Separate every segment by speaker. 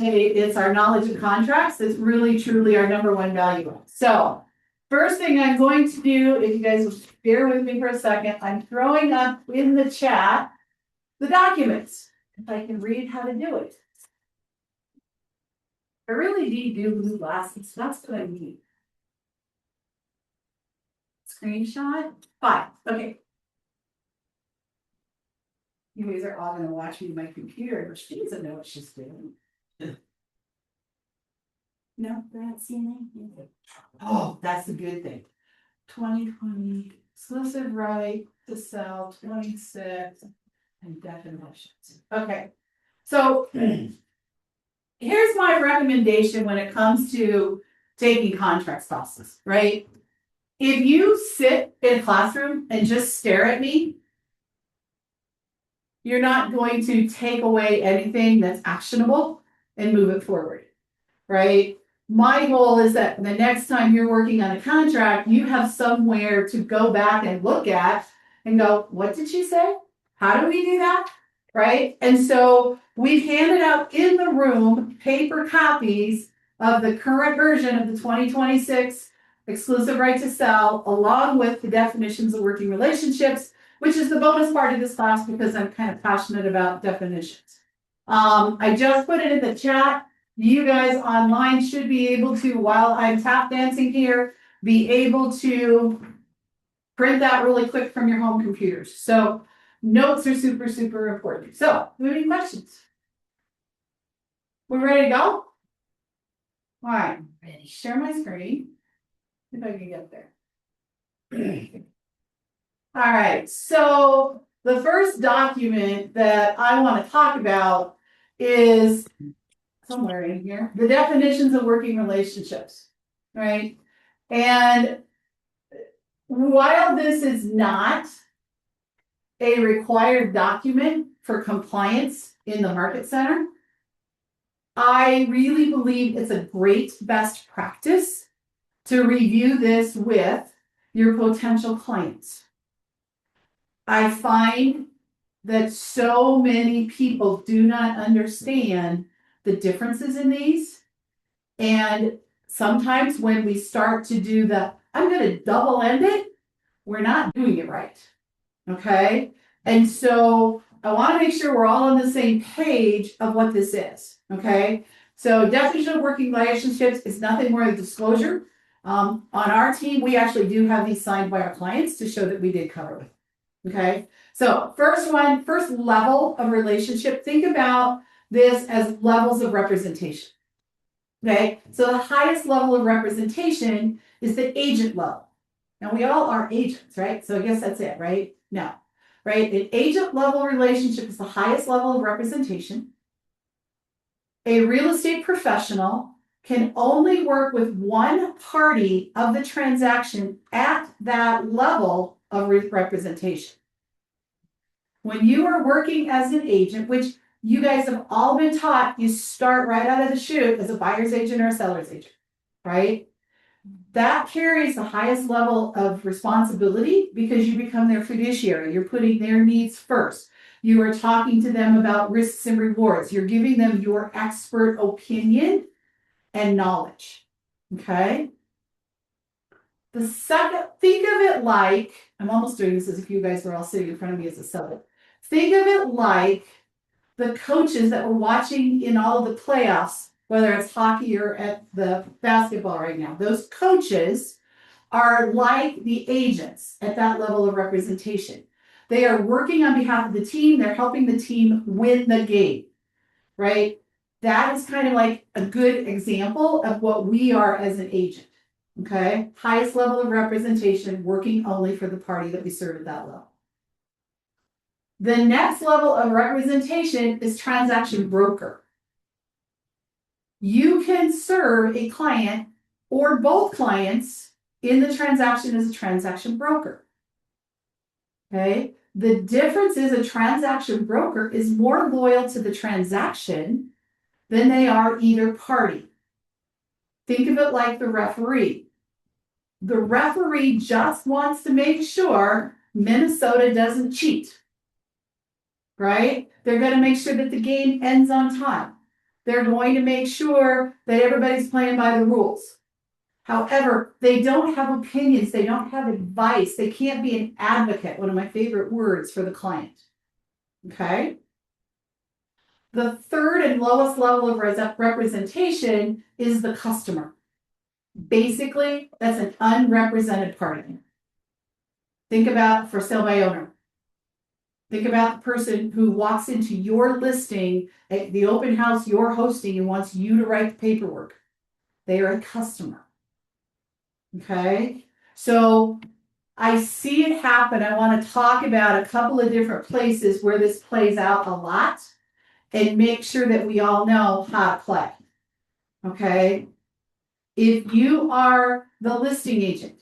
Speaker 1: It's our knowledge of contracts. It's really, truly our number one value. So first thing I'm going to do, if you guys will bear with me for a second, I'm throwing up in the chat the documents, if I can read how to do it. I really need new blue glasses. That's what I need. Screenshot. Fine. Okay. You guys are all going to watch me on my computer, but she doesn't know what she's doing. No, they're not seeing anything. Oh, that's a good thing. 2020 exclusive right to sell 26 and definitions. Okay. So here's my recommendation when it comes to taking contracts classes, right? If you sit in a classroom and just stare at me, you're not going to take away anything that's actionable and move it forward, right? My goal is that the next time you're working on a contract, you have somewhere to go back and look at and go, what did she say? How do we do that? Right? And so we've handed out in the room paper copies of the current version of the 2026 exclusive right to sell, along with the definitions of working relationships, which is the bonus part of this class because I'm kind of passionate about definitions. I just put it in the chat. You guys online should be able to, while I'm tap dancing here, be able to print that really quick from your home computers. So notes are super, super important. So, do you have any questions? We're ready to go? All right, ready. Share my screen. If I can get there. All right, so the first document that I want to talk about is somewhere in here, the definitions of working relationships, right? And while this is not a required document for compliance in the market center, I really believe it's a great best practice to review this with your potential clients. I find that so many people do not understand the differences in these. And sometimes when we start to do the, I'm going to double end it, we're not doing it right. Okay. And so I want to make sure we're all on the same page of what this is. Okay. So definition of working relationships is nothing more than disclosure. On our team, we actually do have these signed by our clients to show that we did cover it. Okay. So first level of relationship, think about this as levels of representation. Okay. So the highest level of representation is the agent level. Now we all are agents, right? So I guess that's it, right? No, right? An agent level relationship is the highest level of representation. A real estate professional can only work with one party of the transaction at that level of representation. When you are working as an agent, which you guys have all been taught, you start right out of the chute as a buyer's agent or a seller's agent, right? That carries the highest level of responsibility because you become their fiduciary. You're putting their needs first. You are talking to them about risks and rewards. You're giving them your expert opinion and knowledge. Okay? The second, think of it like, I'm almost doing this as if you guys were all sitting in front of me as a seller. Think of it like the coaches that were watching in all of the playoffs, whether it's hockey or at the basketball right now. Those coaches are like the agents at that level of representation. They are working on behalf of the team. They're helping the team win the game, right? That is kind of like a good example of what we are as an agent, okay? Highest level of representation, working only for the party that we serve at that level. The next level of representation is transaction broker. You can serve a client or both clients in the transaction as a transaction broker. Okay. The difference is a transaction broker is more loyal to the transaction than they are either party. Think of it like the referee. The referee just wants to make sure Minnesota doesn't cheat. Right? They're going to make sure that the game ends on time. They're going to make sure that everybody's playing by the rules. However, they don't have opinions, they don't have advice, they can't be an advocate, one of my favorite words for the client. Okay? The third and lowest level of representation is the customer. Basically, that's an unrepresented party. Think about for sale by owner. Think about the person who walks into your listing at the open house you're hosting and wants you to write the paperwork. They are a customer. Okay? So I see it happen. I want to talk about a couple of different places where this plays out a lot and make sure that we all know how to play. Okay? If you are the listing agent,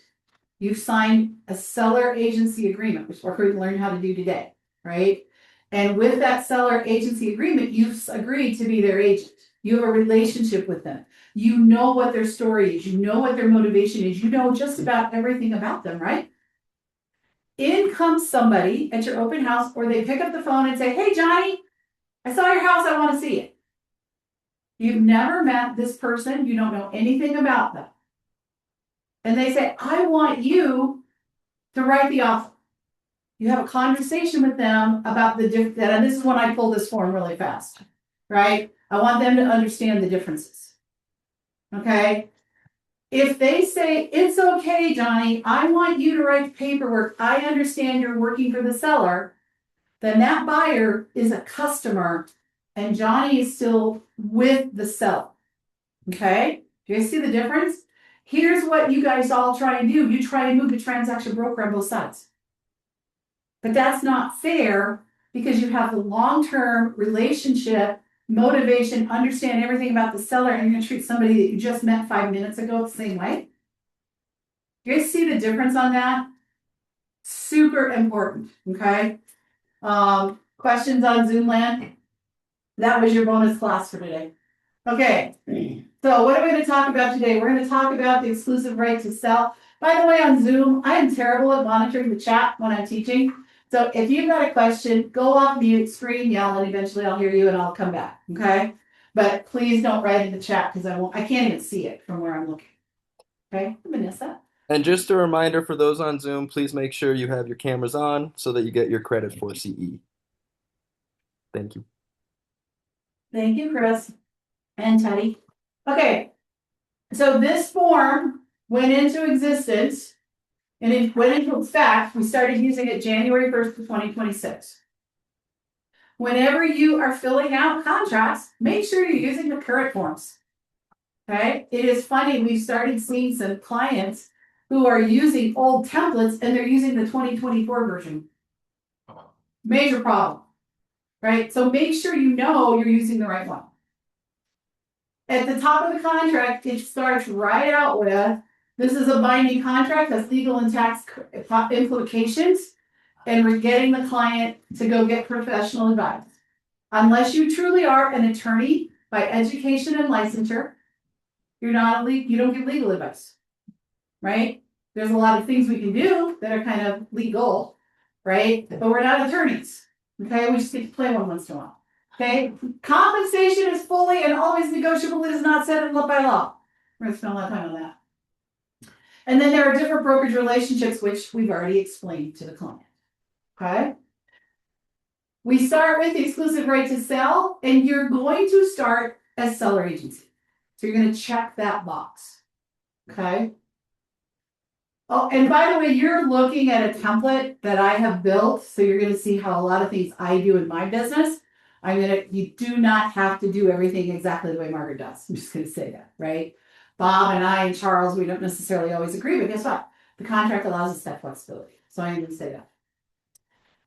Speaker 1: you've signed a seller agency agreement, which we're going to learn how to do today, right? And with that seller agency agreement, you've agreed to be their agent. You have a relationship with them. You know what their story is. You know what their motivation is. You know just about everything about them, right? In comes somebody at your open house, or they pick up the phone and say, hey, Johnny, I saw your house. I want to see it. You've never met this person. You don't know anything about them. And they say, I want you to write the offer. You have a conversation with them about the different, and this is when I pull this form really fast, right? I want them to understand the differences. Okay? If they say, it's okay, Johnny, I want you to write the paperwork, I understand you're working for the seller, then that buyer is a customer and Johnny is still with the seller. Okay? Do you guys see the difference? Here's what you guys all try and do. You try and move the transaction broker on both sides. But that's not fair because you have the long-term relationship, motivation, understand everything about the seller, and you're going to treat somebody that you just met 5 minutes ago the same way. Do you guys see the difference on that? Super important, okay? Questions on Zoom land? That was your bonus class for today. Okay, so what are we going to talk about today? We're going to talk about the exclusive right to sell. By the way, on Zoom, I am terrible at monitoring the chat when I'm teaching. So if you've got a question, go off mute, scream, yell, and eventually I'll hear you and I'll come back, okay? But please don't write in the chat because I can't even see it from where I'm looking. Okay, Vanessa?
Speaker 2: And just a reminder for those on Zoom, please make sure you have your cameras on so that you get your credit for CE. Thank you.
Speaker 1: Thank you, Chris and Teddy. Okay, so this form went into existence and it went into effect. We started using it January 1st of 2026. Whenever you are filling out contracts, make sure you're using the current forms. Okay, it is funny, we've started seeing some clients who are using old templates and they're using the 2024 version. Major problem, right? So make sure you know you're using the right one. At the top of the contract, it starts right out with, this is a binding contract, that's legal and tax implications, and we're getting the client to go get professional advice. Unless you truly are an attorney by education and licensure, you don't give legal advice, right? There's a lot of things we can do that are kind of legal, right? But we're not attorneys, okay? We just get to play one once in a while. Okay, compensation is fully and always negotiable. It is not set by law. We're going to spend a lot of time on that. And then there are different brokerage relationships, which we've already explained to the client. Okay. We start with the exclusive right to sell, and you're going to start as seller agency. So you're going to check that box. Okay. Oh, and by the way, you're looking at a template that I have built. So you're going to see how a lot of things I do in my business. You do not have to do everything exactly the way Margaret does. I'm just going to say that, right? Bob and I and Charles, we don't necessarily always agree, but guess what? The contract allows us that flexibility. So I'm going to say that.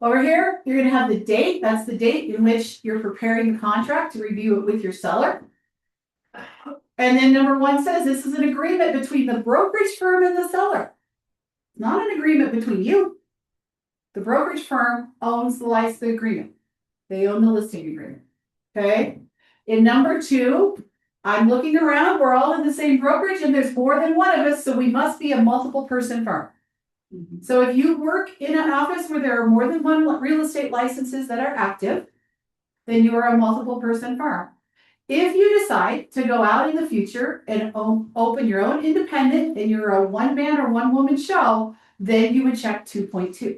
Speaker 1: Over here, you're going to have the date. That's the date in which you're preparing the contract to review it with your seller. And then number 1 says this is an agreement between the brokerage firm and the seller. Not an agreement between you. The brokerage firm owns the agreement. They own the listing agreement. Okay. In number 2, I'm looking around. We're all in the same brokerage and there's more than one of us. So we must be a multiple person firm. Mm-hmm. So if you work in an office where there are more than one real estate licenses that are active, then you are a multiple person firm. If you decide to go out in the future and open your own independent and you're a one man or one woman show, then you would check 2.2.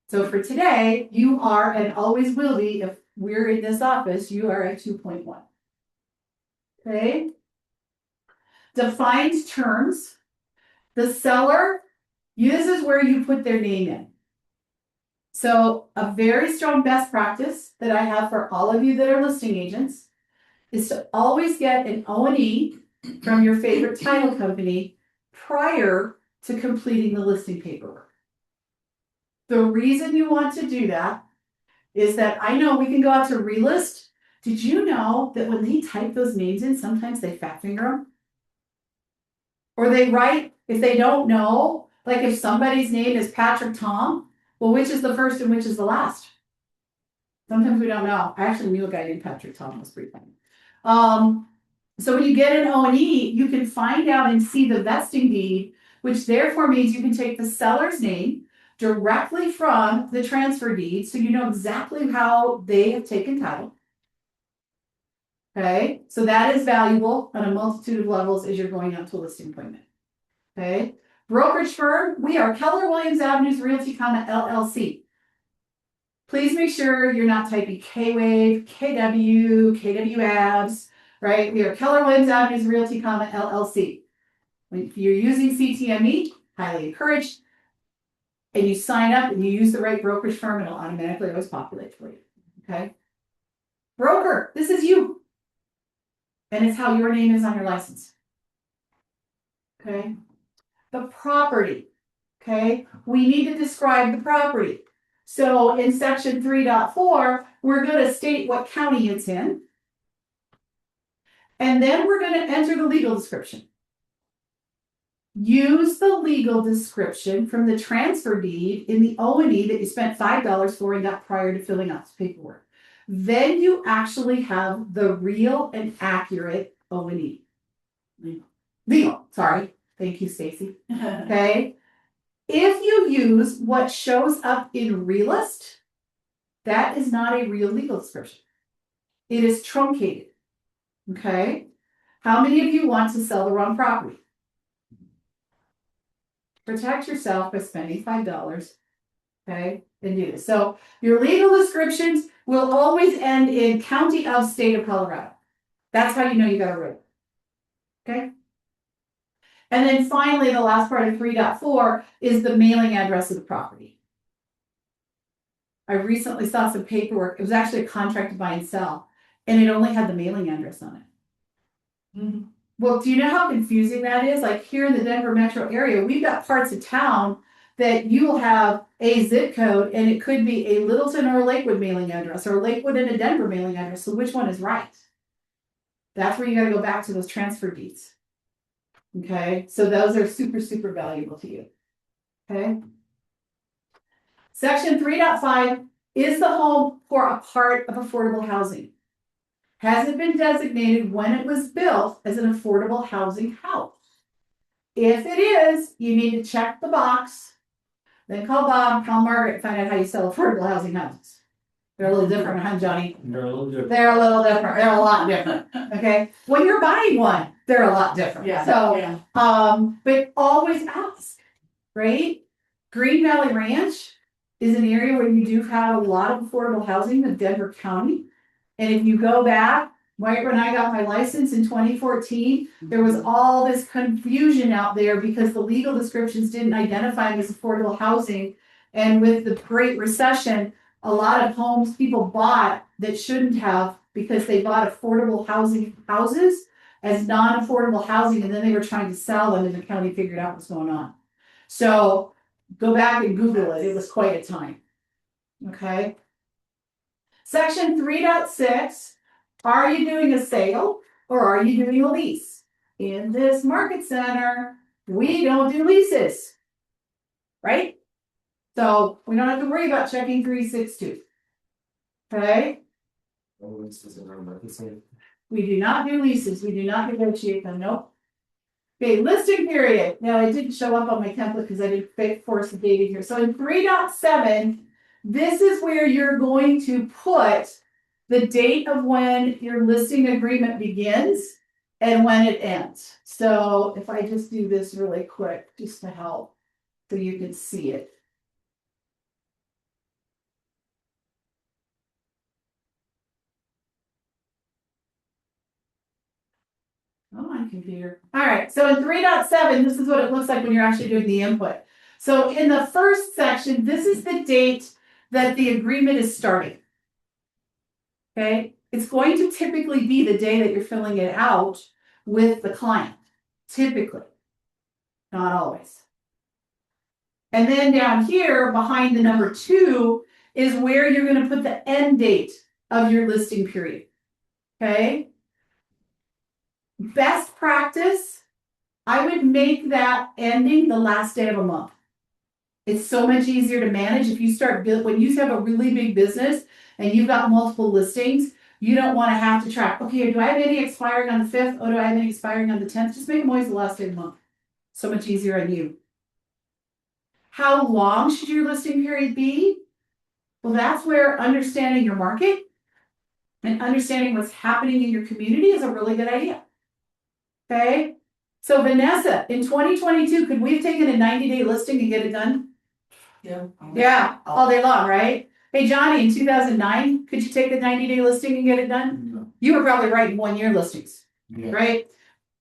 Speaker 1: So for today, you are and always will be, if we're in this office, you are at 2.1. Okay. Defined terms. The seller, this is where you put their name in. So a very strong best practice that I have for all of you that are listing agents is to always get an O&E from your favorite title company prior to completing the listing paperwork. The reason you want to do that is that I know we can go out to relist. Did you know that when they type those names in, sometimes they fat finger them? Or they write, if they don't know, like if somebody's name is Patrick Tom, well, which is the first and which is the last? Sometimes we don't know. I actually knew a guy named Patrick Tom. It was pretty funny. So when you get an O&E, you can find out and see the vesting deed, which therefore means you can take the seller's name directly from the transfer deed, so you know exactly how they have taken title. Okay, so that is valuable on a multitude of levels as you're going out to a listing appointment. Okay, brokerage firm, we are Keller Williams Avenues Realty, LLC. Please make sure you're not typing K-Wave, KW, KWABs, right? We are Keller Williams Avenues Realty, LLC. If you're using CTME, highly encouraged, and you sign up and you use the right brokerage firm, it'll automatically always populate for you. Okay. Broker, this is you. And it's how your name is on your license. Okay. The property. Okay. We need to describe the property. So in section 3.4, we're going to state what county it's in. And then we're going to enter the legal description. Use the legal description from the transfer deed in the O&E that you spent $5 for and got prior to filling out the paperwork. Then you actually have the real and accurate O&E. Legal, sorry. Thank you, Stacy. Okay. If you use what shows up in Realist, that is not a real legal description. It is truncated. Okay. How many of you want to sell the wrong property? Protect yourself by spending $5. Okay, and do this. So your legal descriptions will always end in county of state of Colorado. That's how you know you got it right. Okay. And then finally, the last part of 3.4 is the mailing address of the property. I recently saw some paperwork. It was actually a contract to buy and sell, and it only had the mailing address on it. Mm-hmm. Well, do you know how confusing that is? Like here in the Denver metro area, we've got parts of town that you will have a zip code and it could be a Littleton or a Lakewood mailing address or a Lakewood and a Denver mailing address. So which one is right? That's where you got to go back to those transfer deeds. Okay, so those are super, super valuable to you. Okay. Section 3.5 is the home for a part of affordable housing. Has it been designated when it was built as an affordable housing house? If it is, you need to check the box, then call Bob, call Margaret, and find out how you sell affordable housing houses. They're a little different, huh, Johnny? They're a little different. They're a little different. They're a lot different. Okay. When you're buying one, they're a lot different. Yeah. So, yeah. But always ask, right? Green Valley Ranch is an area where you do have a lot of affordable housing in Denver County. And if you go back, right when I got my license in 2014, there was all this confusion out there because the legal descriptions didn't identify them as affordable housing. And with the Great Recession, a lot of homes people bought that shouldn't have because they bought affordable housing houses as non-affordable housing, and then they were trying to sell them and the county figured out what's going on. So go back and Google it. It was quite a time. Okay. Section 3.6, are you doing a sale or are you doing a lease? In this market center, we don't do leases, right? So we don't have to worry about checking 362. Okay?
Speaker 2: No leases in our market center.
Speaker 1: We do not do leases. We do not negotiate them. Nope. Okay, listing period. Now, it didn't show up on my template because I didn't force the date in here. So in 3.7, this is where you're going to put the date of when your listing agreement begins and when it ends. So if I just do this really quick, just to help, so you can see it. Oh, my computer. All right, so in 3.7, this is what it looks like when you're actually doing the input. So in the first section, this is the date that the agreement is starting. Okay, it's going to typically be the day that you're filling it out with the client, typically, not always. And then down here behind the number 2 is where you're going to put the end date of your listing period. Okay. Best practice, I would make that ending the last day of a month. It's so much easier to manage if you start when you have a really big business and you've got multiple listings. You don't want to have to track, okay, do I have any expiring on the 5th? Oh, do I have any expiring on the 10th? Just make them always the last day of the month. So much easier on you. How long should your listing period be? Well, that's where understanding your market and understanding what's happening in your community is a really good idea. Okay. So Vanessa, in 2022, could we have taken a 90-day listing and get it done? Yeah, all day long, right? Hey, Johnny, in 2009, could you take a 90-day listing and get it done? No. You were probably writing 1-year listings, right?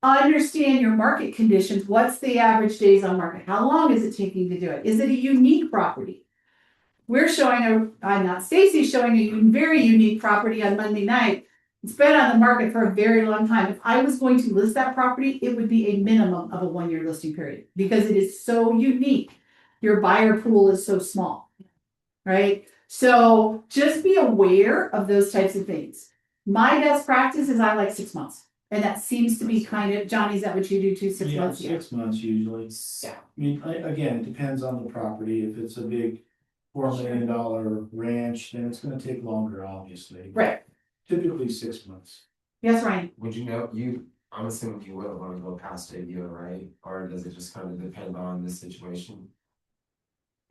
Speaker 1: Understand your market conditions. What's the average days on market? How long is it taking to do it? Is it a unique property? We're showing Stacy's showing a very unique property on Monday night. It's been on the market for a very long time. If I was going to list that property, it would be a minimum of a 1-year listing period because it is so unique. Your buyer pool is so small, right? So just be aware of those types of things. My best practice is I like 6 months. And that seems to be kind of, Johnny, is that what you do too, 6 months?
Speaker 3: 6 months usually.
Speaker 1: Yeah.
Speaker 3: I mean, again, it depends on the property. If it's a big $4 million ranch, then it's gonna take longer, obviously.
Speaker 1: Right.
Speaker 3: Typically 6 months.
Speaker 1: Yes, Ryan.
Speaker 4: Would I'm assuming you wouldn't want to go past a year, right? Or does it just kind of depend on the situation?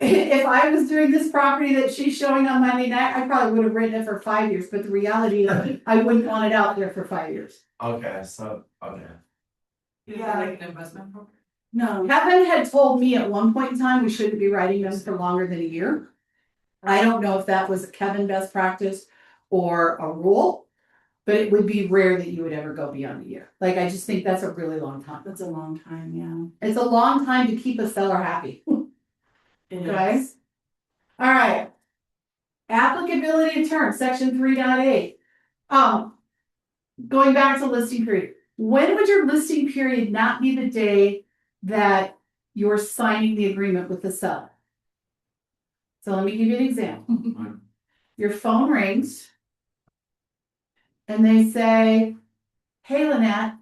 Speaker 1: If I was doing this property that she's showing on Monday night, I probably would have written it for 5 years, but the reality is I wouldn't want it out there for 5 years.
Speaker 4: Okay, so, okay.
Speaker 1: Yeah.
Speaker 5: Like an investment program?
Speaker 1: No, Kevin had told me at one point in time we shouldn't be writing them for longer than a year. I don't know if that was a Kevin best practice or a rule, but it would be rare that you would ever go beyond a year. Like, I just think that's a really long time.
Speaker 5: That's a long time, yeah.
Speaker 1: It's a long time to keep a seller happy. Okay. All right. Applicability of terms, section 3.8. Going back to listing period. When would your listing period not be the day that you're signing the agreement with the seller? So let me give you an example. Your phone rings and they say, hey, Lynette,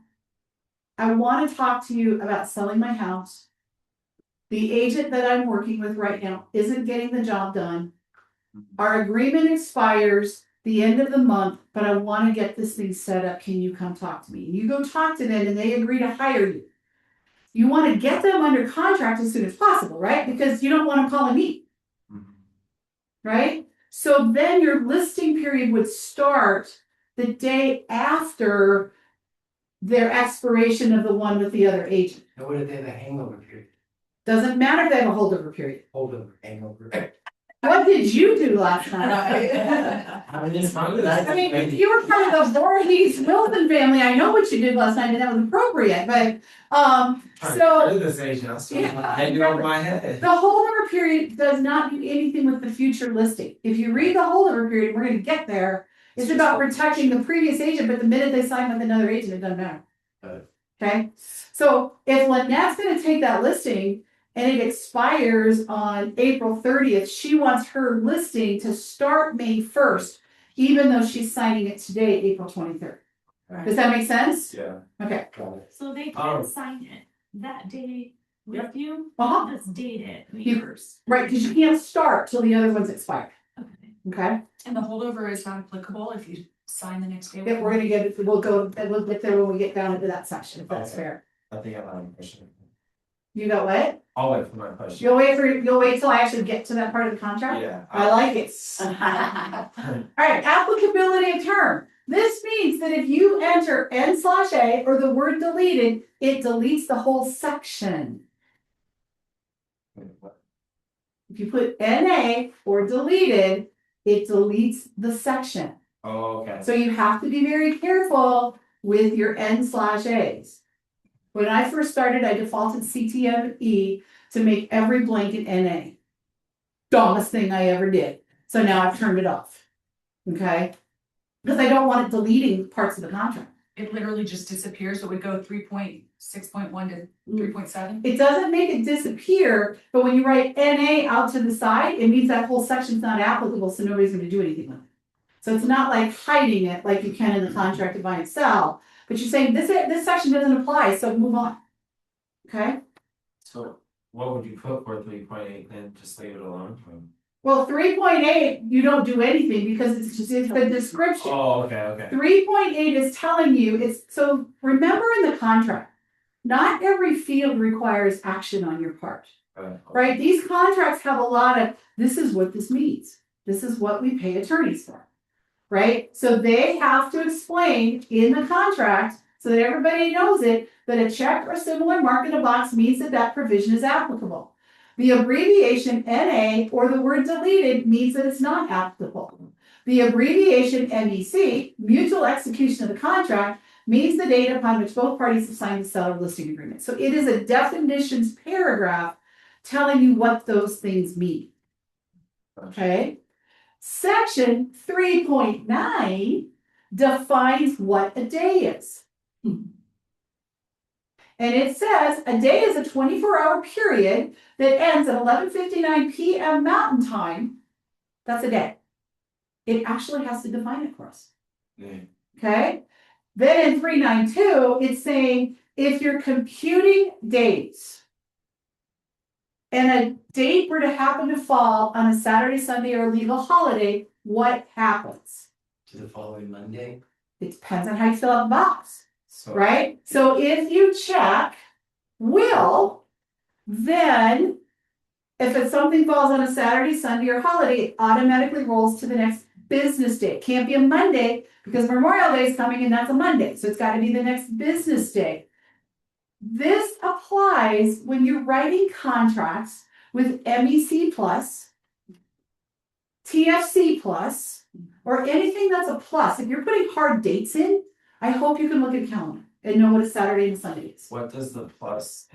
Speaker 1: I want to talk to you about selling my house. The agent that I'm working with right now isn't getting the job done. Our agreement expires the end of the month, but I want to get this thing set up. Can you come talk to me? And you go talk to them and they agree to hire you. You want to get them under contract as soon as possible, right? Because you don't want them calling me. Right? So then your listing period would start the day after their expiration of the one with the other agent.
Speaker 6: And what if they have a hangover period?
Speaker 1: Doesn't matter if they have a holdover period.
Speaker 6: Holdover, hangover.
Speaker 1: What did you do last night?
Speaker 6: I mean,
Speaker 1: If you were part of the Voorhees Wilson family, I know what you did last night and that was appropriate, but, so.
Speaker 4: This agent, I still
Speaker 1: Yeah.
Speaker 4: hanging over my head.
Speaker 1: The holdover period does not do anything with the future listing. If you read the holdover period, we're gonna get there. It's about protecting the previous agent, but the minute they sign with another agent, it doesn't matter. Okay, so if Lynette's gonna take that listing and it expires on April 30th, she wants her listing to start May 1st, even though she's signing it today, April 23rd. Does that make sense?
Speaker 4: Yeah.
Speaker 1: Okay.
Speaker 5: So they can sign it that day with you?
Speaker 1: Uh-huh.
Speaker 5: Let's date it.
Speaker 1: Right, because you can't start till the other one's expired.
Speaker 5: Okay.
Speaker 1: Okay?
Speaker 7: And the holdover is not applicable if you sign the next day?
Speaker 1: Yeah, we're gonna get it, we'll get there when we get down into that section, if that's fair.
Speaker 4: I think I have a question.
Speaker 1: You got what?
Speaker 4: I'll wait for my question.
Speaker 1: You'll wait till I actually get to that part of the contract?
Speaker 4: Yeah.
Speaker 1: I like it. Alright, applicability of term. This means that if you enter N/A or the word deleted, it deletes the whole section. If you put NA or deleted, it deletes the section.
Speaker 4: Oh, okay.
Speaker 1: So you have to be very careful with your N/As. When I first started, I defaulted CTME to make every blanket NA. Dumbest thing I ever did. So now I've turned it off. Okay? Because I don't want it deleting parts of the contract.
Speaker 7: It literally just disappears, so we go 3.6.1 to 3.7.
Speaker 1: It doesn't make it disappear, but when you write NA out to the side, it means that whole section's not applicable, so nobody's going to do anything with it. So it's not like hiding it like you can in the contract to buy and sell, but you're saying this section doesn't apply, so move on. Okay?
Speaker 4: So what would you put for 3.8 then? Just leave it alone?
Speaker 1: Well, 3.8, you don't do anything because it's the description.
Speaker 4: Oh, okay.
Speaker 1: 3.8 is telling you, so remember in the contract, not every field requires action on your part, right? These contracts have a lot of, this is what this means. This is what we pay attorneys for, right? So they have to explain in the contract so that everybody knows it, that a check or similar mark in a box means that that provision is applicable. The abbreviation NA or the word deleted means that it's not applicable. The abbreviation MEC, mutual execution of the contract, means the date upon which both parties have signed the seller listing agreement. So it is a definitions paragraph telling you what those things mean. Okay? Section 3.9 defines what a day is. And it says a day is a 24-hour period that ends at 11:59 p.m. Mountain Time. That's a day. It actually has to define it for us.
Speaker 4: Yeah.
Speaker 1: Okay? Then in 392, it's saying if you're computing days and a date were to happen to fall on a Saturday, Sunday, or legal holiday, what happens?
Speaker 6: To the following Monday.
Speaker 1: It depends on how you fill out the box.
Speaker 4: So
Speaker 1: Right? So if you check will, then if it's something falls on a Saturday, Sunday, or holiday, it automatically rolls to the next business day. It can't be a Monday because Memorial Day is coming and that's a Monday. So it's got to be the next business day. This applies when you're writing contracts with MEC plus, TFC plus, or anything that's a plus. If you're putting hard dates in, I hope you can look at a calendar and know what a Saturday and Sunday is.
Speaker 4: what does the plus?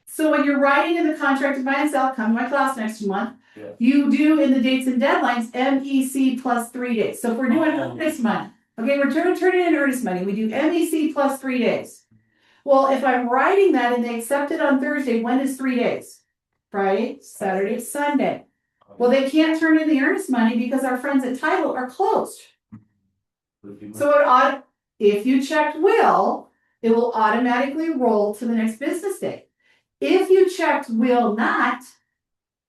Speaker 1: So when you're writing in the contract to buy and sell, come to my class next month,
Speaker 4: Yeah.
Speaker 1: you do in the dates and deadlines MEC plus 3 days. So if we're doing earnest money, okay, we're turning in earnest money, we do MEC plus 3 days. Well, if I'm writing that and they accept it on Thursday, when is 3 days? Friday, Saturday, Sunday. Well, they can't turn in the earnest money because our friends at title are closed. So if you checked will, it will automatically roll to the next business day. If you checked will not,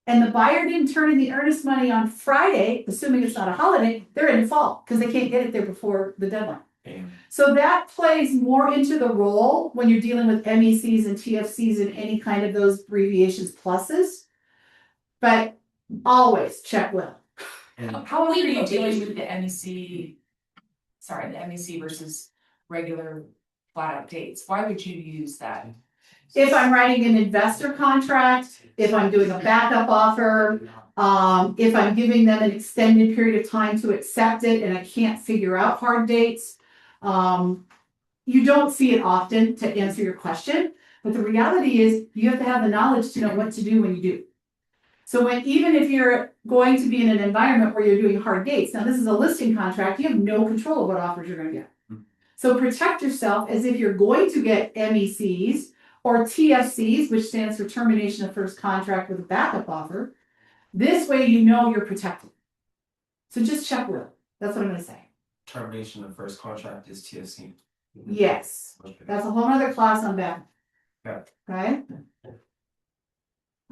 Speaker 1: and the buyer didn't turn in the earnest money on Friday, assuming it's not a holiday, they're in default because they can't get it there before the deadline.
Speaker 4: Damn.
Speaker 1: So that plays more into the role when you're dealing with MECs and TFCs and any kind of those abbreviations pluses. But always check will.
Speaker 4: And
Speaker 7: How often are you dealing with the MEC? Sorry, the MEC versus regular flat out dates. Why would you use that?
Speaker 1: If I'm writing an investor contract, if I'm doing a backup offer, if I'm giving them an extended period of time to accept it and I can't figure out hard dates, you don't see it often to answer your question. But the reality is you have to have the knowledge to know what to do when you do. So even if you're going to be in an environment where you're doing hard dates, now this is a listing contract, you have no control of what offers you're going to get. So protect yourself as if you're going to get MECs or TFCs, which stands for termination of first contract with a backup offer. This way you know you're protected. So just check will. That's what I'm going to say.
Speaker 4: termination of first contract is TFC.
Speaker 1: Yes, that's a whole other class on that.
Speaker 4: Yeah.
Speaker 1: Okay?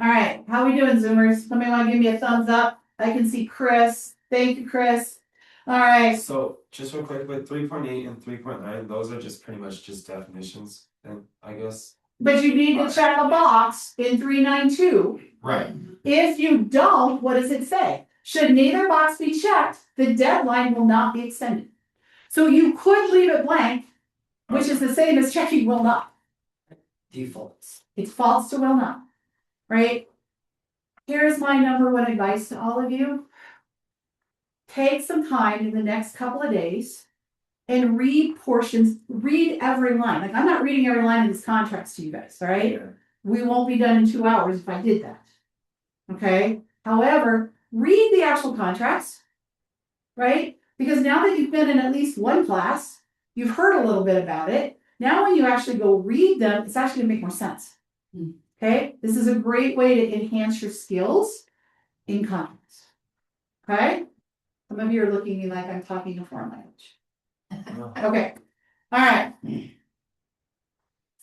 Speaker 1: All right, how we doing, Zoomers? Somebody want to give me a thumbs up? I can see Chris. Thank you, Chris. All right.
Speaker 4: So just real quick, with 3.8 and 3.9, those are just pretty much just definitions, and I guess.
Speaker 1: But you need to check a box in 392.
Speaker 4: Right.
Speaker 1: If you don't, what does it say? Should neither box be checked, the deadline will not be extended. So you could leave it blank, which is the same as checking will not.
Speaker 6: Defaults.
Speaker 1: It's false to will not, right? Here's my number one advice to all of you. Take some time in the next couple of days and read every line. Like, I'm not reading every line of these contracts to you guys, all right? We won't be done in 2 hours if I did that. Okay? However, read the actual contracts, right? Because now that you've been in at least one class, you've heard a little bit about it. Now when you actually go read them, it's actually gonna make more sense. Okay? This is a great way to enhance your skills in contracts. Okay? Some of you are looking at me like I'm talking a foreign language. Okay. All right.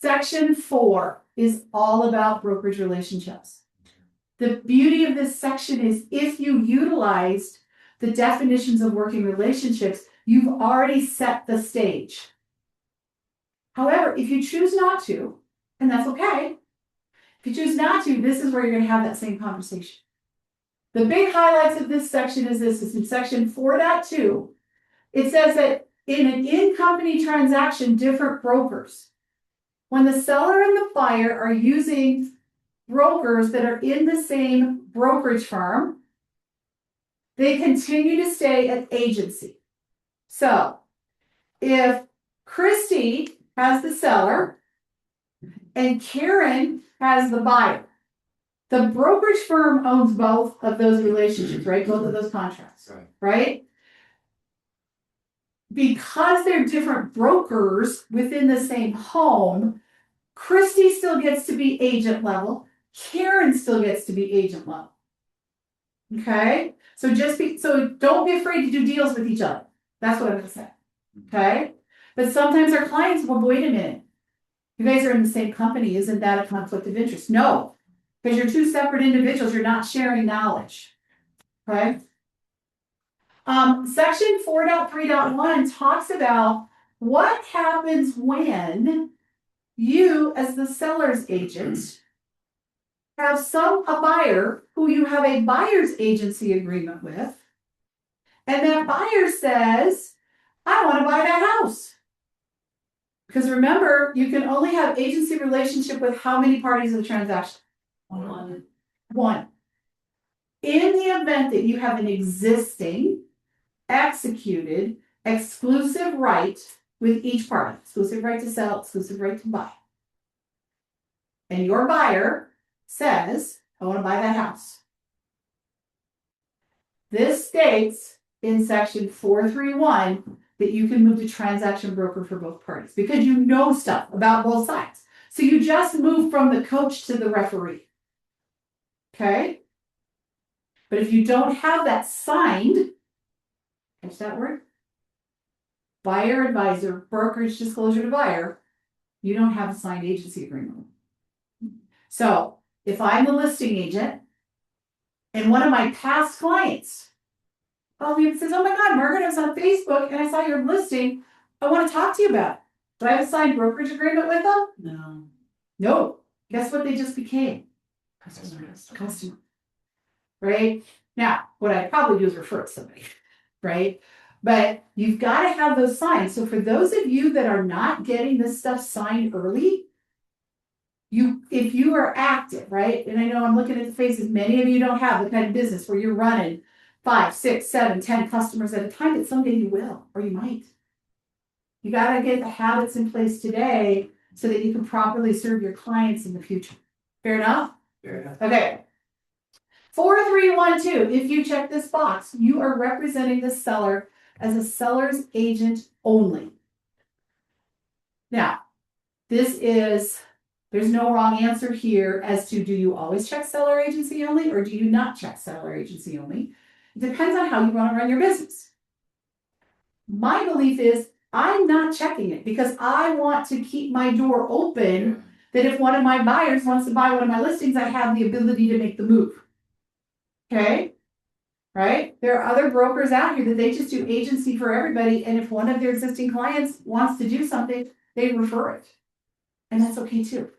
Speaker 1: Section 4 is all about brokerage relationships. The beauty of this section is if you utilized the definitions of working relationships, you've already set the stage. However, if you choose not to, and that's okay, if you choose not to, this is where you're going to have that same conversation. The big highlights of this section is this. It's in section 4.2. It says that in an in-company transaction, different brokers, when the seller and the buyer are using brokers that are in the same brokerage firm, they continue to stay at agency. So if Christy has the seller and Karen has the buyer, the brokerage firm owns both of those relationships, right? Both of those contracts, right? Because they're different brokers within the same home, Christy still gets to be agent level. Karen still gets to be agent level. Okay? So don't be afraid to do deals with each other. That's what I'm gonna say. Okay? But sometimes our clients will, wait a minute. You guys are in the same company. Isn't that a conflict of interest? No, because you're two separate individuals. You're not sharing knowledge. Okay? Section 4.3.1 talks about what happens when you, as the seller's agent, have a buyer who you have a buyer's agency agreement with, and that buyer says, I want to buy that house. Because remember, you can only have agency relationship with how many parties of the transaction? One. In the event that you have an existing, executed, exclusive right with each party, exclusive right to sell, exclusive right to buy, and your buyer says, I want to buy that house. This states in section 431 that you can move to transaction broker for both parties because you know stuff about both sides. So you just move from the coach to the referee. Okay? But if you don't have that signed, catch that word? Buyer advisor, brokerage disclosure to buyer, you don't have a signed agency agreement. So if I'm the listing agent and one of my past clients says, oh my God, Margaret, I was on Facebook and I saw your listing. I want to talk to you about it. Do I have a signed brokerage agreement with them?
Speaker 6: No.
Speaker 1: No. Guess what they just became? Customer. Right? Now, what I'd probably do is refer it to somebody. Right? But you've got to have those signed. So for those of you that are not getting this stuff signed early, if you are active, right? And I know I'm looking at the faces, many of you don't have the kind of business where you're running 5, 6, 7, 10 customers at a time, but someday you will, or you might. You got to get the habits in place today so that you can properly serve your clients in the future. Fair enough?
Speaker 6: Fair enough.
Speaker 1: Okay. 4312, if you check this box, you are representing the seller as a seller's agent only. Now, there's no wrong answer here as to do you always check seller agency only or do you not check seller agency only? It depends on how you want to run your business. My belief is I'm not checking it because I want to keep my door open that if one of my buyers wants to buy one of my listings, I have the ability to make the move. Okay? Right? There are other brokers out here that they just do agency for everybody. And if one of their existing clients wants to do something, they refer it. And that's okay too.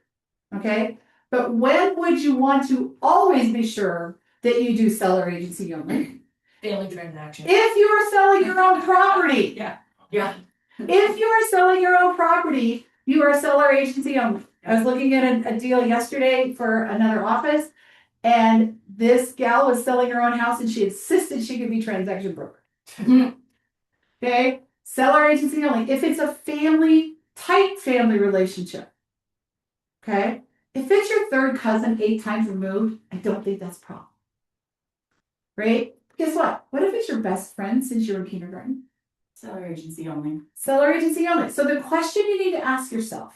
Speaker 1: Okay, but when would you want to always be sure that you do seller agency only?
Speaker 7: Daily transaction.
Speaker 1: If you are selling your own property.
Speaker 7: Yeah.
Speaker 6: Yeah.
Speaker 1: If you are selling your own property, you are seller agency only. I was looking at a deal yesterday for another office, and this gal was selling her own house and she insisted she could be transaction broker. Okay, seller agency only. If it's a tight family relationship. Okay, if it's your third cousin 8 times removed, I don't think that's a problem. Right? Guess what? What if it's your best friend since you were in kindergarten?
Speaker 6: Seller agency only.
Speaker 1: Seller agency only. So the question you need to ask yourself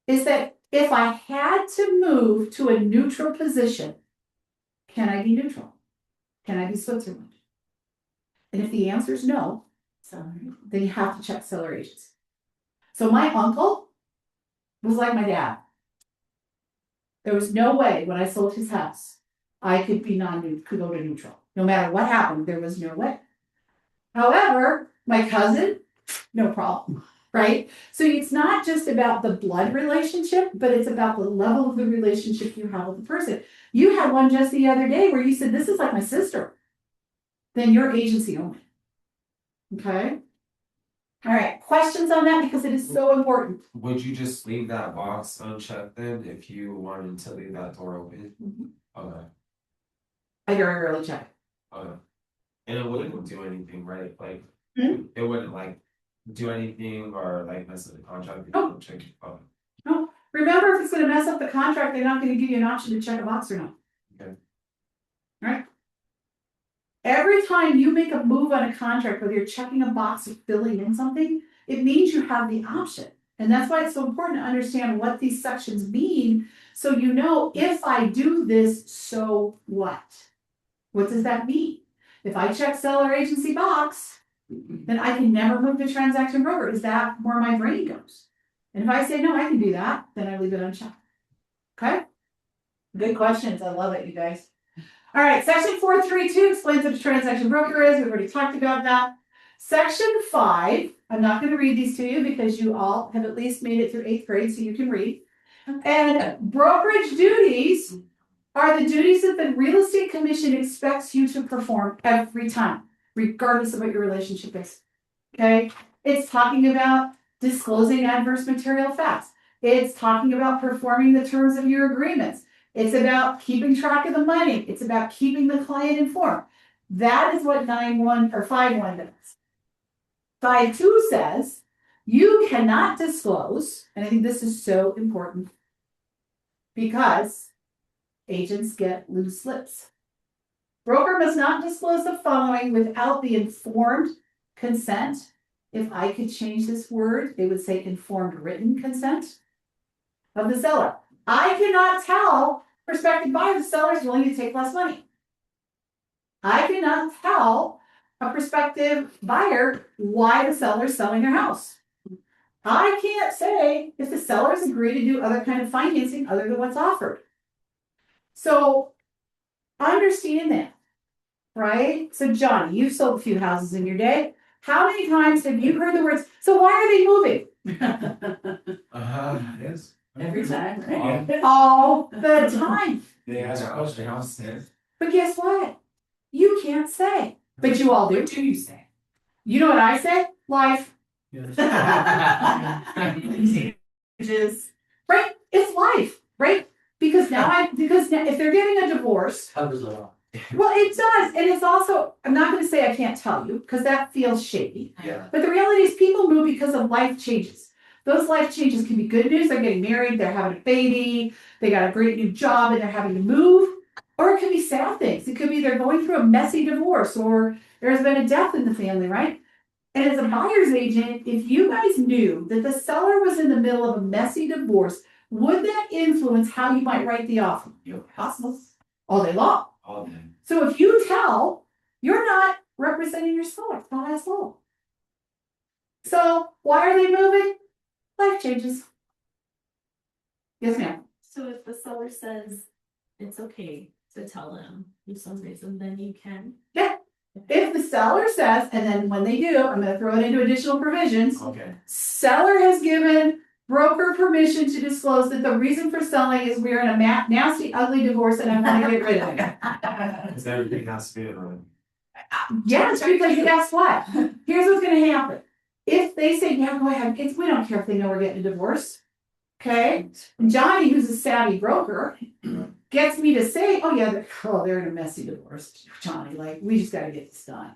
Speaker 1: is that if I had to move to a neutral position, can I be neutral? Can I be Switzerland? And if the answer is no,
Speaker 6: Seller.
Speaker 1: then you have to check seller agency. So my uncle was like my dad. There was no way when I sold his house, I could could go to neutral. No matter what happened, there was no way. However, my cousin, no problem, right? So it's not just about the blood relationship, but it's about the level of the relationship you have with the person. You had one just the other day where you said, this is like my sister. Then you're agency only. Okay? All right, questions on that because it is so important.
Speaker 4: Would you just leave that box unchecked then if you wanted to leave that door open? Okay,
Speaker 1: I very rarely check.
Speaker 4: okay. And it wouldn't do anything, right? Like,
Speaker 1: Hmm?
Speaker 4: it wouldn't like do anything or like mess up the contract if you
Speaker 1: No.
Speaker 4: don't check it. Okay.
Speaker 1: No, remember if it's going to mess up the contract, they're not going to give you an option to check a box or not.
Speaker 4: Okay.
Speaker 1: Right? Every time you make a move on a contract, whether you're checking a box or filling in something, it means you have the option. And that's why it's so important to understand what these sections mean. So you know, if I do this, so what? What does that mean? If I check seller agency box, then I can never move to transaction broker. Is that where my brain goes? And if I say, no, I can do that, then I leave it unchecked. Okay? Good questions. I love it, you guys. All right, section 432 explains what a transaction broker is. We've already talked about that. Section 5, I'm not going to read these to you because you all have at least made it through 8th grade, so you can read. And brokerage duties are the duties that the real estate commission expects you to perform every time, regardless of what your relationship is. Okay? It's talking about disclosing adverse material facts. It's talking about performing the terms of your agreements. It's about keeping track of the money. It's about keeping the client informed. That is what 9.1 or 5.1 does. 5.2 says you cannot disclose, and I think this is so important because agents get loose lips. Broker must not disclose the following without the informed consent. If I could change this word, they would say informed written consent of the seller. I cannot tell prospective buyers the seller is willing to take less money. I cannot tell a prospective buyer why the seller is selling their house. I can't say if the sellers agree to do other kind of financing other than what's offered. So understand that, right? So Johnny, you've sold a few houses in your day. How many times have you heard the words, so why are they moving?
Speaker 4: Yes.
Speaker 6: Every time, right?
Speaker 1: All the time.
Speaker 3: They ask
Speaker 4: Yeah,
Speaker 3: questions.
Speaker 4: house there.
Speaker 1: But guess what? You can't say. But you all do.
Speaker 7: What do you say?
Speaker 1: You know what I say? Life.
Speaker 3: Yes.
Speaker 1: Right? It's life, right? Because now if they're getting a divorce,
Speaker 6: Covers it all.
Speaker 1: well, it does. And it's also, I'm not going to say I can't tell you because that feels shady.
Speaker 6: Yeah.
Speaker 1: But the reality is people move because of life changes. Those life changes can be good news. They're getting married, they're having a baby, they got a great new job and they're having to move. Or it could be sad things. It could be they're going through a messy divorce or there's been a death in the family, right? And as a buyer's agent, if you guys knew that the seller was in the middle of a messy divorce, would that influence how you might write the offer? Possible. All day long.
Speaker 4: All day.
Speaker 1: So if you tell, you're not representing your seller. It's not as low. So why are they moving? Life changes. Yes, ma'am.
Speaker 5: So if the seller says it's okay to tell them for some reason, then you can.
Speaker 1: Yeah. If the seller says, and then when they do, I'm going to throw it into additional provisions.
Speaker 4: Okay.
Speaker 1: Seller has given broker permission to disclose that the reason for selling is we're in a nasty, ugly divorce and I want to get rid of it.
Speaker 4: Cause everything has to be in writing.
Speaker 1: Yes, because guess what? Here's what's gonna happen. If they say, yeah, go ahead, we don't care if they know we're getting a divorce. Okay, and Johnny, who's a savvy broker, gets me to say, oh yeah, they're in a messy divorce, Johnny, like, we just gotta get this done.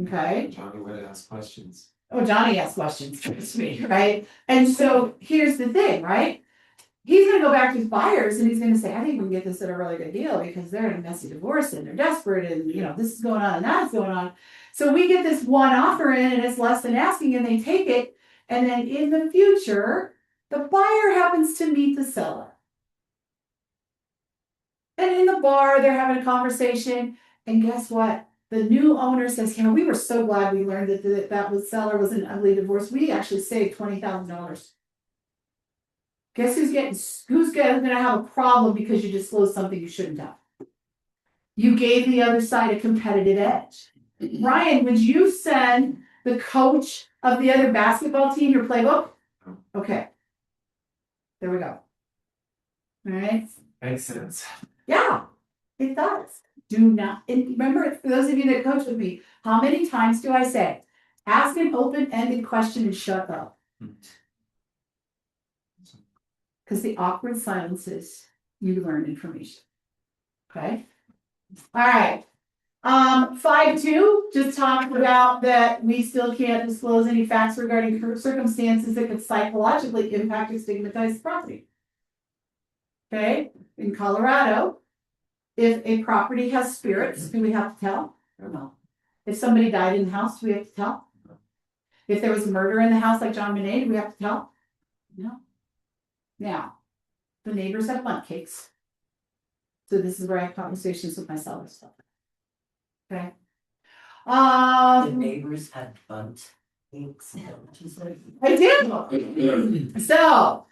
Speaker 1: Okay,
Speaker 4: Johnny would ask questions.
Speaker 1: oh, Johnny asks questions, trust me, right? And so, here's the thing, right? He's gonna go back to his buyers and he's gonna say, I think we can get this at a really good deal because they're in a messy divorce and they're desperate and, this is going on and that's going on. So we get this one offer in and it's less than asking and they take it. And then in the future, the buyer happens to meet the seller. And in the bar, they're having a conversation. And guess what? The new owner says, we were so glad we learned that seller was an ugly divorce. We actually saved $20,000. Guess who's gonna have a problem because you disclosed something you shouldn't have? You gave the other side a competitive edge. Ryan, would you send the coach of the other basketball team your playbook? Okay. There we go. All right.
Speaker 4: Makes sense.
Speaker 1: Yeah, it does. Do not, and remember, for those of you that coach with me, how many times do I say, ask an open-ended question and shut up? Because the awkward silences, you learn information. Okay? All right. 5.2, just talked about that we still can't disclose any facts regarding circumstances that could psychologically impact or stigmatize property. Okay? In Colorado, if a property has spirits, do we have to tell? Or no? If somebody died in the house, do we have to tell? If there was a murder in the house like John Bonet, do we have to tell? No. Now, the neighbors have bundt cakes. So this is where I have conversations with my seller stuff. Okay.
Speaker 8: The neighbors had bundt cakes.
Speaker 1: I did. So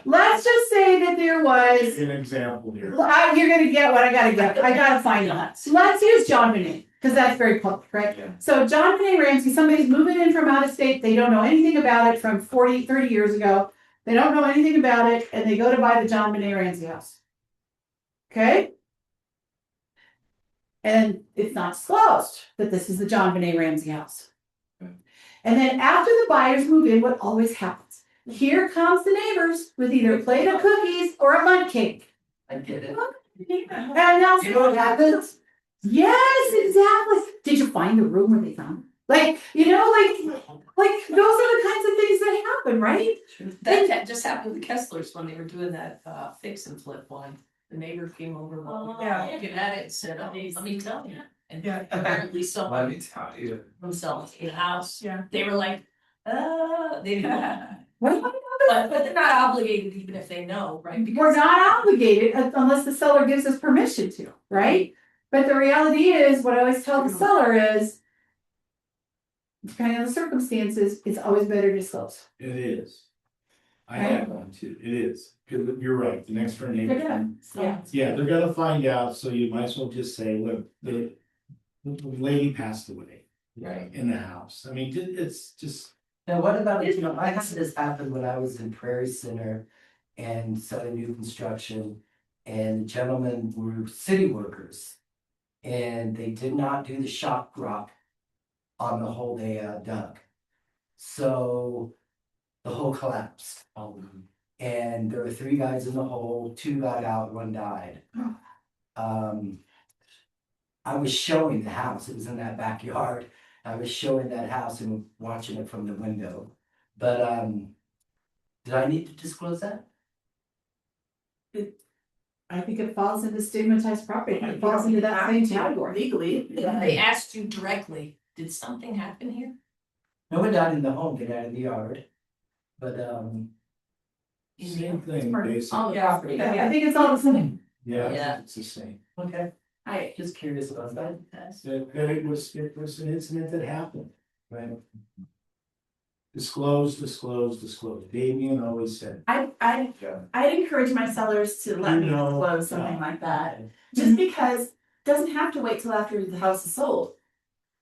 Speaker 1: let's just say that there was.
Speaker 3: An example here.
Speaker 1: You're gonna get what I gotta get. I gotta find that. So let's use John Bonet, because that's very public, right?
Speaker 4: Yeah.
Speaker 1: So John Bonet Ramsey, somebody's moving in from out of state, they don't know anything about it from 30 years ago. They don't know anything about it, and they go to buy the John Bonet Ramsey house. Okay? And it's not disclosed that this is the John Bonet Ramsey house.
Speaker 4: Okay.
Speaker 1: And then after the buyers move in, what always happens? Here comes the neighbors with either a plate of cookies or a bundt cake.
Speaker 8: I get it.
Speaker 1: And that's what happens. Yes, exactly. Did you find the room where they found it? Like those are the kinds of things that happen, right?
Speaker 6: That just happened to the Kesslers when they were doing that fix and flip one. The neighbor came over while we were looking at it and said, oh, let me tell you. And apparently
Speaker 4: Let
Speaker 6: someone
Speaker 4: me tell you.
Speaker 6: themselves in the house.
Speaker 7: Yeah.
Speaker 6: They were like, they didn't know.
Speaker 1: What?
Speaker 6: But they're not obligated even if they know, right?
Speaker 1: We're not obligated unless the seller gives us permission to, right? But the reality is, what I always tell the seller is, depending on the circumstances, it's always better to disclose.
Speaker 3: It is. I have one too. It is. Because you're right, the next door neighbor.
Speaker 1: Yeah.
Speaker 3: Yeah, they're gonna find out, so you might as well just say, look, the lady passed away
Speaker 8: Right.
Speaker 3: in the house. I mean, it's just.
Speaker 8: Now, what about, I had this happen when I was in Prairie Center and selling new construction. And the gentlemen were city workers. And they did not do the shock drop on the hole they dug. So the hole collapsed. And there were 3 guys in the hole, 2 got out, 1 died. I was showing the house, it was in that backyard. I was showing that house and watching it from the window. But did I need to disclose that?
Speaker 1: I think it falls into stigmatized property. It falls into that same category.
Speaker 6: Legally, they asked you directly, did something happen here?
Speaker 8: No one died in the home, they died in the yard. But
Speaker 3: Same thing,
Speaker 6: All
Speaker 3: basically.
Speaker 6: the property.
Speaker 1: I think it's all the same.
Speaker 3: Yeah,
Speaker 6: Yeah.
Speaker 3: it's the same.
Speaker 8: okay,
Speaker 6: I
Speaker 8: just curious about that.
Speaker 3: That it was an incident that happened, right? Disclose. Damien always said.
Speaker 9: I'd encourage my sellers to let me disclose something like that. Just because it doesn't have to wait till after the house is sold.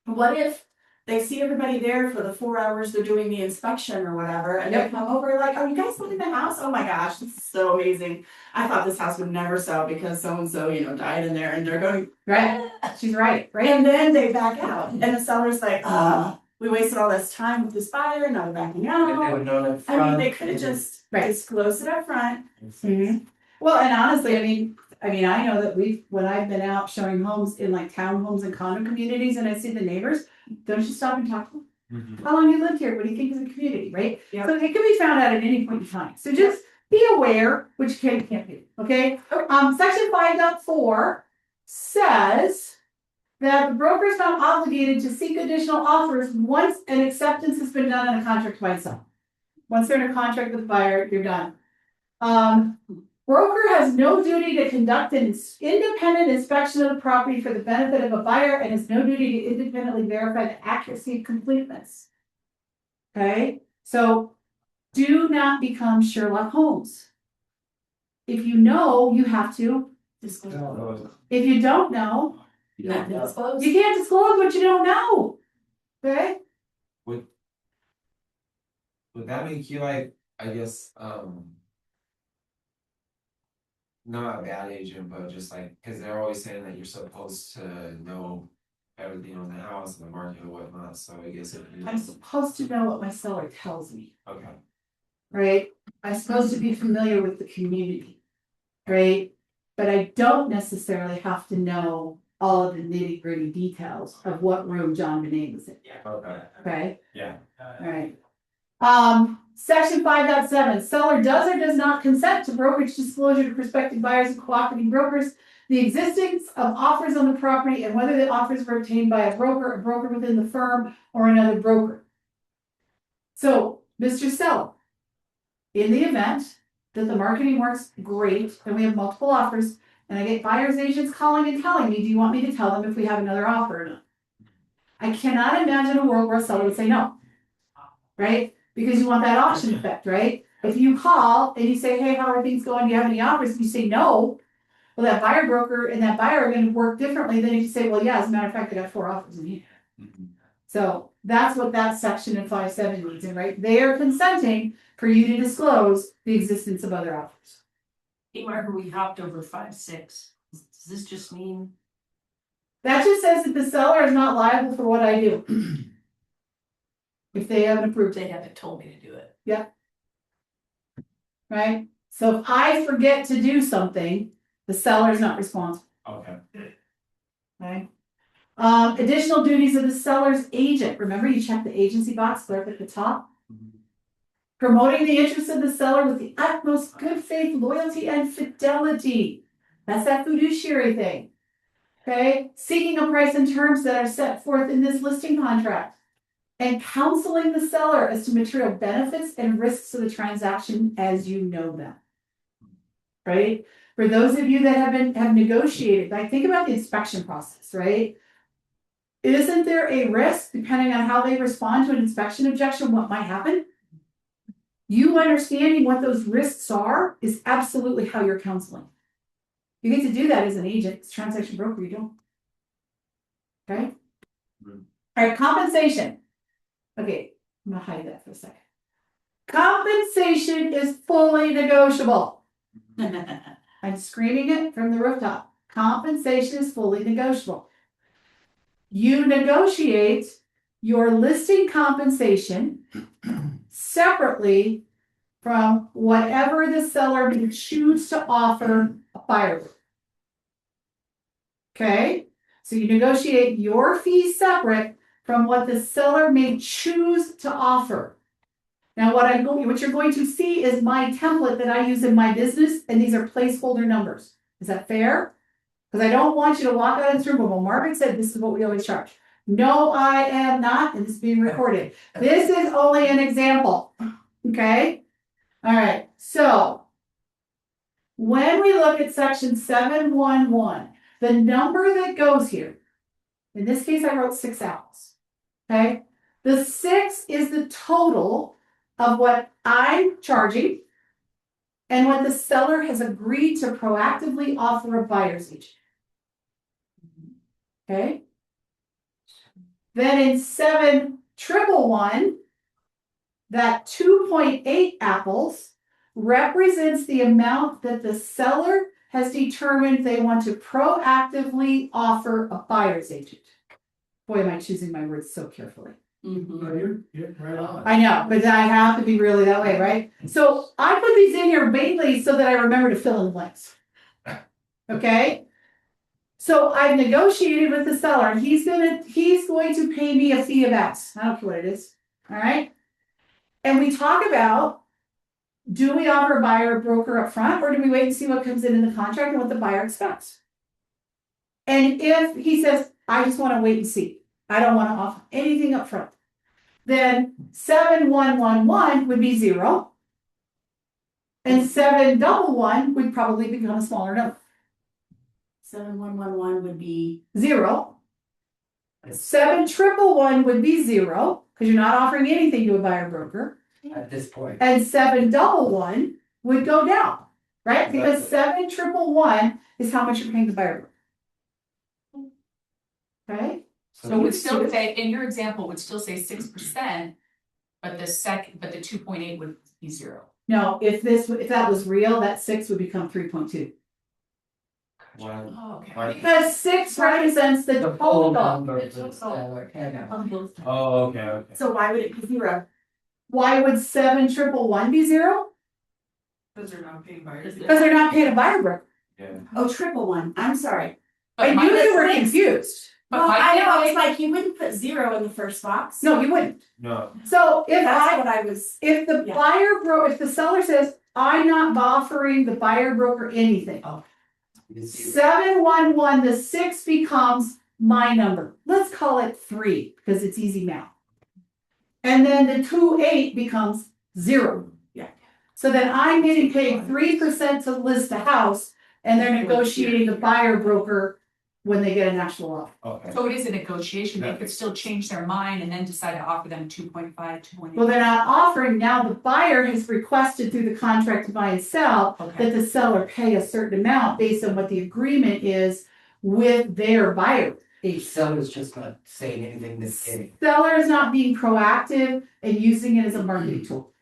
Speaker 9: What if they see everybody there for the 4 hours they're doing the inspection or whatever, and they come over like, oh, you guys live in the house? Oh my gosh, this is so amazing. I thought this house would never sell because so-and-so, died in there, and they're going,
Speaker 1: Right, she's right, right?
Speaker 9: and then they back out, and the seller's like, we wasted all this time with this buyer, now they're backing
Speaker 8: If they
Speaker 9: out.
Speaker 8: would known up
Speaker 9: I mean,
Speaker 8: front,
Speaker 9: they could have just
Speaker 1: Right.
Speaker 9: disclosed it up front.
Speaker 1: Mhm. Well, and honestly, I know that when I've been out showing homes in like townhomes and condo communities and I see the neighbors, don't you stop and talk to them?
Speaker 4: Mhm.
Speaker 1: How long you lived here? What do you think is the community, right?
Speaker 9: Yep.
Speaker 1: So it can be found out at any point in time. So just be aware, which can't be, okay? Section 5.4 says that the broker is not obligated to seek additional offers once an acceptance has been done on a contract by itself. Once they're in a contract with the buyer, you're done. Broker has no duty to conduct an independent inspection of the property for the benefit of a buyer and has no duty to independently verify the accuracy and completeness. Okay, so do not become Sherlock Holmes. If you know, you have to disclose. If you don't know,
Speaker 6: You have to disclose.
Speaker 1: you can't disclose what you don't know. Okay?
Speaker 4: Would that make you like, I guess, not a bad agent, but just like, cause they're always saying that you're supposed to know everything on the house and the market and whatnot, so I guess if you.
Speaker 1: I'm supposed to know what my seller tells me,
Speaker 4: Okay,
Speaker 1: right? I'm supposed to be familiar with the community, right? But I don't necessarily have to know all of the nitty gritty details of what room John Benet was in,
Speaker 4: okay,
Speaker 1: okay?
Speaker 4: yeah.
Speaker 1: Alright. Section 5.7, seller does or does not consent to brokerage disclosure to prospective buyers and cooperating brokers, the existence of offers on the property and whether the offers were obtained by a broker within the firm, or another broker. So, Mr. Seller, in the event that the marketing works great and we have multiple offers, and I get buyer's agents calling and telling me, do you want me to tell them if we have another offer or not? I cannot imagine a world where a seller would say no. Right? Because you want that auction effect, right? If you call and you say, hey, how are things going? Do you have any offers? You say no. Well, that buyer broker and that buyer are going to work differently than if you say, well, yeah, as a matter of fact, I got 4 offers in here. So that's what that section in 5.7 means, and right? They are consenting for you to disclose the existence of other offers.
Speaker 6: Hey, Margaret, we hopped over 5.6. Does this just mean?
Speaker 1: That just says that the seller is not liable for what I do. If they haven't approved
Speaker 6: They
Speaker 1: it,
Speaker 6: haven't told me to do it.
Speaker 1: right? So if I forget to do something, the seller is not responsible.
Speaker 4: Okay.
Speaker 1: Okay. Additional duties of the seller's agent. Remember, you check the agency box there at the top. Promoting the interests of the seller with the utmost good faith, loyalty, and fidelity. That's that fiduciary thing. Okay. Seeking a price and terms that are set forth in this listing contract. And counseling the seller as to material benefits and risks of the transaction as you know them. Right? For those of you that have negotiated, like think about the inspection process, right? Isn't there a risk, depending on how they respond to an inspection objection, what might happen? You understanding what those risks are is absolutely how you're counseling. You get to do that as an agent, as a transaction broker, you don't. Okay? All right, compensation. Okay, I'm gonna hide that for a second. Compensation is fully negotiable. I'm screaming it from the rooftop. Compensation is fully negotiable. You negotiate your listing compensation separately from whatever the seller may choose to offer a buyer. Okay? So you negotiate your fees separate from what the seller may choose to offer. Now, what you're going to see is my template that I use in my business, and these are placeholder numbers. Is that fair? Because I don't want you to walk out of this room, well, Margaret said this is what we always charge. No, I am not, and this is being recorded. This is only an example. Okay? All right. So, when we look at section 711, the number that goes here, in this case, I wrote 6 owls. Okay? The 6 is the total of what I'm charging and what the seller has agreed to proactively offer a buyer's agent. Okay? Then in 7,111, that 2.8 apples represents the amount that the seller has determined they want to proactively offer a buyer's agent. Boy, am I choosing my words so carefully.
Speaker 3: No, you're right on.
Speaker 1: I know, but I have to be really that way, right? So I put these in here mainly so that I remember to fill in the blanks. Okay? So I've negotiated with the seller and he's going to pay me a fee of X. I don't care what it is. All right? And we talk about, do we offer a buyer or broker up front, or do we wait and see what comes in the contract and what the buyer expects? And if he says, I just want to wait and see, I don't want to offer anything up front, then 7,111 would be 0. And 7,111 would probably become a smaller number.
Speaker 9: 7,111 would be
Speaker 1: 0. 7,111 would be 0, because you're not offering anything to a buyer broker.
Speaker 8: At this point.
Speaker 1: And 7,111 would go down, right? Because 7,111 is how much you're paying the buyer broker. Okay?
Speaker 7: So it would still say, in your example, would still say 6%, but the 2.8 would be 0.
Speaker 1: No, if that was real, that 6 would become 3.2.
Speaker 4: Why?
Speaker 7: Oh, okay.
Speaker 4: Why-
Speaker 1: Because 6 represents the
Speaker 8: The full
Speaker 1: total.
Speaker 8: number of the seller can.
Speaker 7: On both.
Speaker 4: Oh, okay.
Speaker 9: so why would it be 0?
Speaker 1: Why would 7,111 be 0?
Speaker 6: Because they're not paying buyers.
Speaker 1: Because they're not paying a buyer broker.
Speaker 4: Yeah.
Speaker 9: Oh, 111. I'm sorry.
Speaker 7: But
Speaker 1: I
Speaker 7: my-
Speaker 1: knew you were
Speaker 9: six.
Speaker 1: confused.
Speaker 7: But
Speaker 9: Well,
Speaker 7: my
Speaker 9: I know. I
Speaker 7: thing
Speaker 9: was like, you wouldn't put 0 in the first box.
Speaker 1: No, you wouldn't.
Speaker 4: No.
Speaker 1: So
Speaker 9: That's what I was.
Speaker 1: if the
Speaker 9: Yeah.
Speaker 1: if the seller says, I'm not offering the buyer broker anything, 7,111, the 6 becomes my number. Let's call it 3 because it's easy math. And then the 2.8 becomes 0.
Speaker 9: Yeah.
Speaker 1: So then I'm getting paid 3% to list the house, and they're negotiating the buyer broker when they get an actual offer.
Speaker 4: Okay.
Speaker 7: So it is a negotiation, they could still change their mind and then decide to offer them 2.5, 2.8.
Speaker 1: Well, they're not offering, now the buyer has requested through the contract to buy and sell
Speaker 7: Okay.
Speaker 1: that the seller pay a certain amount based on what the agreement is with their buyer
Speaker 8: The
Speaker 1: agent.
Speaker 8: seller's just not saying anything that's getting.
Speaker 1: Seller is not being proactive and using it as a marketing tool.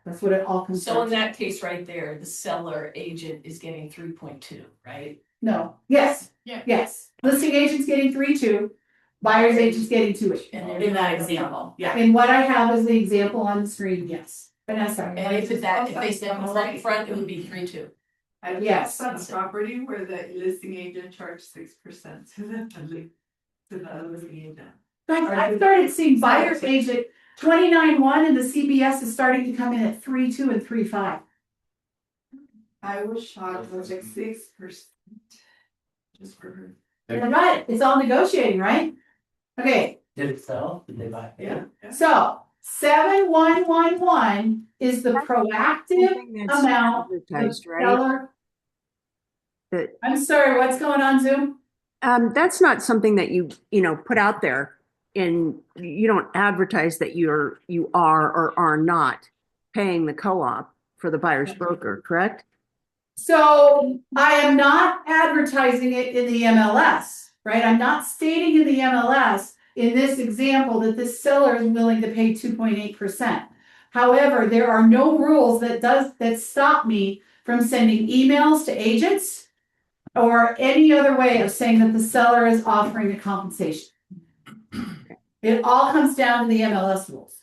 Speaker 1: That's what it all comes
Speaker 6: So
Speaker 1: down
Speaker 6: in
Speaker 1: to.
Speaker 6: that case right there, the seller agent is getting 3.2, right?
Speaker 1: No, yes,
Speaker 6: Yeah.
Speaker 1: yes. Listing agent's getting 3.2, buyer's agent's getting 2.8.
Speaker 6: And they're
Speaker 9: In that example, yeah.
Speaker 1: And what I have is the example on the screen, yes. Vanessa.
Speaker 6: And if they said up front, it would be 3.2.
Speaker 1: Yes.
Speaker 10: On a property where the listing agent charged 6% to the listing agent.
Speaker 1: I started seeing buyer's agent 29.1 and the CBS is starting to come in at 3.2 and 3.5.
Speaker 10: I was shocked, it was like 6%. Just for her.
Speaker 1: Right, it's all negotiating, right? Okay,
Speaker 8: Did it sell? Did they buy?
Speaker 10: Yeah.
Speaker 1: so 7,111 is the proactive
Speaker 11: Something that's
Speaker 1: amount the
Speaker 11: advertised, right?
Speaker 1: seller.
Speaker 11: That-
Speaker 1: I'm sorry, what's going on, Zoom?
Speaker 11: That's not something that you put out there, and you don't advertise that you are or are not paying the co-op for the buyer's broker, correct?
Speaker 1: So I am not advertising it in the MLS, right? I'm not stating in the MLS in this example that this seller is willing to pay 2.8%. However, there are no rules that stop me from sending emails to agents or any other way of saying that the seller is offering a compensation. It all comes down to the MLS rules.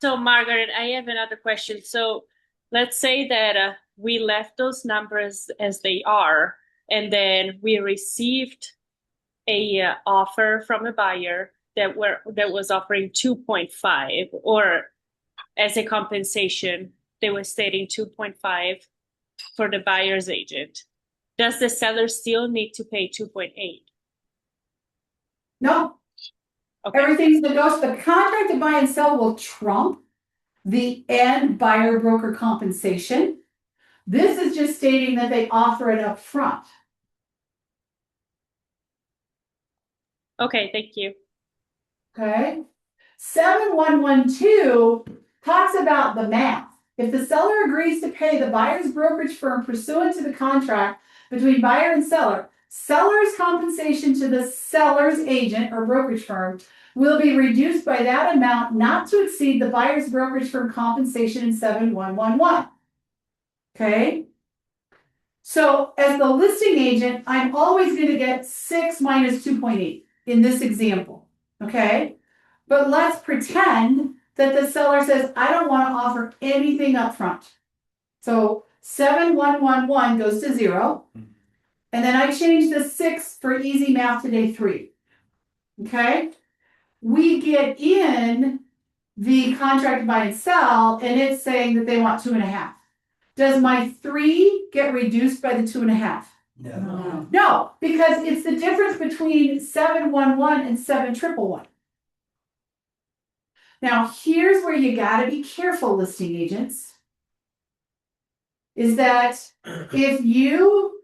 Speaker 12: So Margaret, I have another question. So let's say that we left those numbers as they are, and then we received a offer from a buyer that was offering 2.5, or as a compensation, they were stating 2.5 for the buyer's agent. Does the seller still need to pay 2.8?
Speaker 1: No,
Speaker 12: Okay.
Speaker 1: everything's negotiable. The contract to buy and sell will trump the end buyer broker compensation. This is just stating that they offer it up front.
Speaker 12: Okay, thank you.
Speaker 1: Okay. 7,112 talks about the math. If the seller agrees to pay the buyer's brokerage firm pursuant to the contract between buyer and seller seller's compensation to the seller's agent or brokerage firm will be reduced by that amount not to exceed the buyer's brokerage firm compensation in 7111. Okay? So as the listing agent, I'm always going to get 6 minus 2.8 in this example. Okay? But let's pretend that the seller says, I don't want to offer anything up front. So 7111 goes to 0. And then I change the 6 for easy math today, 3. Okay? We get in the contract to buy and sell, and it's saying that they want 2.5. Does my 3 get reduced by the 2.5?
Speaker 8: No.
Speaker 1: No, because it's the difference between 711 and 7111. Now, here's where you gotta be careful, listing agents, is that if you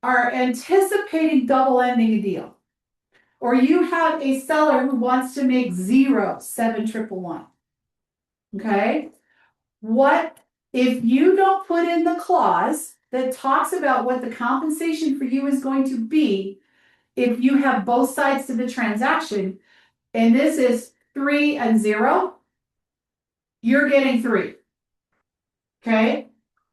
Speaker 1: are anticipating double ending a deal, or you have a seller who wants to make 71111, okay? What if you don't put in the clause that talks about what the compensation for you is going to be if you have both sides to the transaction, and this is 3 and 0, you're getting 3. Okay?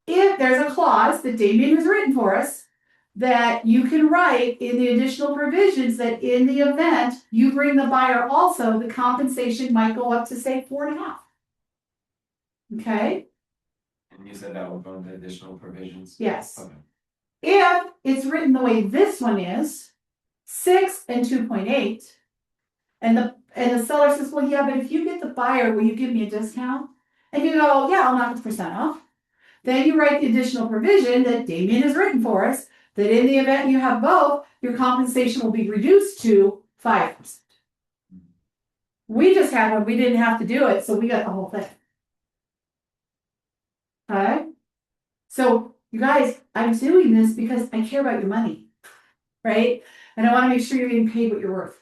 Speaker 1: If there's a clause that Damien has written for us that you can write in the additional provisions that in the event you bring the buyer also, the compensation might go up to say 4.5. Okay?
Speaker 4: And you said that would go into additional provisions?
Speaker 1: Yes.
Speaker 4: Okay.
Speaker 1: If it's written the way this one is, 6 and 2.8, and the seller says, well, yeah, but if you get the buyer, will you give me a discount? And you go, yeah, I'll knock the percent off. Then you write the additional provision that Damien has written for us, that in the event you have both, your compensation will be reduced to 5%. We just had one, we didn't have to do it, so we got the whole thing. Okay? So, you guys, I'm doing this because I care about your money, right? And I want to make sure you're getting paid what you're worth,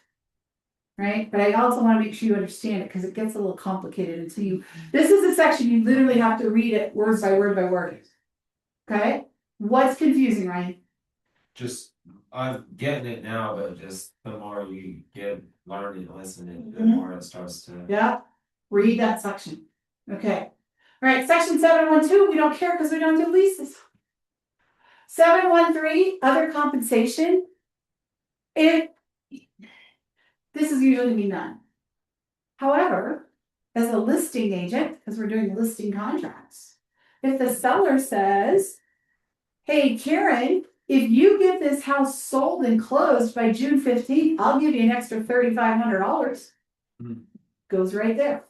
Speaker 1: right? But I also want to make sure you understand it because it gets a little complicated until you, this is a section you literally have to read it word by word by word. Okay? What's confusing, Ryan?
Speaker 4: Just, I'm getting it now, but just the more you learn and listen, the
Speaker 1: Mhm.
Speaker 4: more it starts to.
Speaker 1: Yeah, read that section. Okay. All right, section 712, we don't care because we don't do leases. 713, other compensation. This is usually me none. However, as a listing agent, because we're doing listing contracts, if the seller says, hey, Karen, if you get this house sold and closed by June 15th, I'll give you an extra $3,500.
Speaker 4: Mhm.
Speaker 1: Goes right there.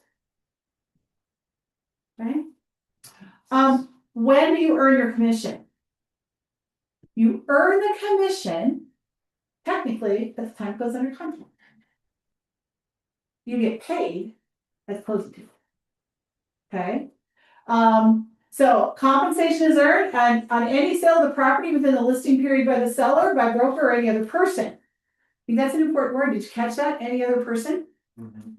Speaker 1: Okay. When do you earn your commission? You earn the commission technically at the time it goes under contract. You get paid at closing date. Okay. So compensation is earned on any sale of the property within the listing period by the seller, by broker, or any other person. I think that's an important word. Did you catch that? Any other person?
Speaker 4: Mm-hmm.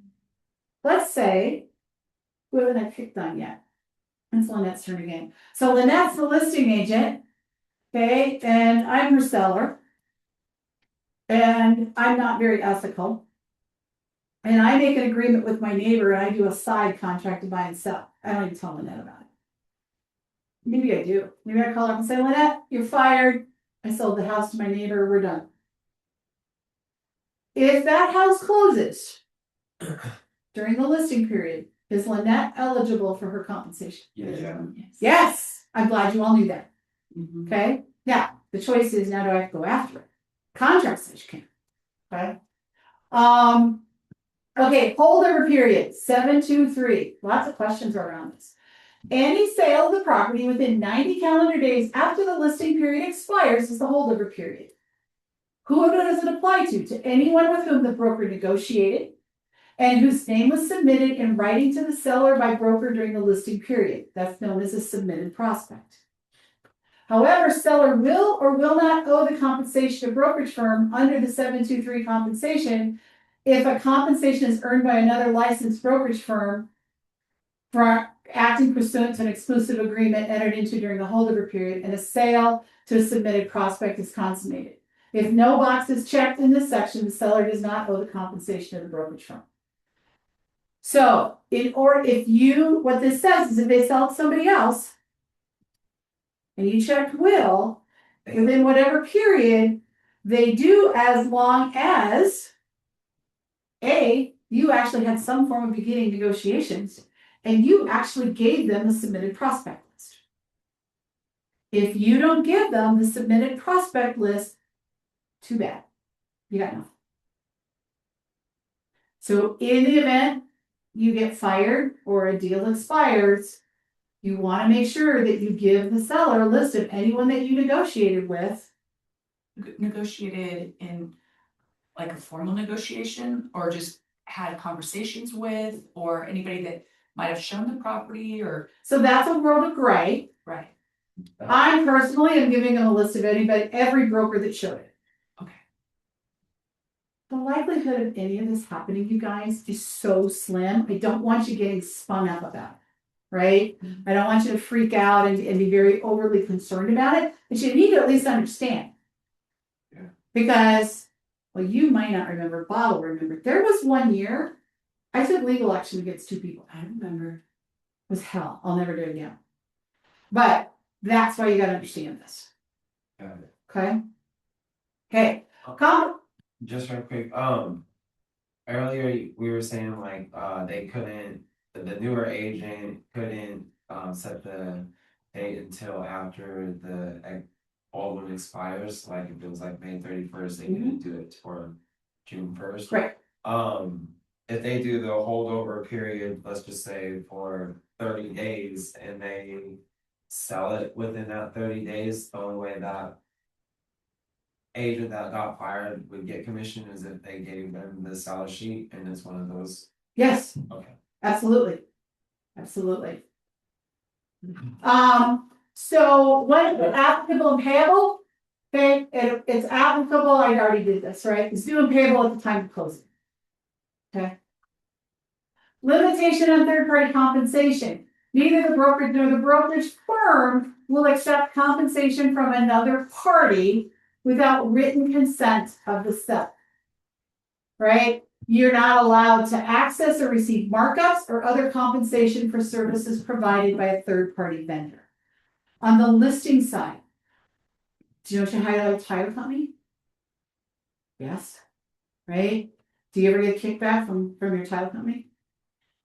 Speaker 1: Let's say we haven't had picked on yet. It's Lynette's turn again. So Lynette's the listing agent. Okay, and I'm her seller. And I'm not very ethical. And I make an agreement with my neighbor and I do a side contract to buy and sell. I don't even tell Lynette about it. Maybe I do. Maybe I call her up and say, Lynette, you're fired. I sold the house to my neighbor. We're done. If that house closes during the listing period, is Lynette eligible for her compensation?
Speaker 4: Yeah.
Speaker 1: Yes. I'm glad you all knew that.
Speaker 9: Mhm.
Speaker 1: Okay. Now, the choice is now do I have to go after it? Contract says you can. Okay. Okay, holdover period, 723. Lots of questions around this. Any sale of the property within 90 calendar days after the listing period expires is the holdover period. Who does it apply to? To anyone with whom the broker negotiated and whose name was submitted in writing to the seller by broker during the listing period. That's known as a submitted prospect. However, seller will or will not owe the compensation to brokerage firm under the 723 compensation if a compensation is earned by another licensed brokerage firm at acting pursuant to an exclusive agreement entered into during the holdover period, and a sale to a submitted prospect is consummated. If no box is checked in this section, the seller does not owe the compensation of the brokerage firm. So, what this says is if they sell it to somebody else, and you check will, within whatever period, they do, as long as you actually had some form of beginning negotiations and you actually gave them the submitted prospect list. If you don't give them the submitted prospect list, too bad. You got nothing. So in the event you get fired or a deal expires, you want to make sure that you give the seller a list of anyone that you negotiated with.
Speaker 7: Negotiated in like a formal negotiation, or just had conversations with, or anybody that might have shown the property, or.
Speaker 1: So that's a world of gray.
Speaker 7: Right.
Speaker 1: I personally am giving them a list of every broker that showed it.
Speaker 7: Okay.
Speaker 1: The likelihood of any of this happening, you guys, is so slim. I don't want you getting spun up about it, right? I don't want you to freak out and be very overly concerned about it, but you need to at least understand.
Speaker 4: Yeah.
Speaker 1: Because, well, you might not remember, Bob will remember. There was one year, I took legal action against two people. I remember. It was hell. I'll never do it again. But that's why you got to understand this.
Speaker 4: Got it.
Speaker 1: Okay? Okay.
Speaker 4: Just real quick, earlier we were saying like, they couldn't, the newer agent couldn't, set the date until after the old one expires, like if it was like May 31st, they couldn't do it for June 1st.
Speaker 1: Right.
Speaker 4: If they do the holdover period, let's just say for 30 days, and they sell it within that 30 days, the only way that agent that got fired would get commission is if they gave them the seller sheet, and it's one of those.
Speaker 1: Yes.
Speaker 4: Okay.
Speaker 1: Absolutely. Absolutely. So when it's applicable and payable, okay, it's applicable, I already did this, right? It's due and payable at the time of closing. Okay. Limitation on third-party compensation. Neither the brokerage nor the brokerage firm will accept compensation from another party without written consent of the seller. Right? You're not allowed to access or receive markups or other compensation for services provided by a third-party vendor. On the listing side, do you know what you highlight title company? Yes. Right? Do you ever get kickback from your title company?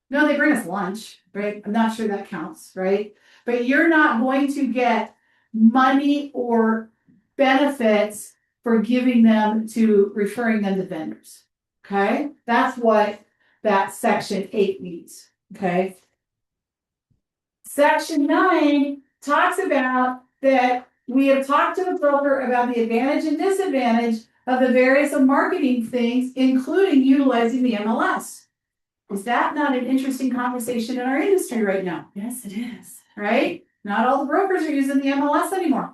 Speaker 1: No, they bring us lunch, right? I'm not sure that counts, right? But you're not going to get money or benefits for giving them to referring them to vendors. Okay? That's what that section 8 means. Okay? Section 9 talks about that we have talked to the broker about the advantage and disadvantage of the various marketing things, including utilizing the MLS. Is that not an interesting conversation in our industry right now?
Speaker 9: Yes, it is.
Speaker 1: Right? Not all the brokers are using the MLS anymore.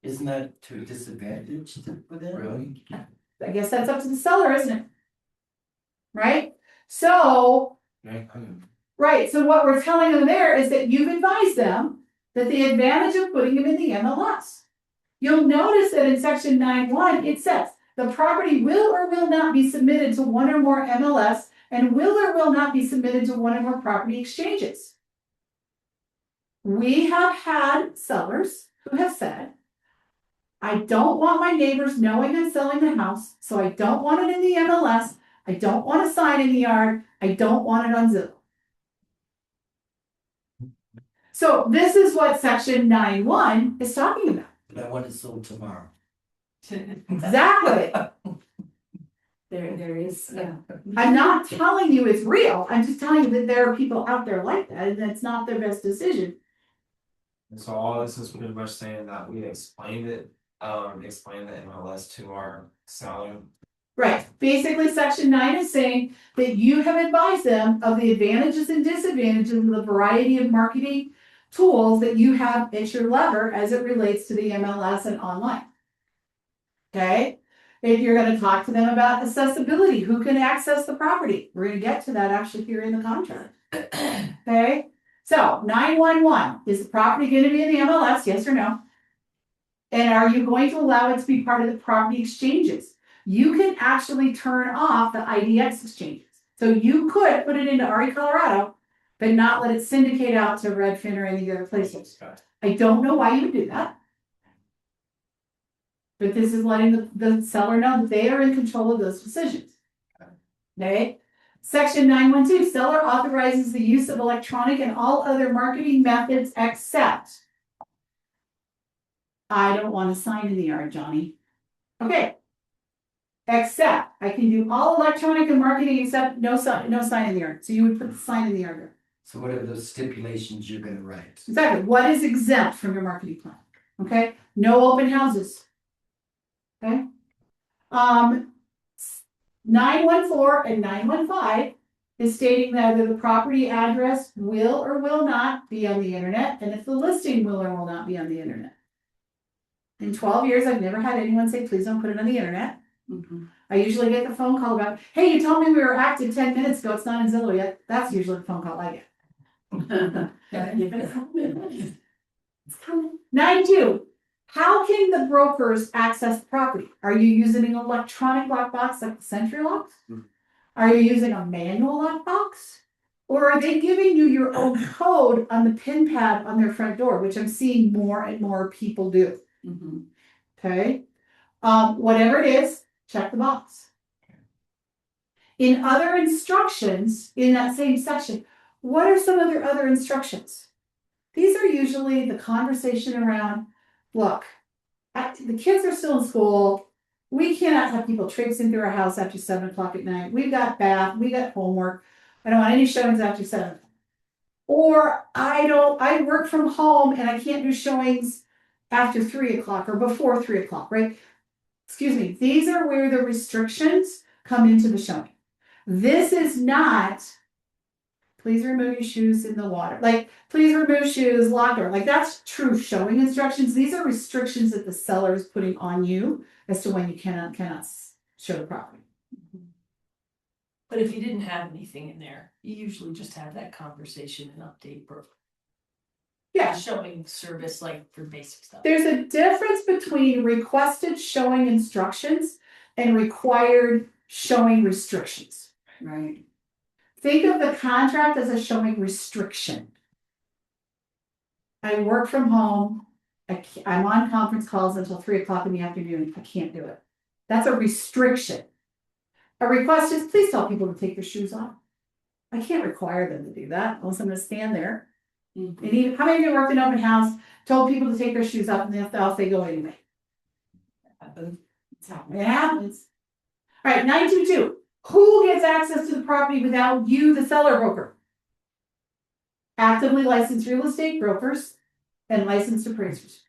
Speaker 8: Isn't that to a disadvantage for them?
Speaker 4: Really?
Speaker 1: I guess that's up to the seller, isn't it? Right? So, right. So what we're telling them there is that you've advised them that the advantage of putting them in the MLS. You'll notice that in section 9.1, it says the property will or will not be submitted to one or more MLS and will or will not be submitted to one or more property exchanges. We have had sellers who have said, I don't want my neighbors knowing I'm selling the house, so I don't want it in the MLS. I don't want a sign in the yard. I don't want it on Zillow. So this is what section 9.1 is talking about.
Speaker 8: But I want it sold tomorrow.
Speaker 1: Exactly. There is. Yeah. I'm not telling you it's real. I'm just telling you that there are people out there like that, and that's not their best decision.
Speaker 4: And so all this is pretty much saying that we explained the MLS to our seller.
Speaker 1: Right. Basically, section 9 is saying that you have advised them of the advantages and disadvantages of the variety of marketing tools that you have at your lever as it relates to the MLS and online. Okay? If you're going to talk to them about accessibility, who can access the property? We're going to get to that actually here in the contract. Okay, so 911, is the property gonna be in the MLS, yes or no? And are you going to allow it to be part of the property exchanges? You can actually turn off the IDX exchanges. So you could put it into RE Colorado, but not let it syndicate out to Redfin or any of the other places. I don't know why you would do that. But this is letting the seller know that they are in control of those decisions. Okay? Section 912, seller authorizes the use of electronic and all other marketing methods except. I don't want to sign in the yard, Johnny. Okay. Except I can do all electronic and marketing except no sign in the yard. So you would put the sign in the yard.
Speaker 8: So what are those stipulations you're gonna write?
Speaker 1: Exactly. What is exempt from your marketing plan? Okay. No open houses. Okay. 914 and 915 is stating that either the property address will or will not be on the internet, and if the listing will or will not be on the internet. In 12 years, I've never had anyone say, please don't put it on the internet. I usually get the phone call about, hey, you told me we were active 10 minutes ago, it's not in Zillow yet. That's usually the phone call I get. It's coming. 92. How can the brokers access the property? Are you using an electronic lockbox like the Sentry locks? Are you using a manual lockbox? Or are they giving you your own code on the pin pad on their front door, which I'm seeing more and more people do? Okay. Whatever it is, check the box. In other instructions in that same section, what are some of their other instructions? These are usually the conversation around, look, the kids are still in school. We cannot have people traipsing through our house after 7 o'clock at night. We've got bath, we got homework. I don't want any showings after 7. Or I work from home and I can't do showings after 3 o'clock or before 3 o'clock, right? Excuse me. These are where the restrictions come into the showing. This is not, please remove your shoes in the water. Like, please remove shoes, lock door. Like, that's true showing instructions. These are restrictions that the seller is putting on you as to when you cannot show the property.
Speaker 6: But if you didn't have anything in there, you usually just have that conversation and update broker.
Speaker 1: Yeah.
Speaker 6: Showing service like for basic stuff.
Speaker 1: There's a difference between requested showing instructions and required showing restrictions. Right. Think of the contract as a showing restriction. I work from home. I'm on conference calls until 3 o'clock in the afternoon. I can't do it. That's a restriction. A request is please tell people to take their shoes off. I can't require them to do that unless I'm going to stand there. And even, how many of you worked in open house, told people to take their shoes off, and then off they go anyway? It happens. All right, 922. Who gets access to the property without you, the seller broker? Actively licensed real estate brokers and licensed appraisers.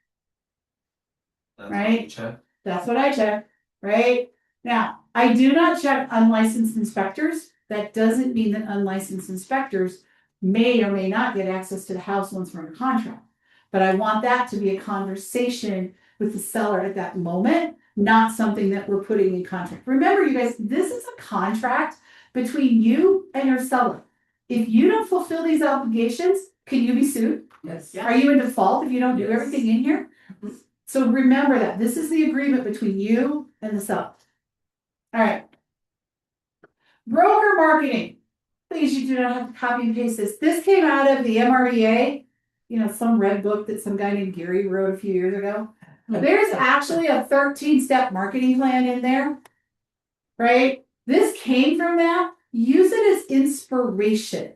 Speaker 1: Right? That's what I check. Right? Now, I do not check unlicensed inspectors. That doesn't mean that unlicensed inspectors may or may not get access to the house once we're in a contract. But I want that to be a conversation with the seller at that moment, not something that we're putting in contract. Remember, you guys, this is a contract between you and your seller. If you don't fulfill these obligations, can you be sued?
Speaker 6: Yes.
Speaker 1: Are you in default if you don't do everything in here? So remember that this is the agreement between you and the seller. All right. Broker marketing. Please, you do not have to copy and paste this. This came out of the MREA, some red book that some guy named Gary wrote a few years ago. There's actually a 13-step marketing plan in there, right? This came from that. Use it as inspiration.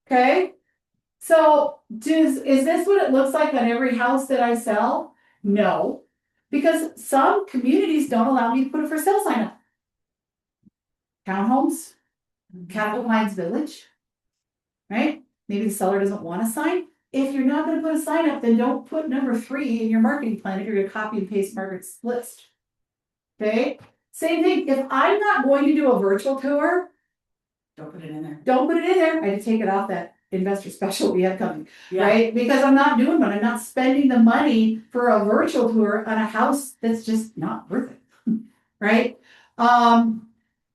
Speaker 1: Okay? So, is this what it looks like on every house that I sell? No, because some communities don't allow me to put a for sale sign up. Townhomes, Capitol Pines Village, right? Maybe the seller doesn't want a sign. If you're not going to put a sign up, then don't put number 3 in your marketing plan if you're going to copy and paste Margaret's list. Okay? Same thing. If I'm not going to do a virtual tour,
Speaker 9: Don't put it in there.
Speaker 1: don't put it in there. I had to take it off that investor special we had coming, right? Because I'm not doing one. I'm not spending the money for a virtual tour on a house that's just not worth it, right?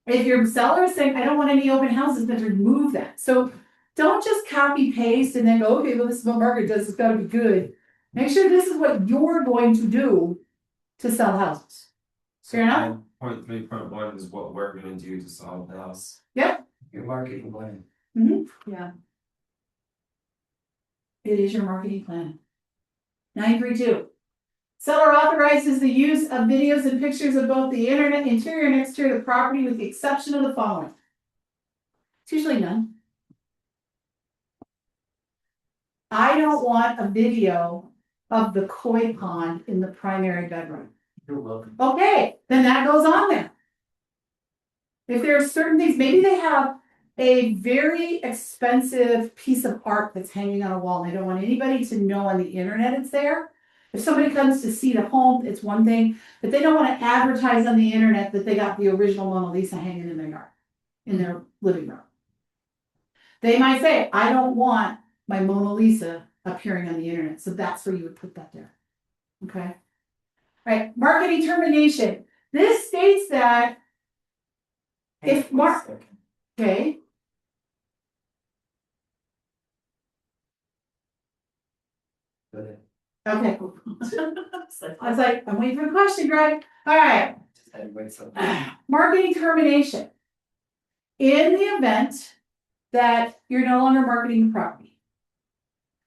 Speaker 1: If your seller is saying, I don't want any open houses, then remove that. So don't just copy paste and then go, okay, well, this is what market does, it's gotta be good. Make sure this is what you're going to do to sell houses. Fair enough?
Speaker 4: 5.3.1 is what we're gonna do to solve the house.
Speaker 1: Yep.
Speaker 8: Your marketing plan.
Speaker 1: Yeah. It is your marketing plan. 932. Seller authorizes the use of videos and pictures of both the internet, interior and exterior of the property with the exception of the following. It's usually none. I don't want a video of the koi pond in the primary bedroom.
Speaker 8: You're welcome.
Speaker 1: Okay, then that goes on there. If there are certain things, maybe they have a very expensive piece of art that's hanging on a wall. And they don't want anybody to know on the internet it's there. If somebody comes to see the home, it's one thing, but they don't want to advertise on the internet that they got the original Mona Lisa hanging in their yard, in their living room. They might say, I don't want my Mona Lisa appearing on the internet. So that's where you would put that there. Okay. All right. Marketing termination. This states that if okay.
Speaker 8: Go ahead.
Speaker 1: Okay, cool. I was like, I'm waiting for the question, Greg. All right.
Speaker 8: Just had to wait something.
Speaker 1: Marketing termination. In the event that you're no longer marketing the property,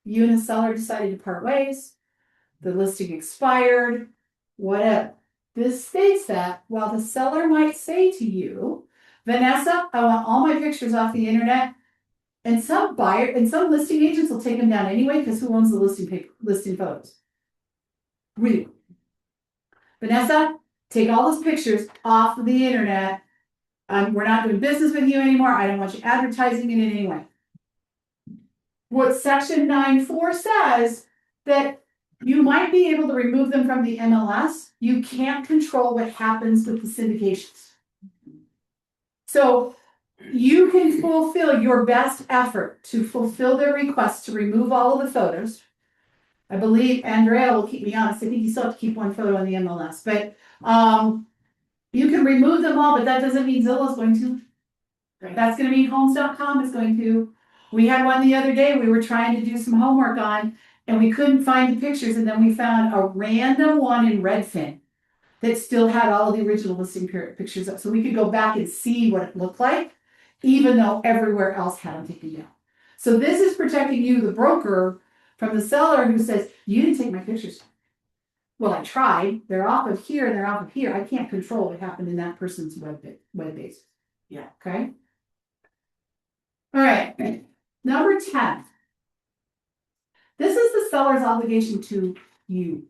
Speaker 1: you and the seller decided to part ways, the listing expired, whatever. This states that while the seller might say to you, Vanessa, I want all my pictures off the internet, and some listing agents will take them down anyway because who owns the listing photos? We do. Vanessa, take all those pictures off of the internet. We're not doing business with you anymore. I don't want you advertising it in any way. What section 9.4 says that you might be able to remove them from the MLS. You can't control what happens with the syndications. So you can fulfill your best effort to fulfill their request to remove all of the photos. I believe Andrea will keep me honest. I think you still have to keep one photo on the MLS, but you can remove them all, but that doesn't mean Zillow's going to. Right. That's going to mean homes.com is going to. We had one the other day we were trying to do some homework on, and we couldn't find the pictures, and then we found a random one in Redfin that still had all of the original listing pictures up. So we could go back and see what it looked like, even though everywhere else had them taken down. So this is protecting you, the broker, from the seller who says, you didn't take my pictures. Well, I tried. They're off of here and they're off of here. I can't control what happened in that person's web base. Yeah. Okay. All right. Number 10. This is the seller's obligation to you.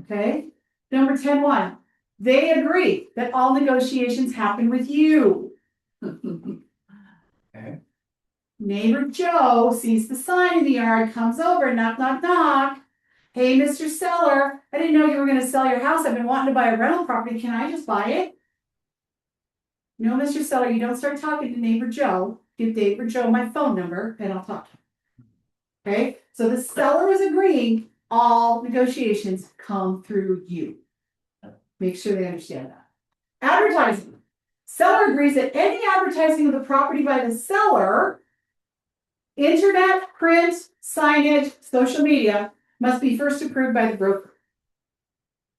Speaker 1: Okay. Number 10.1. They agree that all negotiations happen with you.
Speaker 8: Okay.
Speaker 1: Neighbor Joe sees the sign in the yard, comes over, knock, knock, knock. Hey, Mr. Seller, I didn't know you were going to sell your house. I've been wanting to buy a rental property. Can I just buy it? No, Mr. Seller, you don't start talking to neighbor Joe. Give neighbor Joe my phone number and I'll talk to him. Okay, so the seller is agreeing all negotiations come through you. Make sure they understand that. Advertising. Seller agrees that any advertising of the property by the seller, internet, print, signage, social media, must be first approved by the broker.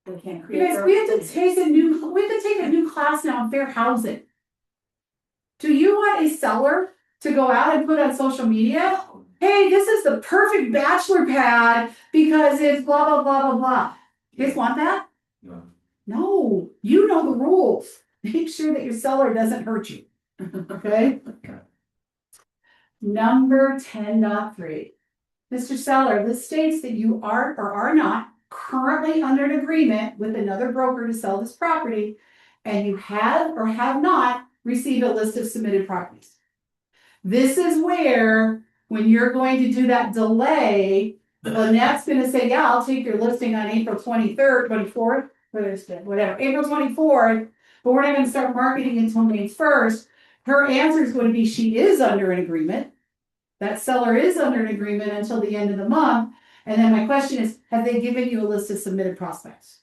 Speaker 9: They can't
Speaker 1: You
Speaker 9: create.
Speaker 1: guys, we have to take a new class now on fair housing. Do you want a seller to go out and put on social media? Hey, this is the perfect bachelor pad because it's blah, blah, blah, blah, blah. You guys want that?
Speaker 4: No.
Speaker 1: No, you know the rules. Make sure that your seller doesn't hurt you. Okay? Number 10.3. Mr. Seller, this states that you are or are not currently under an agreement with another broker to sell this property, and you have or have not received a list of submitted properties. This is where, when you're going to do that delay, Lynette's going to say, yeah, I'll take your listing on April 23rd, 24th, whatever, April 24th, but we're not going to start marketing until May 1st. Her answer is going to be she is under an agreement. That seller is under an agreement until the end of the month. And then my question is, have they given you a list of submitted prospects?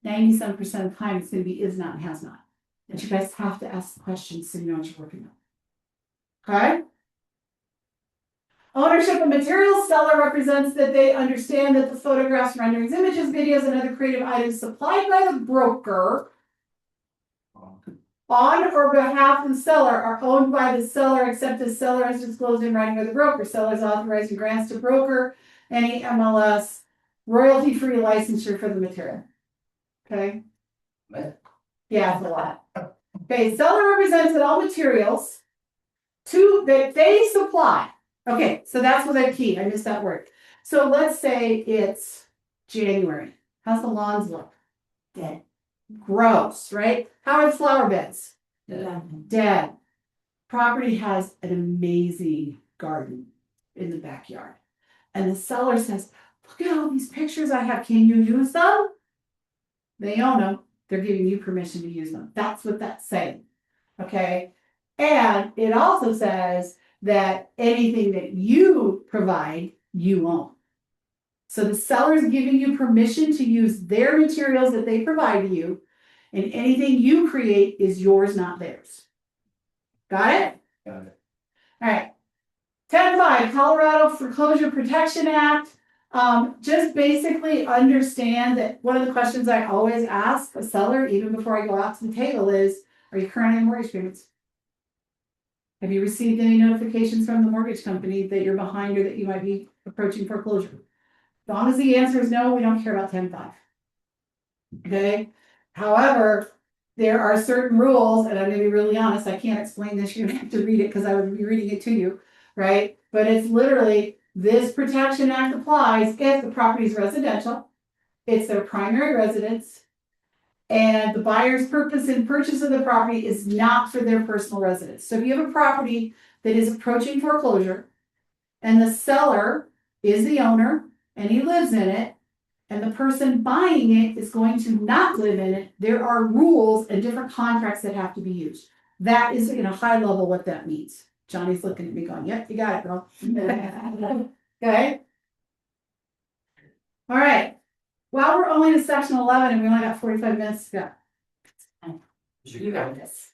Speaker 1: 97% of the time it's going to be is not and has not. But you guys have to ask the questions so you know what you're working on. Okay? Ownership of materials, seller represents that they understand that the photographs, renderings, images, videos, and other creative items supplied by the broker on or behalf of the seller are owned by the seller except as seller as disclosed in writing by the broker. Sellers authorizing grants to broker any MLS royalty-free licensure for the material. Okay? Yeah, it's a lot. Okay, seller represents that all materials that they supply. Okay, so that's what that key. I missed that word. So let's say it's January. How's the lawns look? Dead. Gross, right? How are the flower beds? Dead. Property has an amazing garden in the backyard. And the seller says, look at all these pictures I have. Can you use them? They own them. They're giving you permission to use them. That's what that's saying. Okay. And it also says that anything that you provide, you own. So the seller is giving you permission to use their materials that they provide to you, and anything you create is yours, not theirs. Got it?
Speaker 3: Got it.
Speaker 1: All right. 10.5, Colorado Foreclosure Protection Act. Just basically understand that one of the questions I always ask a seller, even before I go out to the table, is, are you current on mortgage payments? Have you received any notifications from the mortgage company that you're behind or that you might be approaching foreclosure? As long as the answer is no, we don't care about 10.5. Okay. However, there are certain rules, and I'm going to be really honest, I can't explain this. You're going to have to read it because I would be reading it to you, right? But it's literally, this Protection Act applies if the property is residential, it's their primary residence, and the buyer's purpose in purchase of the property is not for their personal residence. So if you have a property that is approaching foreclosure, and the seller is the owner, and he lives in it, and the person buying it is going to not live in it, there are rules and different contracts that have to be used. That is in a high level what that means. Johnny's looking at me going, yep, you got it, girl. Okay. All right. Well, we're only to section 11 and we only got 45 minutes to go. You got this.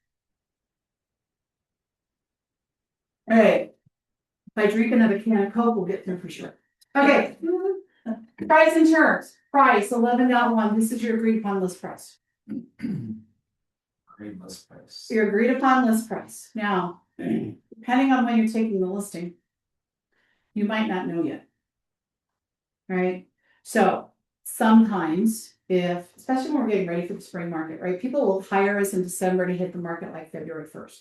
Speaker 1: All right. If I drink another can of Coke, we'll get through for sure. Okay. Price and terms. Price 11.1. This is your agreed upon list price.
Speaker 4: Agreed list price.
Speaker 1: Your agreed upon list price. Now, depending on when you're taking the listing, you might not know yet. Right? So sometimes especially when we're getting ready for the spring market, right? People will hire us in December to hit the market like February 1st.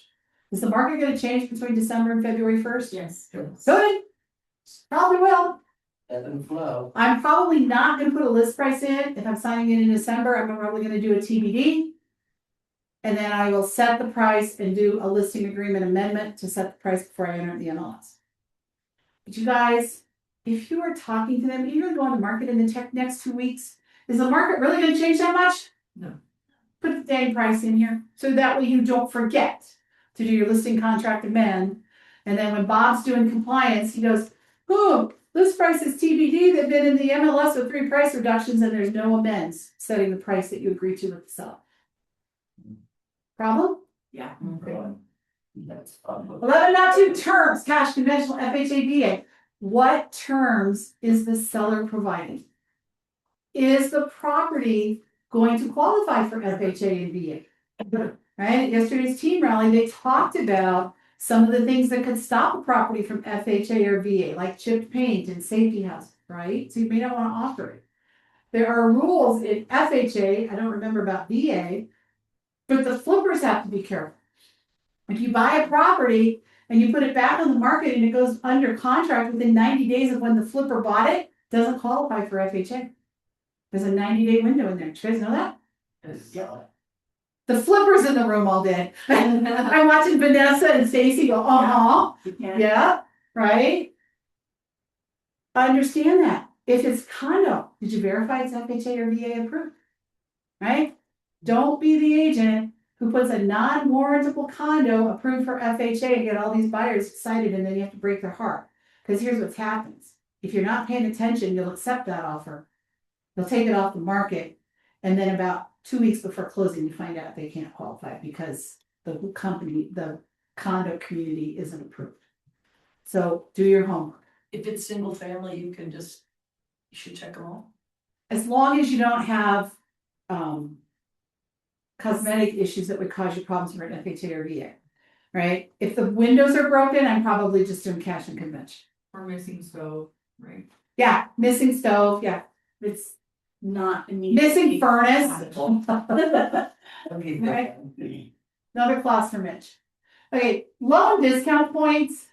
Speaker 1: Is the market going to change between December and February 1st?
Speaker 6: Yes.
Speaker 1: Good. Probably will.
Speaker 8: Ebb and flow.
Speaker 1: I'm probably not going to put a list price in. If I'm signing in December, I'm probably going to do a TBD. And then I will set the price and do a listing agreement amendment to set the price before I enter the MLS. But you guys, if you are talking to them, you're going to go on the market in the next 2 weeks. Is the market really going to change that much?
Speaker 6: No.
Speaker 1: Put the dang price in here so that way you don't forget to do your listing contract amend. And then when Bob's doing compliance, he goes, oh, this price is TBD. They've been in the MLS with 3 price reductions and there's no amends setting the price that you agree to with the seller. Problem?
Speaker 6: Yeah.
Speaker 8: That's fun.
Speaker 1: 11.2 terms, cash, conventional, FHA, VA. What terms is the seller providing? Is the property going to qualify for FHA and VA? Right? At yesterday's team rally, they talked about some of the things that could stop a property from FHA or VA, like chipped paint and safety house, right? So you may not want to offer it. There are rules in FHA, I don't remember about VA, but the flippers have to be careful. If you buy a property and you put it back on the market and it goes under contract within 90 days of when the flipper bought it, doesn't qualify for FHA. There's a 90-day window in there. Do you guys know that?
Speaker 8: Yeah.
Speaker 1: The flippers in the room all day. I'm watching Vanessa and Stacy go, yeah, right? Understand that. If it's condo, did you verify it's FHA or VA approved? Right? Don't be the agent who puts a non-warrantable condo approved for FHA and get all these buyers excited and then you have to break their heart. Because here's what happens. If you're not paying attention, you'll accept that offer. They'll take it off the market. And then about 2 weeks before closing, you find out they can't qualify because the condo community isn't approved. So do your homework.
Speaker 6: If it's single family, you should check them all.
Speaker 1: As long as you don't have, cosmetic issues that would cause you problems for an FHA or VA, right? If the windows are broken, I'm probably just doing cash and convention.
Speaker 10: Or missing stove, right?
Speaker 1: Yeah, missing stove, yeah,
Speaker 9: It's not immediately.
Speaker 1: missing furnace.
Speaker 8: Okay.
Speaker 1: Right. Another clause for Mitch. Okay, loan discount points.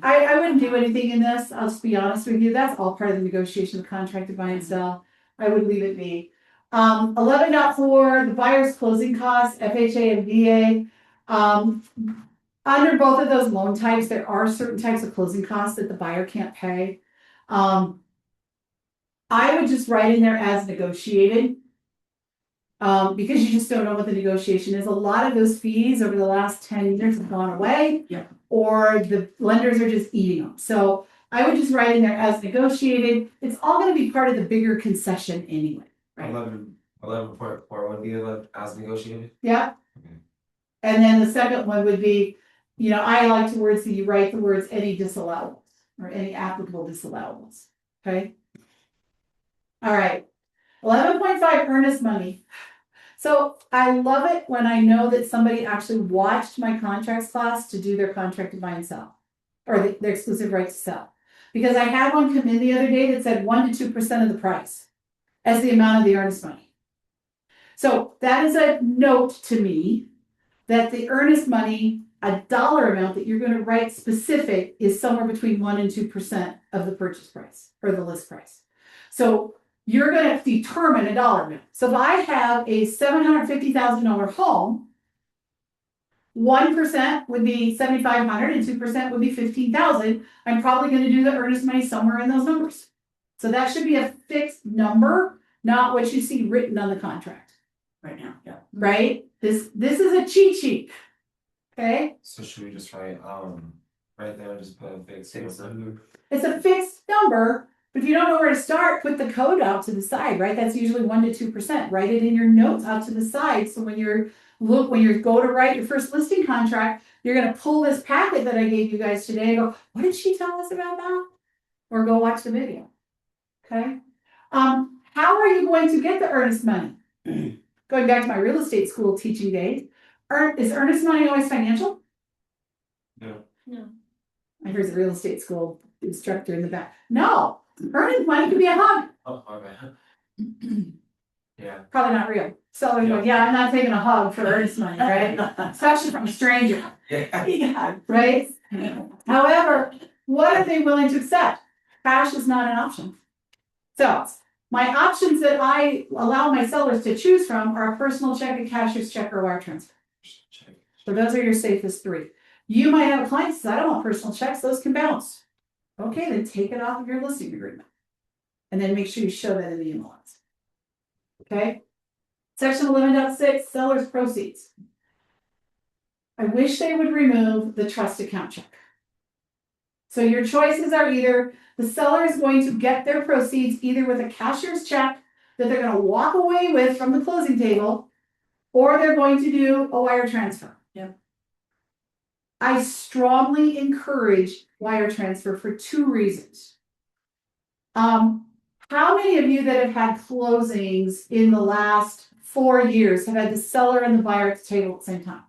Speaker 1: I wouldn't do anything in this, I'll just be honest with you, that's all part of the negotiation of the contract to buy and sell. I would leave it be. 11.4, the buyer's closing costs, FHA and VA. Under both of those loan types, there are certain types of closing costs that the buyer can't pay. I would just write in there as negotiated. Because you just don't know what the negotiation is. A lot of those fees over the last 10 years have gone away.
Speaker 6: Yeah.
Speaker 1: Or the lenders are just eating them. So I would just write in there as negotiated. It's all gonna be part of the bigger concession anyway, right?
Speaker 4: 11.4 would be as negotiated.
Speaker 1: Yeah.
Speaker 4: Okay.
Speaker 1: And then the second one would be, I like the words that you write the words any disallowables or any applicable disallowables, okay? All right, 11.5 earnest money. So I love it when I know that somebody actually watched my contracts class to do their contract to buy and sell, or their exclusive right to sell. Because I had one come in the other day that said 1 to 2% of the price as the amount of the earnest money. So that is a note to me that the earnest money, a dollar amount that you're going to write specific, is somewhere between 1 and 2% of the purchase price or the list price. So you're going to determine a dollar amount. So if I have a $750,000 home, 1% would be $7,500 and 2% would be $15,000. I'm probably going to do the earnest money somewhere in those numbers. So that should be a fixed number, not what you see written on the contract
Speaker 9: Right now, yeah.
Speaker 1: right? This is a cheat sheet. Okay?
Speaker 4: So should we just write right there, just put a fixed number?
Speaker 1: It's a fixed number, but if you don't know where to start, put the code out to the side, right? That's usually 1 to 2%. Write it in your notes out to the side. So when you go to write your first listing contract, you're gonna pull this packet that I gave you guys today and go, what did she tell us about that? Or go watch the video. Okay? How are you going to get the earnest money? Going back to my real estate school teaching days, is earnest money always financial?
Speaker 4: No.
Speaker 5: No.
Speaker 1: I heard the real estate school instructor in the back. No, earnest money could be a hug.
Speaker 4: Oh, my bad. Yeah.
Speaker 1: Probably not real. So I'm not taking a hug for earnest money, right? Especially from a stranger,
Speaker 4: Yeah.
Speaker 1: yeah, right? However, what are they willing to accept? Cash is not an option. So my options that I allow my sellers to choose from are a personal check, a cashier's check, or wire transfer.
Speaker 4: Check.
Speaker 1: So those are your safest three. You might have a client that says, I don't want personal checks, those can bounce. Okay, then take it off of your listing agreement. And then make sure you show that in the MLS. Okay? Section 11.6, seller's proceeds. I wish they would remove the trust account check. So your choices are either the seller is going to get their proceeds either with a cashier's check that they're going to walk away with from the closing table, or they're going to do a wire transfer.
Speaker 9: Yep.
Speaker 1: I strongly encourage wire transfer for 2 reasons. How many of you that have had closings in the last 4 years have had the seller and the buyer at the table at the same time?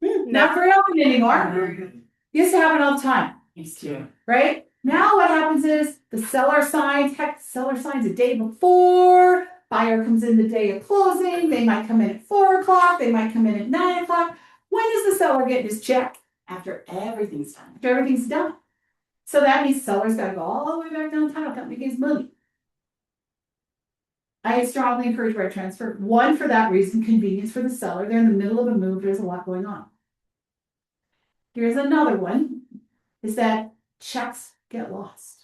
Speaker 1: Not very often anymore. Used to happen all the time.
Speaker 9: Used to.
Speaker 1: Right? Now what happens is the seller signs, heck, the seller signs a day before, buyer comes in the day of closing, they might come in at 4 o'clock, they might come in at 9 o'clock. When does the seller get his check?
Speaker 9: After everything's done.
Speaker 1: After everything's done. So that means seller's gotta go all the way back down title company to get his money. I strongly encourage wire transfer. 1, for that reason, convenience for the seller. They're in the middle of a move, there's a lot going on. Here's another one, is that checks get lost.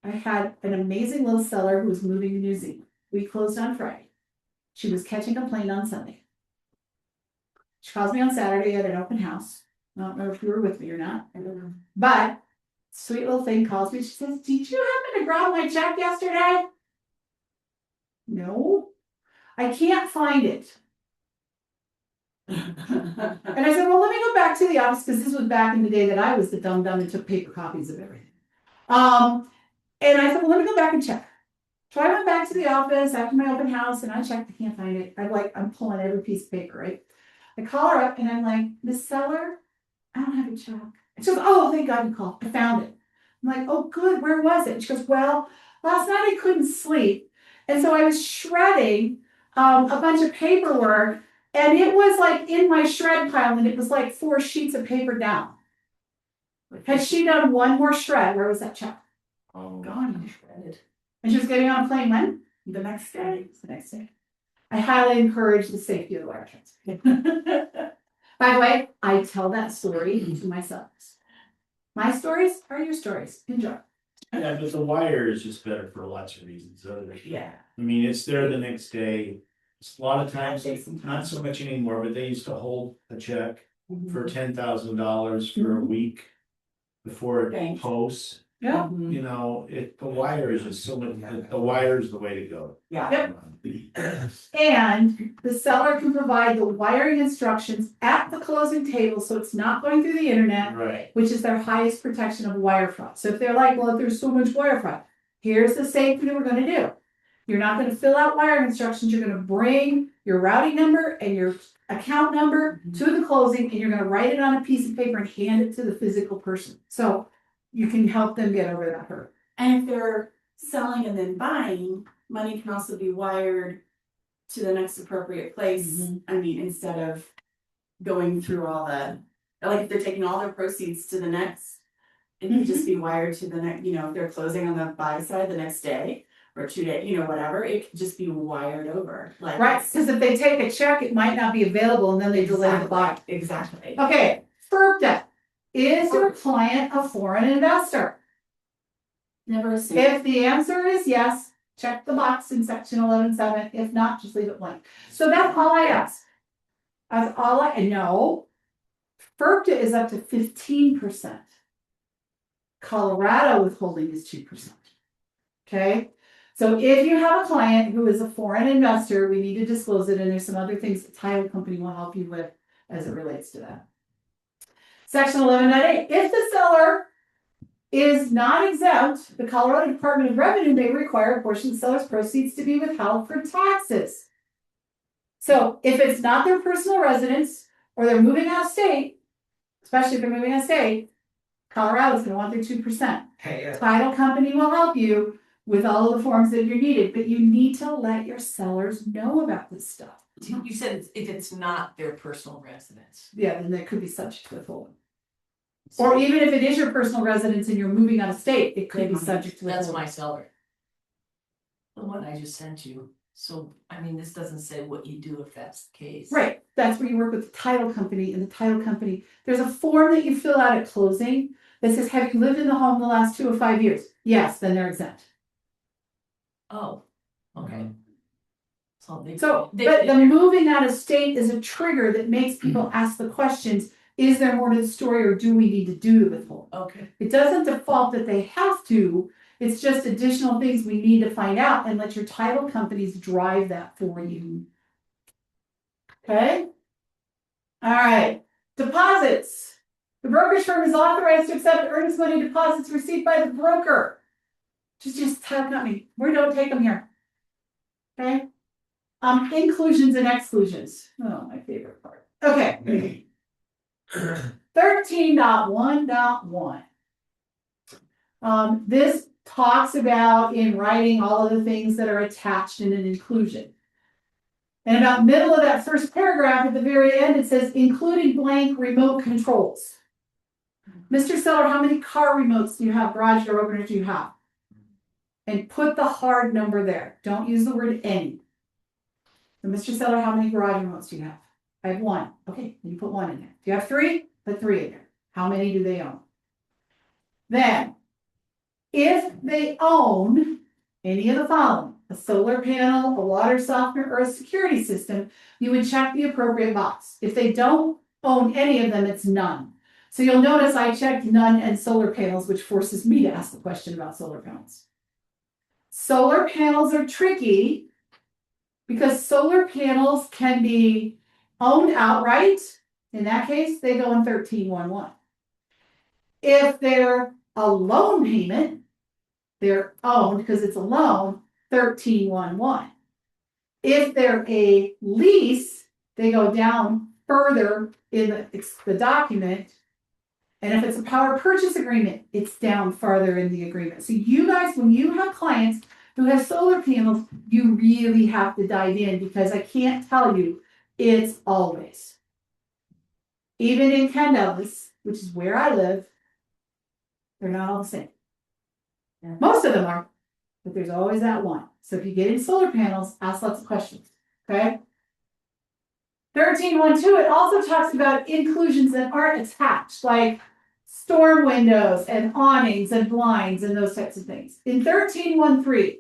Speaker 1: I had an amazing little seller who was moving to New Zealand. We closed on Friday. She was catching a plane on Sunday. She calls me on Saturday at an open house. I don't know if you were with me or not. I don't know. But sweet little thing calls me. She says, did you happen to grab my check yesterday? No, I can't find it. And I said, well, let me go back to the office, because this was back in the day that I was the dumb and took paper copies of everything. And I said, well, let me go back and check. So I went back to the office after my open house and I checked, I can't find it. I'm pulling every piece of paper, right? I call her up and I'm like, Miss Seller, I don't have a check. And she goes, oh, thank God you called. I found it. I'm like, oh, good. Where was it? And she goes, well, last night I couldn't sleep. And so I was shredding a bunch of paperwork, and it was like in my shred pile, and it was like 4 sheets of paper down. Had she done one more shred, where was that check?
Speaker 6: Oh, gone, shredded.
Speaker 1: And she was getting on a plane when?
Speaker 9: The next day.
Speaker 1: The next day. I highly encourage the safety of the wire transfer. By the way, I tell that story to my sons. My stories are your stories. Enjoy.
Speaker 3: Yeah, but the wire is just better for lots of reasons.
Speaker 9: Yeah.
Speaker 3: I mean, it's there the next day. It's a lot of times, not so much anymore, but they used to hold a check for $10,000 for a week before it posts.
Speaker 1: Yeah.
Speaker 3: You know, the wire is just so much, the wire is the way to go.
Speaker 9: Yeah.
Speaker 1: Yep. And the seller can provide the wiring instructions at the closing table, so it's not going through the internet,
Speaker 3: Right.
Speaker 1: which is their highest protection of wire fraud. So if they're like, well, if there's so much wire fraud, here's the same thing we're going to do. You're not going to fill out wiring instructions. You're going to bring your routing number and your account number to the closing, and you're going to write it on a piece of paper and hand it to the physical person. So you can help them get over that hurt.
Speaker 9: And if they're selling and then buying, money can also be wired to the next appropriate place. I mean, instead of going through all the, like if they're taking all their proceeds to the next, it can just be wired to the next, if they're closing on the buy side the next day or 2 days, whatever, it can just be wired over. Like
Speaker 1: Right, because if they take a check, it might not be available, and then they delay the buy.
Speaker 9: Exactly.
Speaker 1: Okay, FERPTA. Is your client a foreign investor?
Speaker 9: Never assume.
Speaker 1: If the answer is yes, check the box in section 11.7. If not, just leave it blank. So that's all I ask. That's all I know. FERPTA is up to 15%. Colorado withholding is 2%. Okay. So if you have a client who is a foreign investor, we need to disclose it, and there's some other things the title company will help you with as it relates to that. Section 11.8, if the seller is not exempt, the Colorado Department of Revenue may require a portion of the seller's proceeds to be withheld for taxes. So if it's not their personal residence, or they're moving out of state, especially if they're moving out of state, Colorado's going to want their 2%. Title company will help you with all of the forms that you're needed, but you need to let your sellers know about this stuff.
Speaker 6: You said if it's not their personal residence.
Speaker 1: Yeah, then they could be subject to withholding. Or even if it is your personal residence and you're moving out of state, it could be subject to withholding.
Speaker 6: That's my seller. The one I just sent you. So, I mean, this doesn't say what you do if that's the case.
Speaker 1: Right, that's where you work with the title company, and the title company, there's a form that you fill out at closing that says, have you lived in the home the last 2 or 5 years? Yes, then they're exempt.
Speaker 6: Oh, okay.
Speaker 1: So, but the moving out of state is a trigger that makes people ask the questions, is there more to the story, or do we need to do the withhold?
Speaker 6: Okay.
Speaker 1: It doesn't default that they have to, it's just additional things we need to find out, and let your title companies drive that for you. Okay? All right, deposits. The brokerage firm is authorized to accept earnest money deposits received by the broker. Just title company, we don't take them here. Okay? Inclusions and exclusions. Oh, my favorite part. Okay. 13.1.1. This talks about in writing all of the things that are attached in an inclusion. And about middle of that first paragraph at the very end, it says, including blank remote controls. Mr. Seller, how many car remotes do you have? Garage door openers do you have? And put the hard number there. Don't use the word any. So Mr. Seller, how many garage remotes do you have? I have 1. Okay, then you put 1 in there. Do you have 3? Put 3 in there. How many do they own? Then, if they own any of the following, a solar panel, a water softener, or a security system, you would check the appropriate box. If they don't own any of them, it's none. So you'll notice I checked none and solar panels, which forces me to ask the question about solar panels. Solar panels are tricky because solar panels can be owned outright, in that case, they go in 1311. If they're a loan payment, they're owned because it's a loan, 1311. If they're a lease, they go down further in the document. And if it's a power purchase agreement, it's down farther in the agreement. So you guys, when you have clients who have solar panels, you really have to dive in because I can't tell you it's always. Even in Candelas, which is where I live, they're not all the same. Most of them are, but there's always that one. So if you get in solar panels, ask lots of questions, okay? 1312, it also talks about inclusions that aren't attached, like storm windows and awnings and blinds and those types of things. In 1313,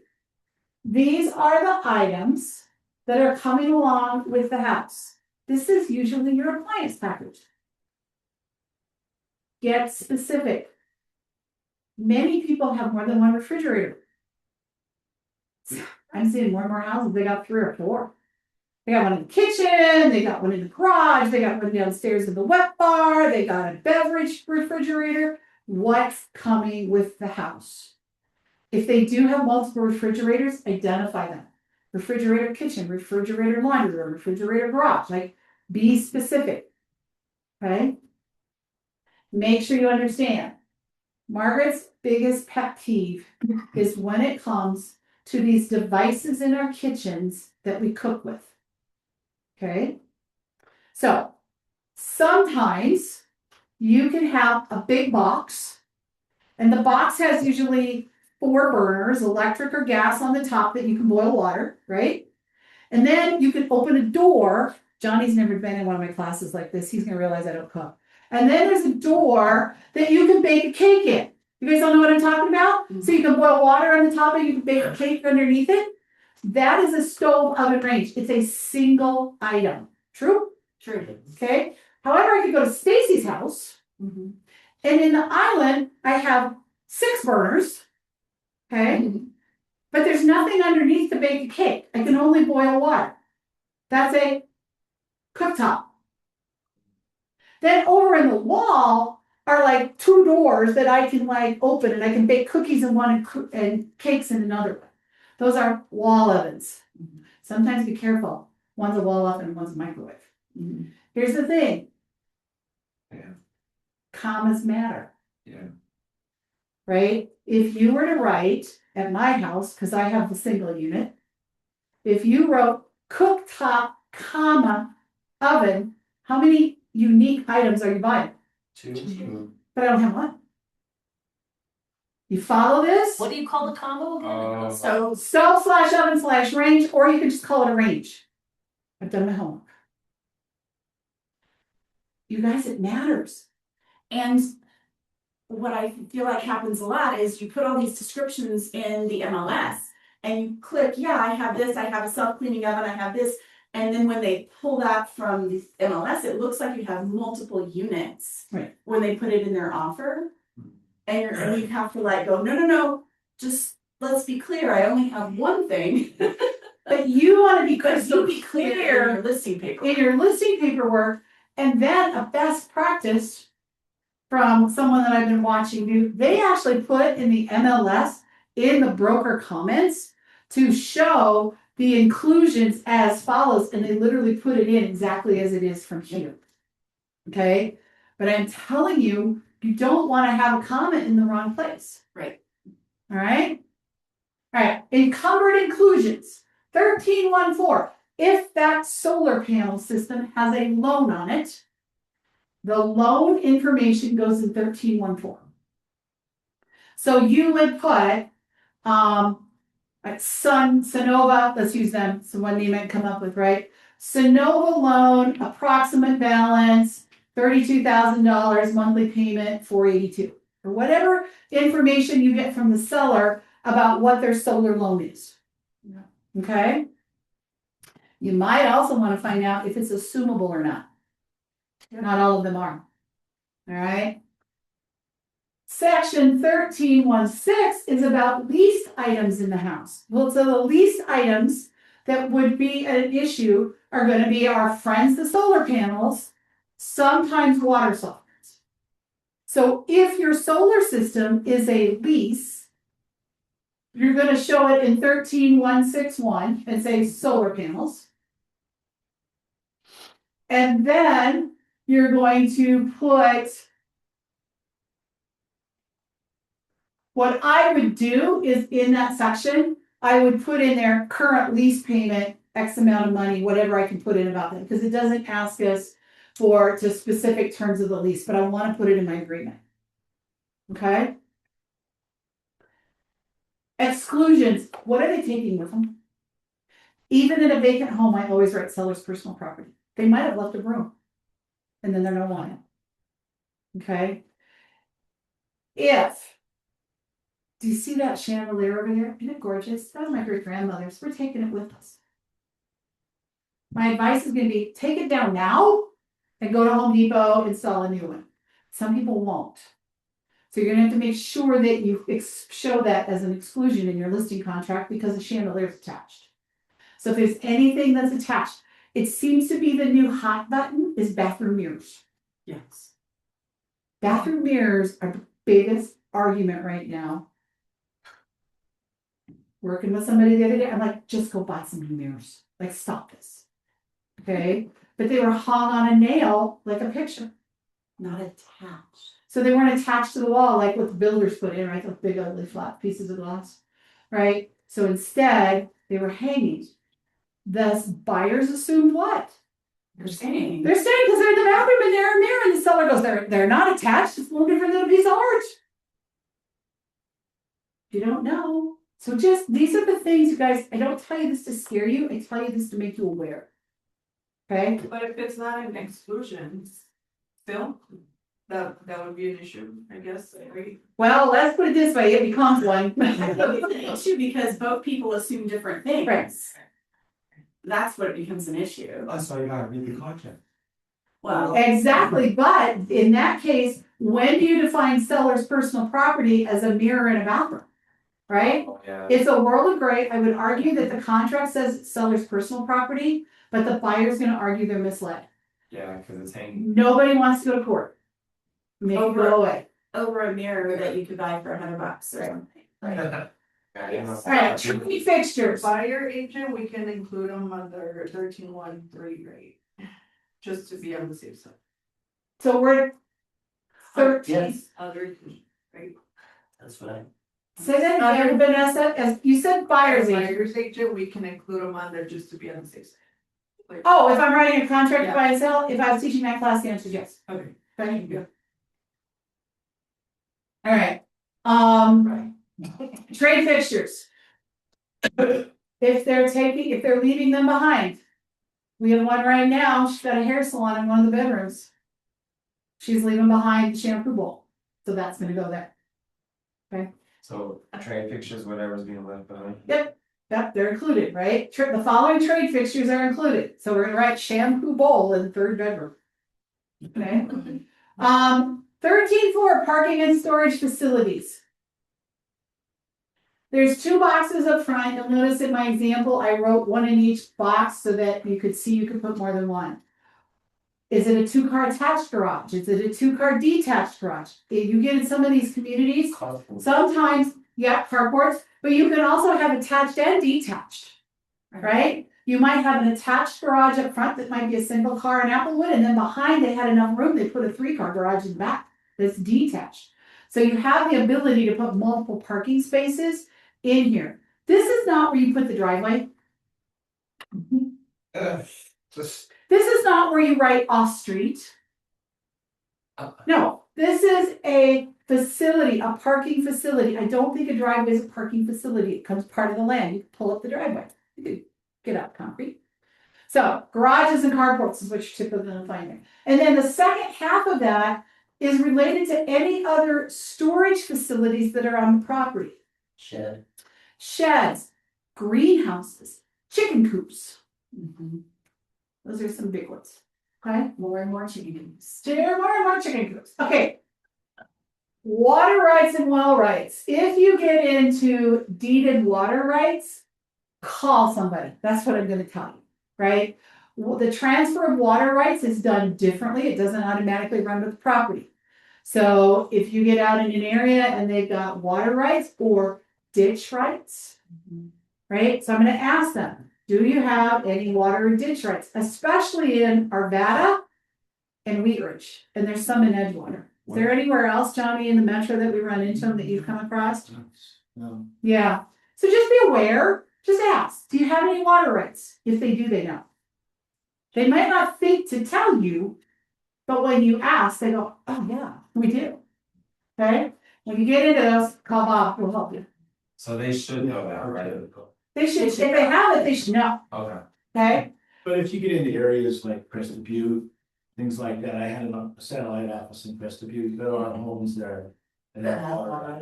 Speaker 1: these are the items that are coming along with the house. This is usually your appliance package. Get specific. Many people have more than one refrigerator. I'm seeing more and more houses, they got 3 or 4. They got one in the kitchen, they got one in the garage, they got one downstairs in the wet bar, they got a beverage refrigerator. What's coming with the house? If they do have multiple refrigerators, identify them. Refrigerator kitchen, refrigerator laundry room, refrigerator garage. Like, be specific. Okay? Make sure you understand. Margaret's biggest pet peeve is when it comes to these devices in our kitchens that we cook with. Okay? So, sometimes you can have a big box, and the box has usually 4 burners, electric or gas on the top that you can boil water, right? And then you can open a door. Johnny's never been in one of my classes like this. He's gonna realize I don't cook. And then there's a door that you can bake a cake in. You guys all know what I'm talking about? So you can boil water on the top and you can bake a cake underneath it. That is a stove oven range. It's a single item. True?
Speaker 9: True.
Speaker 1: Okay. However, I could go to Stacy's house, and in the island, I have 6 burners. Okay. But there's nothing underneath to bake a cake. I can only boil water. That's a cooktop. Then over in the wall are like 2 doors that I can like open, and I can bake cookies in one and cakes in another one. Those are wall ovens. Sometimes be careful. One's a wall oven and one's a microwave. Here's the thing.
Speaker 4: Yeah.
Speaker 1: Commas matter.
Speaker 4: Yeah.
Speaker 1: Right? If you were to write at my house, because I have the single unit, if you wrote cooktop, comma, oven, how many unique items are you buying?
Speaker 4: 2.
Speaker 1: But I don't have one. You follow this?
Speaker 6: What do you call the combo again?
Speaker 1: So stove / oven / range, or you can just call it a range. I've done my homework. You guys, it matters.
Speaker 9: And what I feel like happens a lot is you put all these descriptions in the MLS and you click, yeah, I have this, I have a self-cleaning oven, I have this. And then when they pull that from the MLS, it looks like you have multiple units.
Speaker 1: Right.
Speaker 9: When they put it in their offer. And you have to like go, no, just let's be clear, I only have one thing.
Speaker 1: But you want to be
Speaker 9: But
Speaker 1: be clear
Speaker 9: in your listing paper.
Speaker 1: in your listing paperwork, and then a best practice from someone that I've been watching do, they actually put in the MLS in the broker comments to show the inclusions as follows, and they literally put it in exactly as it is from here. Okay? But I'm telling you, you don't want to have a comment in the wrong place.
Speaker 9: Right.
Speaker 1: All right? All right. Encumbered inclusions. 1314. If that solar panel system has a loan on it, the loan information goes in 1314. So you would put like Sonova, let's use them, so one name I'd come up with, right? Sonova loan, approximate balance, $32,000, monthly payment, $482. Or whatever information you get from the seller about what their solar loan is. Okay? You might also want to find out if it's assumable or not. Not all of them are. All right? Section 1316 is about leased items in the house. Well, so the leased items, that would be an issue are gonna be our friends, the solar panels, sometimes water softeners. So if your solar system is a lease, you're gonna show it in 13161 and say solar panels. And then you're going to put, what I would do is in that section, I would put in there current lease payment, X amount of money, whatever I can put in about that, because it doesn't ask us for to specific terms of the lease, but I want to put it in my agreement. Okay? Exclusions, what are they taking with them? Even in a vacant home, I always write seller's personal property. They might have left a room, and then they're no longer. Okay? Do you see that chandelier over there? Isn't it gorgeous? That was my great grandmother's. We're taking it with us. My advice is going to be take it down now and go to Home Depot, install a new one. Some people won't. So you're going to have to make sure that you show that as an exclusion in your listing contract because the chandelier is attached. So if there's anything that's attached, it seems to be the new hot button is bathroom mirrors.
Speaker 7: Yes.
Speaker 1: Bathroom mirrors are the biggest argument right now. Working with somebody the other day, I'm like, just go buy some new mirrors. Like, stop this. Okay? But they were hung on a nail like a picture, not attached. So they weren't attached to the wall like what the builders put in, right? Those big, ugly, flat pieces of glass, right? So instead, they were hanging. Thus, buyers assumed what?
Speaker 7: They're staying.
Speaker 1: They're staying because they're in the bathroom and they're in a mirror, and the seller goes, they're not attached. It's a little different than a piece of art. You don't know. So just, these are the things, you guys, I don't tell you this to scare you, I tell you this to make you aware. Okay?
Speaker 10: But if it's not an exclusion, still, that would be an issue, I guess, right?
Speaker 1: Well, let's put it this way, it becomes one.
Speaker 9: It's an issue because both people assume different things.
Speaker 1: Right.
Speaker 9: That's what it becomes an issue.
Speaker 4: That's why you gotta read the contract.
Speaker 9: Well,
Speaker 1: Exactly, but in that case, when do you define seller's personal property as a mirror in a bathroom? Right?
Speaker 4: Oh, yeah.
Speaker 1: It's a world of gray. I would argue that the contract says it's seller's personal property, but the buyer's gonna argue they're misled.
Speaker 4: Yeah, cause it's hanging.
Speaker 1: Nobody wants to go to court. Make it go away.
Speaker 9: over a mirror that you could buy for $100 or something.
Speaker 1: Alright, tree fixtures.
Speaker 10: Buyer agent, we can include them under 13.1.3 rate. Just to be on the safe side.
Speaker 1: So we're 13.
Speaker 8: Yes,
Speaker 10: Other, right?
Speaker 8: that's what I.
Speaker 1: Say that again, Vanessa, as you said buyer's agent.
Speaker 10: Buyer's agent, we can include them on there just to be on the safe side.
Speaker 1: Oh, if I'm writing a contract to
Speaker 10: Yeah.
Speaker 1: buy and sell, if I was teaching that class, the answer is yes.
Speaker 10: Okay.
Speaker 1: Thank you. Alright, trade fixtures. If they're leaving them behind. We have one right now, she's got a hair salon in one of the bedrooms. She's leaving behind the shampoo bowl, so that's gonna go there. Okay,
Speaker 4: So trade fixtures, whatever's being left behind.
Speaker 1: yep, they're included, right? The following trade fixtures are included, so we're gonna write shampoo bowl in the third bedroom. Okay, 13.4 parking and storage facilities. There's two boxes up front. You'll notice in my example, I wrote one in each box so that you could see you could put more than one. Is it a 2-car attached garage? Is it a 2-car detached garage? If you get in some of these communities, sometimes, yeah, carports, but you can also have attached and detached, right? You might have an attached garage up front that might be a single car in Applewood, and then behind they had enough room, they put a 3-car garage in the back that's detached. So you have the ability to put multiple parking spaces in here. This is not where you put the driveway. This is not where you write off street. No, this is a facility, a parking facility. I don't think a driveway is a parking facility. It becomes part of the land. You can pull up the driveway. You can get out concrete. So garages and carports is what you're typically going to find there. And then the second half of that is related to any other storage facilities that are on the property. Sheds, greenhouses, chicken coops. Those are some big ones. Okay,
Speaker 9: More and more chicken coops.
Speaker 1: more and more chicken coops. Okay. Water rights and well rights. If you get into deeded water rights, call somebody. That's what I'm gonna tell you, right? Well, the transfer of water rights is done differently. It doesn't automatically run with the property. So if you get out in an area and they've got water rights or ditch rights, right? So I'm gonna ask them, do you have any water or ditch rights, especially in Arvada and Wheat Ridge, and there's some in Edgewater. Is there anywhere else, Johnny, in the metro that we run into that you've come across?
Speaker 3: No.
Speaker 1: Yeah, so just be aware, just ask, do you have any water rights? If they do, they know. They might not think to tell you, but when you ask, they go, oh yeah, we do. Okay, when you get into those, call Bob, we'll help you.
Speaker 4: So they should know that, right?
Speaker 1: They should, if they have it, they should know,
Speaker 4: Okay.
Speaker 1: okay?
Speaker 3: But if you get into areas like Crested Butte, things like that, I had a satellite office in Crested Butte, there are homes there. And that are,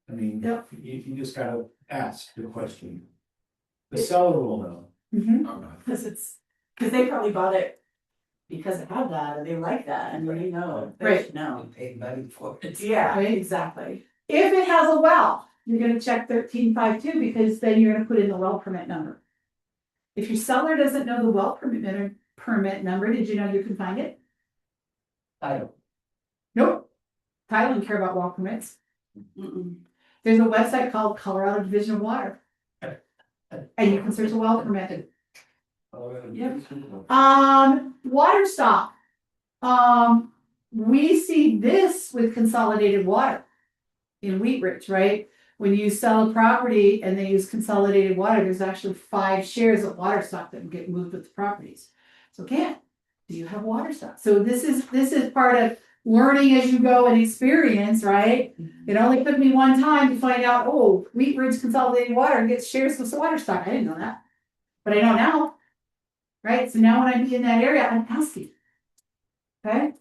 Speaker 3: I mean,
Speaker 1: Yep.
Speaker 3: you just gotta ask the question. The seller will know.
Speaker 9: Cause they probably bought it because it had that, and they like that, and they know, they
Speaker 1: Right.
Speaker 9: should know.
Speaker 8: Paid money for it.
Speaker 9: Yeah,
Speaker 1: Right.
Speaker 9: exactly.
Speaker 1: If it has a well, you're gonna check 1352 because then you're gonna put in the well permit number. If your seller doesn't know the well permit number, did you know you can find it?
Speaker 8: I don't.
Speaker 1: Nope. Title didn't care about well permits.
Speaker 9: Mm-mm.
Speaker 1: There's a website called Colorado Division of Water. And you can search a well permit.
Speaker 9: Yep.
Speaker 1: Water stop. We see this with consolidated water in Wheat Ridge, right? When you sell a property and they use consolidated water, there's actually 5 shares of water stock that get moved with the properties. So Ken, do you have water stock? So this is part of learning as you go and experience, right? It only took me one time to find out, oh, Wheat Ridge consolidated water gets shares of water stock. I didn't know that. But I know now. Right? So now when I be in that area, I'm asking. Okay?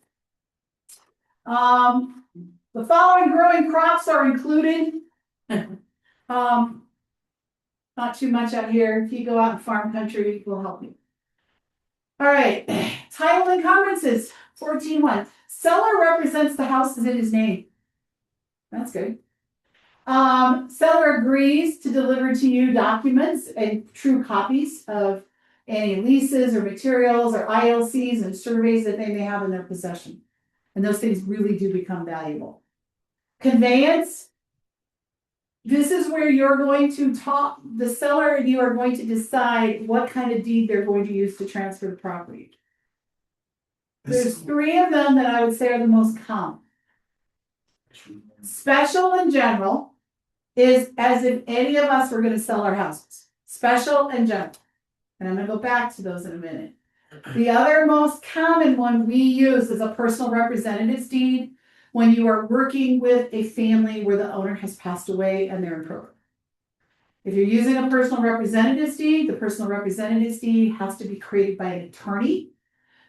Speaker 1: The following growing crops are included. Not too much out here. If you go out in farm country, we'll help you. All right. Title encumbrances, 14.1. Seller represents the houses in his name. That's good. Seller agrees to deliver to you documents and true copies of any leases or materials or ILCs and surveys that they may have in their possession. And those things really do become valuable. Conveyance. This is where you're going to talk, the seller and you are going to decide what kind of deed they're going to use to transfer the property. There's 3 of them that I would say are the most common. Special and general is as if any of us were going to sell our houses. Special and general. And I'm going to go back to those in a minute. The other most common one we use is a personal representative's deed when you are working with a family where the owner has passed away and they're in program. If you're using a personal representative's deed, the personal representative's deed has to be created by an attorney.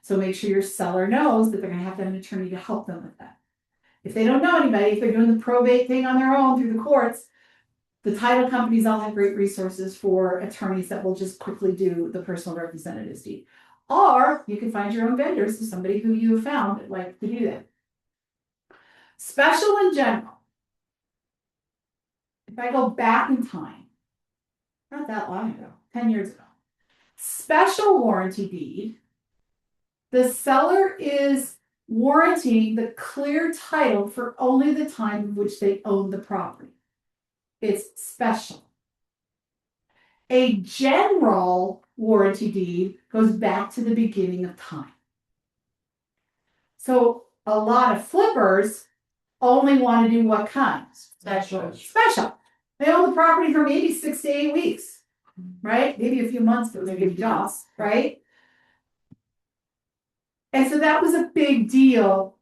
Speaker 1: So make sure your seller knows that they're going to have an attorney to help them with that. If they don't know anybody, if they're doing the probate thing on their own through the courts, the title companies all have great resources for attorneys that will just quickly do the personal representative's deed. Or you can find your own vendors, somebody who you have found that like to do that. Special and general. If I go back in time, not that long ago, 10 years ago, special warranty deed, the seller is warranting the clear title for only the time in which they own the property. It's special. A general warranty deed goes back to the beginning of time. So a lot of flippers only want to do what kind? Special. They own the property for maybe 6 to 8 weeks, right? Maybe a few months, but maybe just, right? And so that was a big deal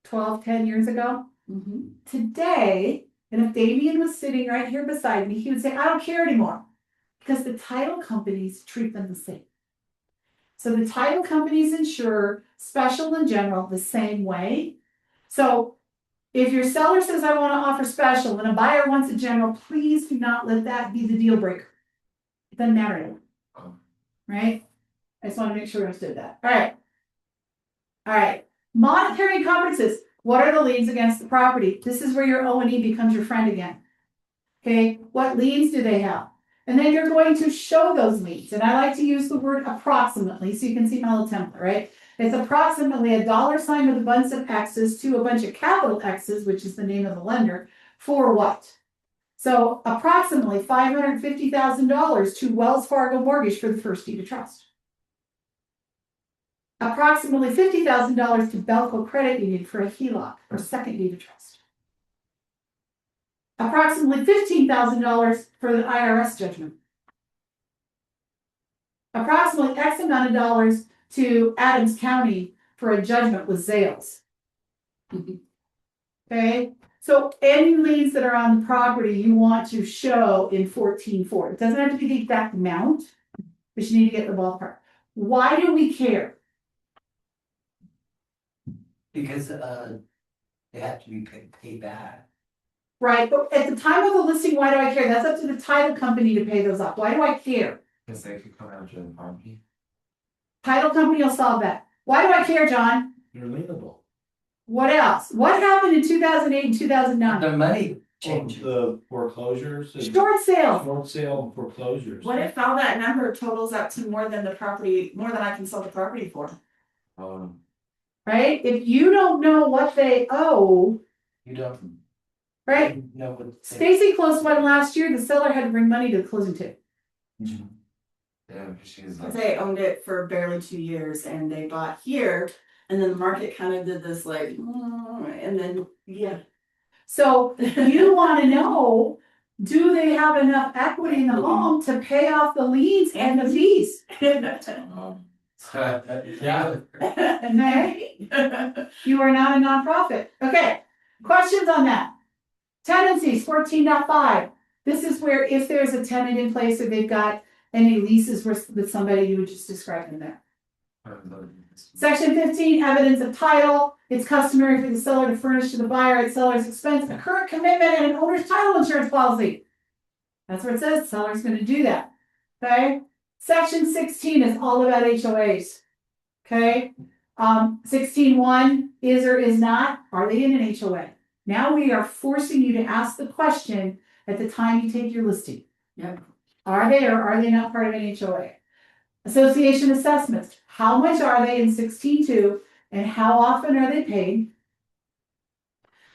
Speaker 1: 10 years ago.
Speaker 9: Mm-hmm.
Speaker 1: Today, and if Damien was sitting right here beside me, he would say, I don't care anymore. Because the title companies treat them the same. So the title companies insure special and general the same way. So if your seller says, I want to offer special, and a buyer wants a general, please do not let that be the deal breaker. It doesn't matter anymore. Right? I just want to make sure I understood that. All right. Monetary encumbrances. What are the liens against the property? This is where your O&E becomes your friend again. Okay, what liens do they have? And then you're going to show those liens. And I like to use the word approximately, so you can see my little template, right? It's approximately a dollar sign with a bunch of X's to a bunch of capital X's, which is the name of the lender, for what? So approximately $550,000 to Wells Fargo Mortgage for the first deed of trust. Approximately $50,000 to Belco Credit Union for a HELOC or second deed of trust. Approximately $15,000 for the IRS judgment. Approximately X amount of dollars to Adams County for a judgment with Zales. Okay, so any liens that are on the property you want to show in 14.4. It doesn't have to be the exact amount, but you need to get the ballpark. Why do we care?
Speaker 8: Because they have to be paid back.
Speaker 1: Right, but at the time of the listing, why do I care? That's up to the title company to pay those off. Why do I care?
Speaker 4: Because they could come after the property.
Speaker 1: Title company will solve that. Why do I care, John?
Speaker 3: They're lienable.
Speaker 1: What else? What happened in 2008 and 2009?
Speaker 8: The money changes.
Speaker 3: The foreclosures. and
Speaker 1: Short sales.
Speaker 3: Short sale and foreclosures.
Speaker 9: What if all that number totals up to more than I can sell the property for?
Speaker 1: Right? If you don't know what they owe,
Speaker 8: You don't
Speaker 1: right?
Speaker 8: know what.
Speaker 1: Stacy closed one last year. The seller had to bring money to the closing table.
Speaker 4: Yeah, she's like.
Speaker 9: They owned it for barely 2 years and they bought here, and then the market kind of did this like, and then, yeah.
Speaker 1: So you want to know, do they have enough equity in the home to pay off the liens and the fees?
Speaker 4: Yeah.
Speaker 1: Okay? You are not a nonprofit. Okay, questions on that? Tenancies, 14.5. This is where if there's a tenant in place or they've got any leases with somebody, you would just describe them there. Section 15, evidence of title. It's customary for the seller to furnish to the buyer at seller's expense a current commitment and an owner's title insurance policy. That's where it says the seller's going to do that. Okay. Section 16 is all about HOAs. Okay. 16.1 is or is not. Are they in an HOA? Now we are forcing you to ask the question at the time you take your listing.
Speaker 9: Yep.
Speaker 1: Are they or are they not part of an HOA? Association assessments. How much are they in 16.2 and how often are they paid?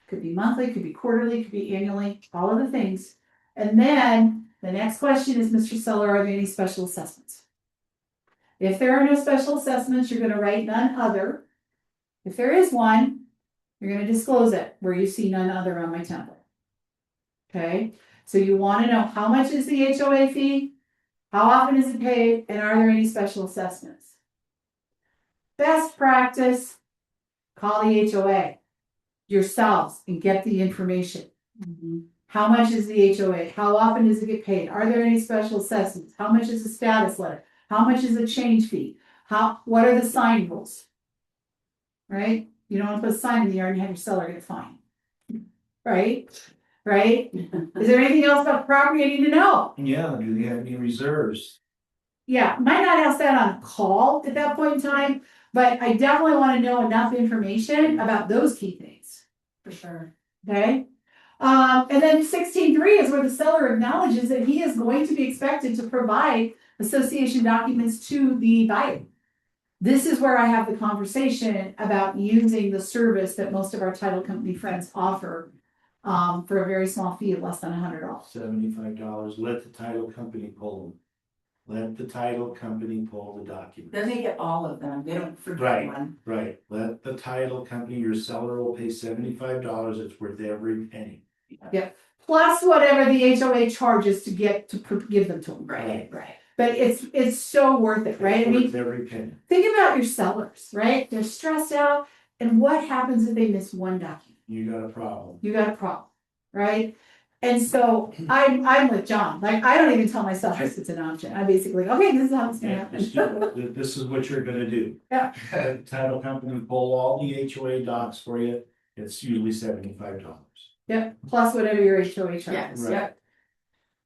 Speaker 1: Could be monthly, could be quarterly, could be annually, all of the things. And then the next question is, Mr. Seller, are there any special assessments? If there are no special assessments, you're going to write none other. If there is one, you're going to disclose it where you see none other on my template. Okay, so you want to know how much is the HOA fee, how often is it paid, and are there any special assessments? Best practice, call the HOA yourselves and get the information. How much is the HOA? How often does it get paid? Are there any special assessments? How much is the status letter? How much is the change fee? What are the sign rules? Right? You don't want to put a sign in the yard and have your seller get fined. Right? Right? Is there anything else about the property I need to know?
Speaker 3: Yeah, do they have any reserves?
Speaker 1: Yeah, might not ask that on a call at that point in time, but I definitely want to know enough information about those key things.
Speaker 9: For sure.
Speaker 1: Okay? And then 16.3 is where the seller acknowledges that he is going to be expected to provide association documents to the buyer. This is where I have the conversation about using the service that most of our title company friends offer for a very small fee of less than $100.
Speaker 3: $75. Let the title company pull them. Let the title company pull the documents.
Speaker 9: Then they get all of them. They don't forget
Speaker 3: Right.
Speaker 9: one.
Speaker 3: Right. Let the title company, your seller will pay $75. It's worth every penny.
Speaker 1: Yep. Plus whatever the HOA charges to get to give them to them.
Speaker 9: Right.
Speaker 1: But it's so worth it, right? I mean,
Speaker 3: Worth every penny.
Speaker 1: think about your sellers, right? They're stressed out, and what happens if they miss one document?
Speaker 3: You got a problem.
Speaker 1: You got a problem, right? And so I'm with John. Like, I don't even tell my sellers it's an option. I basically, okay, this is how it's gonna happen.
Speaker 3: This is what you're gonna do.
Speaker 1: Yeah.
Speaker 3: Let the title company pull all the HOA docs for you. It's usually $75.
Speaker 1: Yep. Plus whatever your HOA charges.
Speaker 9: Yes,
Speaker 3: Right.
Speaker 9: yep.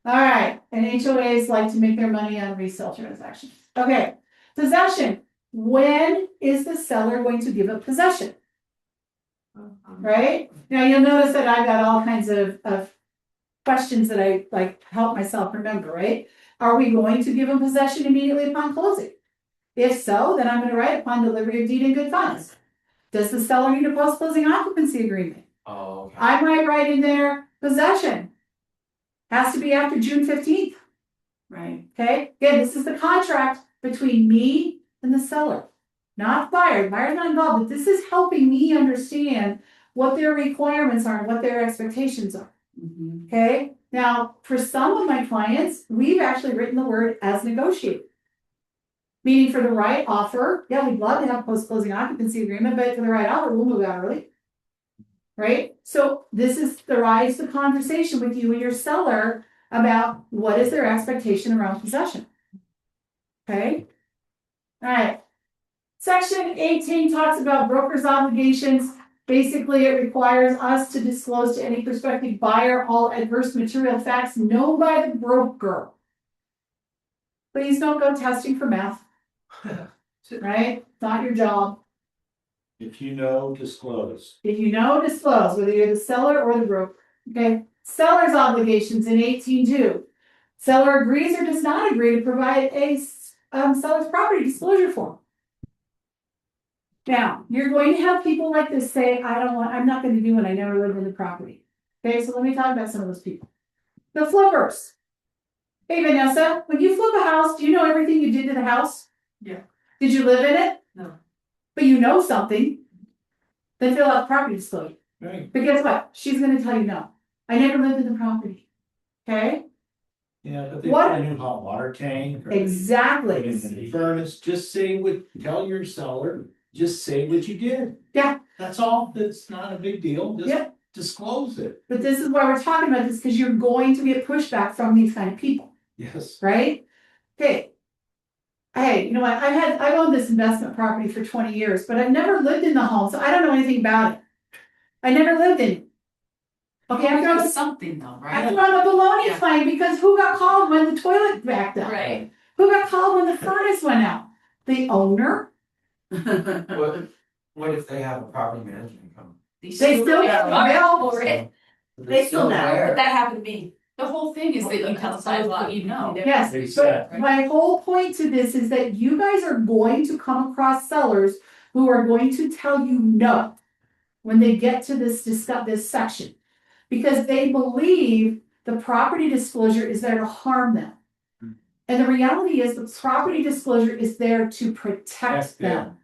Speaker 1: All right. And HOAs like to make their money on resale transactions. Okay. Possession. When is the seller going to give up possession? Right? Now you'll notice that I've got all kinds of questions that I like help myself remember, right? Are we going to give them possession immediately upon closing? If so, then I'm gonna write upon delivery of deed in good funds. Does the seller need a post-closing occupancy agreement?
Speaker 4: Oh, okay.
Speaker 1: I might write in there possession. Has to be after June 15th.
Speaker 9: Right.
Speaker 1: Okay, again, this is the contract between me and the seller, not the buyer. The buyer's not involved, but this is helping me understand what their requirements are and what their expectations are.
Speaker 9: Mhm.
Speaker 1: Okay, now for some of my clients, we've actually written the word as negotiated. Meaning for the right offer, yeah, we'd love to have post-closing occupancy agreement, but for the right offer, we'll move out early. Right? So this is the rise the conversation with you and your seller about what is their expectation around possession. Okay? All right. Section 18 talks about broker's obligations. Basically, it requires us to disclose to any prospective buyer all adverse material facts known by the broker. Please don't go testing for meth. Right? Not your job.
Speaker 3: If you know, disclose.
Speaker 1: If you know, disclose, whether you're the seller or the broker. Okay? Seller's obligations in 18.2. Seller agrees or does not agree to provide a seller's property disclosure form. Now, you're going to have people like this say, I'm not going to do it, I never lived in the property. Okay, so let me talk about some of those people. The flippers. Hey Vanessa, when you flip a house, do you know everything you did to the house?
Speaker 10: Yeah.
Speaker 1: Did you live in it?
Speaker 10: No.
Speaker 1: But you know something. Then fill out the property disclosure.
Speaker 3: Right.
Speaker 1: But guess what? She's going to tell you no. I never lived in the property. Okay?
Speaker 3: Yeah, but they
Speaker 1: What?
Speaker 3: put a new hot water tank. Or
Speaker 1: Exactly.
Speaker 3: put in the furnace, just say what, tell your seller, just say what you did.
Speaker 1: Yeah.
Speaker 3: That's all, that's not a big deal, just
Speaker 1: Yep.
Speaker 3: disclose it.
Speaker 1: But this is why we're talking about this, because you're going to get pushback from these kind of people,
Speaker 3: Yes.
Speaker 1: right? Okay. Hey, you know what? I've owned this investment property for 20 years, but I've never lived in the home, so I don't know anything about it. I never lived in it. Okay, I'm
Speaker 7: There's
Speaker 1: throwing
Speaker 7: something though,
Speaker 1: I'm
Speaker 7: right?
Speaker 1: throwing a baloney
Speaker 7: Yeah.
Speaker 1: claim because who got called when the toilet backed up?
Speaker 7: Right.
Speaker 1: Who got called when the furnace went out? The owner?
Speaker 4: What if they have a property management company?
Speaker 1: They still get the bill.
Speaker 7: for it.
Speaker 8: They still know.
Speaker 7: But that happened to me. The whole thing is that you tell us what you know.
Speaker 1: Yes, but my whole point to this is that you guys are going to come across sellers who are going to tell you no when they get to this section. Because they believe the property disclosure is there to harm them. And the reality is the property disclosure is there to protect them.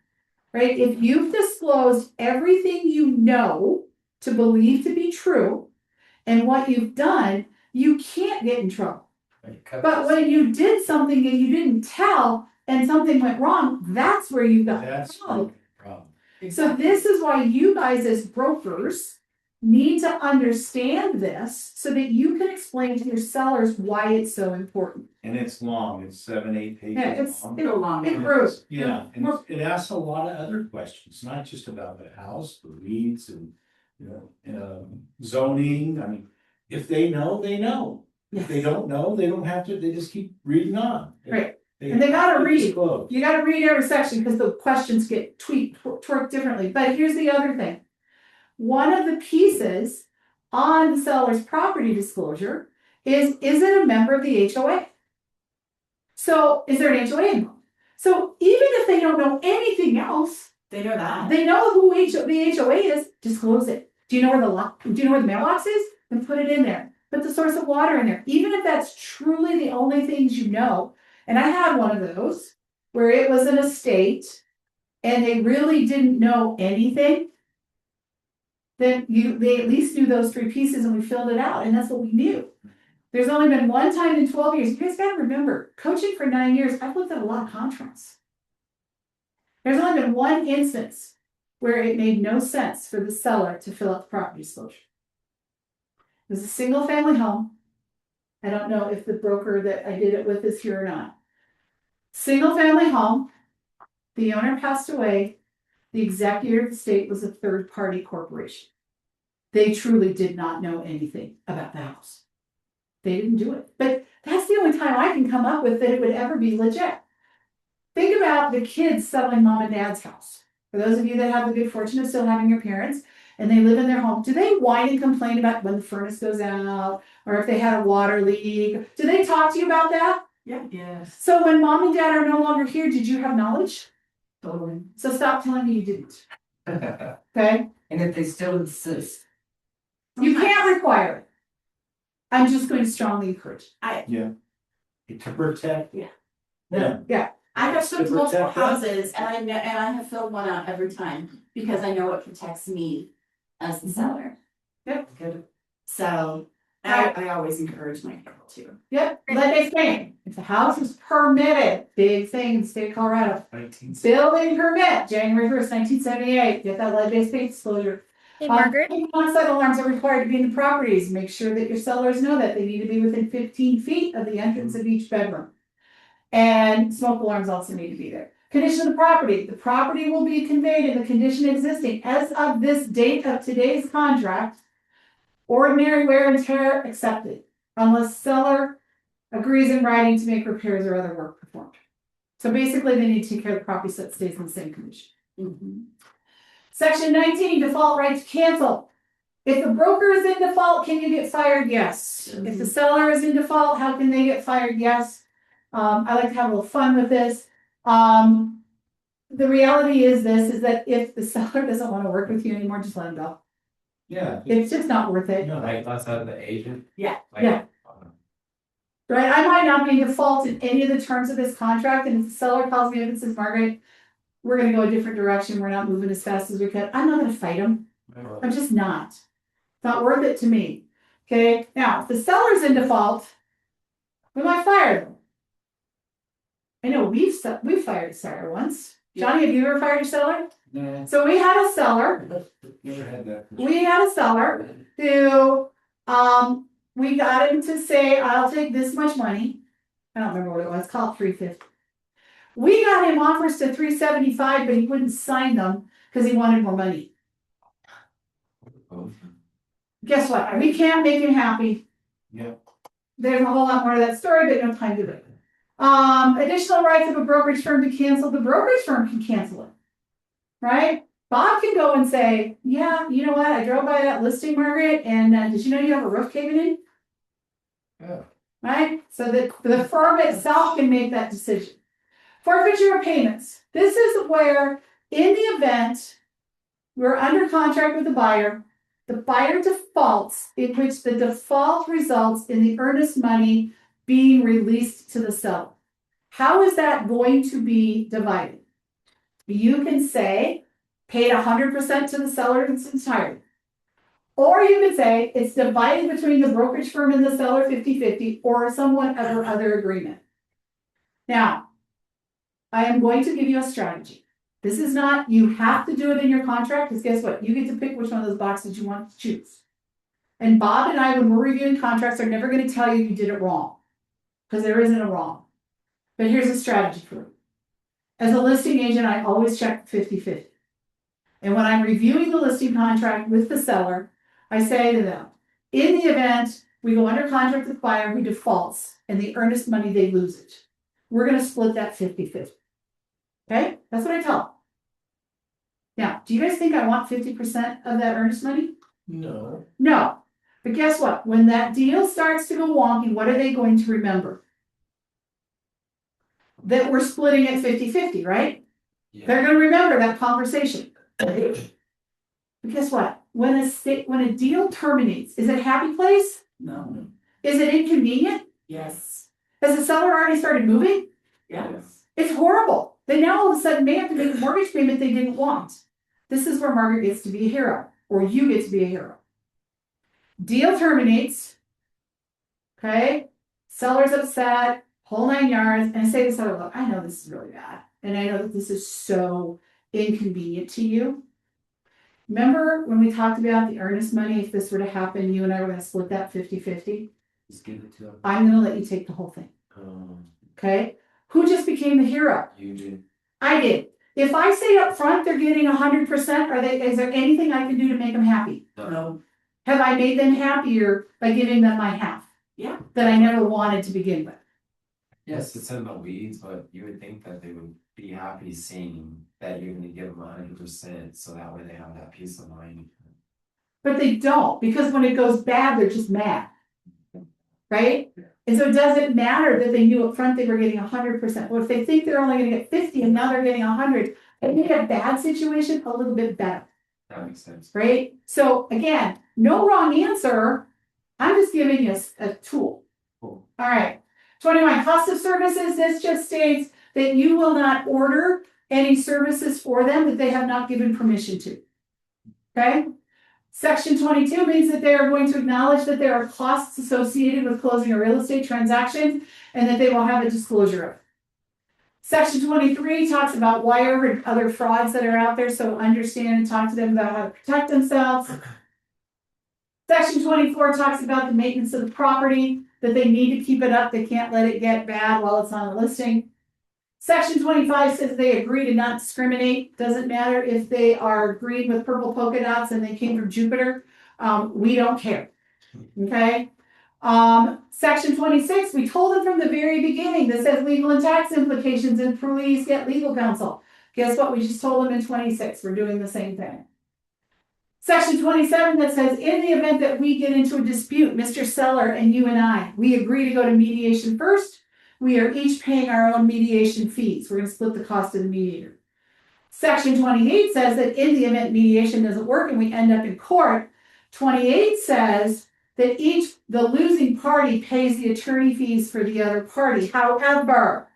Speaker 1: Right? If you've disclosed everything you know to believe to be true and what you've done, you can't get in trouble. But when you did something and you didn't tell and something went wrong, that's where you got
Speaker 3: That's
Speaker 1: the problem.
Speaker 3: the problem.
Speaker 1: So this is why you guys as brokers need to understand this so that you can explain to your sellers why it's so important.
Speaker 3: And it's long, it's 7-8 pages
Speaker 1: Yeah, it's
Speaker 3: long.
Speaker 1: it grows.
Speaker 3: Yeah, and it asks a lot of other questions, not just about the house, the weeds and, zoning. I mean, if they know, they know. If they don't know, they don't have to, they just keep reading on.
Speaker 1: Right. And they gotta
Speaker 3: have to
Speaker 1: read.
Speaker 3: disclose.
Speaker 1: You gotta read every section because the questions get twerked differently. But here's the other thing. One of the pieces on the seller's property disclosure is it a member of the HOA? So is there an HOA involved? So even if they don't know anything else,
Speaker 9: They know that.
Speaker 1: they know who the HOA is, disclose it. Do you know where the mailbox is? Then put it in there. Put the source of water in there. Even if that's truly the only things you know. And I had one of those where it was an estate and they really didn't know anything. Then they at least knew those three pieces and we filled it out, and that's what we knew. There's only been one time in 12 years. You guys gotta remember, coaching for 9 years, I've looked at a lot of contracts. There's only been one instance where it made no sense for the seller to fill out the property disclosure. It was a single family home. I don't know if the broker that I did it with is here or not. Single family home. The owner passed away. The executor of the estate was a third party corporation. They truly did not know anything about the house. They didn't do it. But that's the only time I can come up with that it would ever be legit. Think about the kids selling mom and dad's house. For those of you that have the good fortune of still having your parents, and they live in their home, do they whine and complain about when the furnace goes out, or if they had a water leak? Do they talk to you about that?
Speaker 9: Yeah.
Speaker 7: Yes.
Speaker 1: So when mom and dad are no longer here, did you have knowledge?
Speaker 9: Totally.
Speaker 1: So stop telling me you didn't,
Speaker 8: And
Speaker 1: okay?
Speaker 8: if they still insist,
Speaker 1: You can't require it. I'm just going to strongly encourage.
Speaker 3: Yeah. To protect.
Speaker 8: yeah,
Speaker 9: I have filled
Speaker 3: To
Speaker 9: multiple
Speaker 3: protect them.
Speaker 9: houses and I have filled one out every time because I know it protects me as the seller.
Speaker 8: good.
Speaker 9: So I always encourage my people to.
Speaker 1: Yep, let me explain. If the house is permitted, big thing in the state of Colorado.
Speaker 4: 19.
Speaker 1: Building permit, January 1st, 1978, get that lead-based paint disclosure.
Speaker 12: Hey, Margaret.
Speaker 1: On-site alarms are required to be in the properties. Make sure that your sellers know that they need to be within 15 feet of the entrance of each bedroom. And smoke alarms also need to be there. Condition of the property. The property will be conveyed in the condition existing as of this date of today's contract. Ordinary wear and tear accepted, unless seller agrees in writing to make repairs or other work performed. So basically, they need to take care of the property so it stays in the same condition. Section 19, default right to cancel. If the broker is in default, can you get fired? Yes. If the seller is in default, how can they get fired? Yes. I like to have a little fun with this. The reality is that if the seller doesn't want to work with you anymore, just let him go.
Speaker 4: Yeah.
Speaker 1: It's just not worth it.
Speaker 3: No.
Speaker 4: Like that's out of the agent.
Speaker 9: Yeah.
Speaker 4: Like,
Speaker 1: Yeah. Right? I might not be in default in any of the terms of this contract, and if the seller calls me up and says, Margaret, we're gonna go a different direction, we're not moving as fast as we could, I'm not gonna fight him. I'm just not. It's not worth it to me. Okay, now, if the seller's in default, we might fire them. I know we've fired a seller once. Johnny, have you ever fired a seller?
Speaker 3: No,
Speaker 1: So we had a seller
Speaker 3: never had that.
Speaker 1: who, we got him to say, I'll take this much money. I don't remember what it was, call it $350. We got him offers to $375, but he wouldn't sign them because he wanted more money. Guess what? We can't make him happy.
Speaker 3: Yeah.
Speaker 1: There's a whole lot more to that story, but no time to do it. Additional rights of a brokerage firm to cancel. The brokerage firm can cancel it. Right? Bob can go and say, yeah, you know what? I drove by that listing, Margaret, and did you know you have a roof caving in?
Speaker 3: Yeah.
Speaker 1: Right? So that the firm itself can make that decision. Forfeiture of payments. This is where, in the event we're under contract with the buyer defaults, in which the default results in the earnest money being released to the seller. How is that going to be divided? You can say, paid 100% to the seller in its entirety. Or you could say, it's divided between the brokerage firm and the seller 50-50, or somewhat other agreement. Now, I am going to give you a strategy. This is not, you have to do it in your contract, because guess what? You get to pick which one of those boxes you want to choose. And Bob and I, when we're reviewing contracts, are never going to tell you did it wrong, because there isn't a wrong. But here's a strategy for you. As a listing agent, I always check 50-50. And when I'm reviewing the listing contract with the seller, I say to them, in the event we go under contract with the buyer who defaults and the earnest money, they lose it, we're going to split that 50-50. Okay? That's what I tell them. Now, do you guys think I want 50% of that earnest money?
Speaker 3: No.
Speaker 1: No. But guess what? When that deal starts to go wonky, what are they going to remember? That we're splitting it 50-50, right?
Speaker 4: Yeah.
Speaker 1: They're going to remember that conversation. But guess what? When a deal terminates, is it a happy place?
Speaker 9: No.
Speaker 1: Is it inconvenient?
Speaker 9: Yes.
Speaker 1: Has the seller already started moving?
Speaker 9: Yes.
Speaker 1: It's horrible. They now all of a sudden may have to make a mortgage payment they didn't want. This is where Margaret gets to be a hero, or you get to be a hero. Deal terminates. Okay? Seller's upset, whole 9 yards, and I say to the seller, look, I know this is really bad, and I know that this is so inconvenient to you. Remember when we talked about the earnest money, if this were to happen, you and I were going to split that 50-50?
Speaker 3: Just give it to them.
Speaker 1: I'm going to let you take the whole thing. Okay? Who just became the hero?
Speaker 4: You did.
Speaker 1: I did. If I say up front they're getting 100%, is there anything I can do to make them happy?
Speaker 9: No.
Speaker 1: Have I made them happier by giving them my half?
Speaker 9: Yeah.
Speaker 1: That I never wanted to begin with.
Speaker 4: Yes, it's in the weeds, but you would think that they would be happy seeing that you're going to give them 100%, so that way they have that peace of mind.
Speaker 1: but they don't, because when it goes bad, they're just mad. Right? And so it doesn't matter that they knew up front they were getting 100%. Well, if they think they're only gonna get 50 and now they're getting 100, they make a bad situation a little bit better.
Speaker 4: That makes sense.
Speaker 1: Right? So again, no wrong answer. I'm just giving you a tool.
Speaker 4: Cool.
Speaker 1: All right. 21, cost of services. This just states that you will not order any services for them that they have not given permission to. Okay? Section 22 means that they are going to acknowledge that there are costs associated with closing a real estate transaction and that they will have a disclosure of it. Section 23 talks about wire and other frauds that are out there, so understand and talk to them about how to protect themselves. Section 24 talks about the maintenance of the property, that they need to keep it up, they can't let it get bad while it's on the listing. Section 25 says they agree to not discriminate. Doesn't matter if they are green with purple polka dots and they came from Jupiter. We don't care. Okay. Section 26, we told them from the very beginning, this has legal and tax implications and please get legal counsel. Guess what? We just told them in 26. We're doing the same thing. Section 27 that says, in the event that we get into a dispute, Mr. Seller and you and I, we agree to go to mediation first. We are each paying our own mediation fees. We're going to split the cost of the mediator. Section 28 says that in the event mediation doesn't work and we end up in court, 28 says that the losing party pays the attorney fees for the other party. However,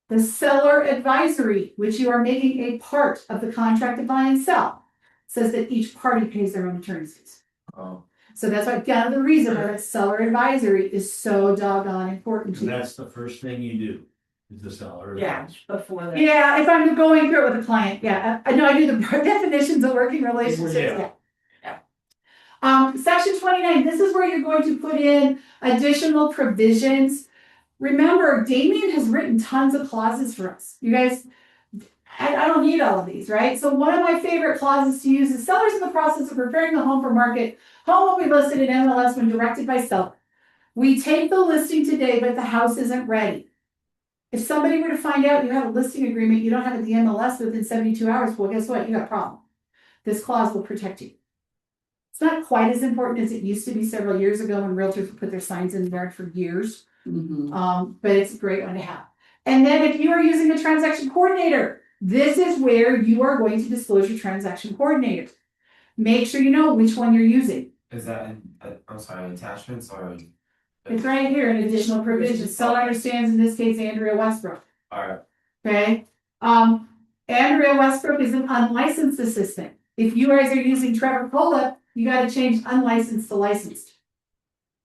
Speaker 1: the seller advisory, which you are making a part of the contract to buy and sell, says that each party pays their own attorney's fees.
Speaker 4: Oh.
Speaker 1: So that's why kind of the reason why that seller advisory is so doggone important to
Speaker 3: And
Speaker 1: you.
Speaker 3: that's the first thing you do, is the seller.
Speaker 9: Yeah, before that.
Speaker 1: Yeah, if I'm going through it with a client, yeah. I know I do the definitions of working relationships,
Speaker 3: Yeah.
Speaker 1: Section 29, this is where you're going to put in additional provisions. Remember, Damien has written tons of clauses for us. You guys, I don't need all of these, right? So one of my favorite clauses to use is sellers in the process of preparing the home for market. Home will be listed in MLS when directed by seller. We take the listing today, but the house isn't ready. If somebody were to find out you have a listing agreement, you don't have the MLS within 72 hours, well, guess what? You got a problem. This clause will protect you. It's not quite as important as it used to be several years ago when realtors would put their signs in the yard for years. But it's a great one to have. And then if you are using a transaction coordinator, this is where you are going to disclose your transaction coordinator. Make sure you know which one you're using.
Speaker 4: Is that in, I'm sorry, attachments or?
Speaker 1: It's right here in additional provisions. Seller understands, in this case, Andrea Westbrook.
Speaker 4: Alright.
Speaker 1: Okay. Andrea Westbrook is an unlicensed assistant. If you guys are using Trevor Polip, you got to change unlicensed to licensed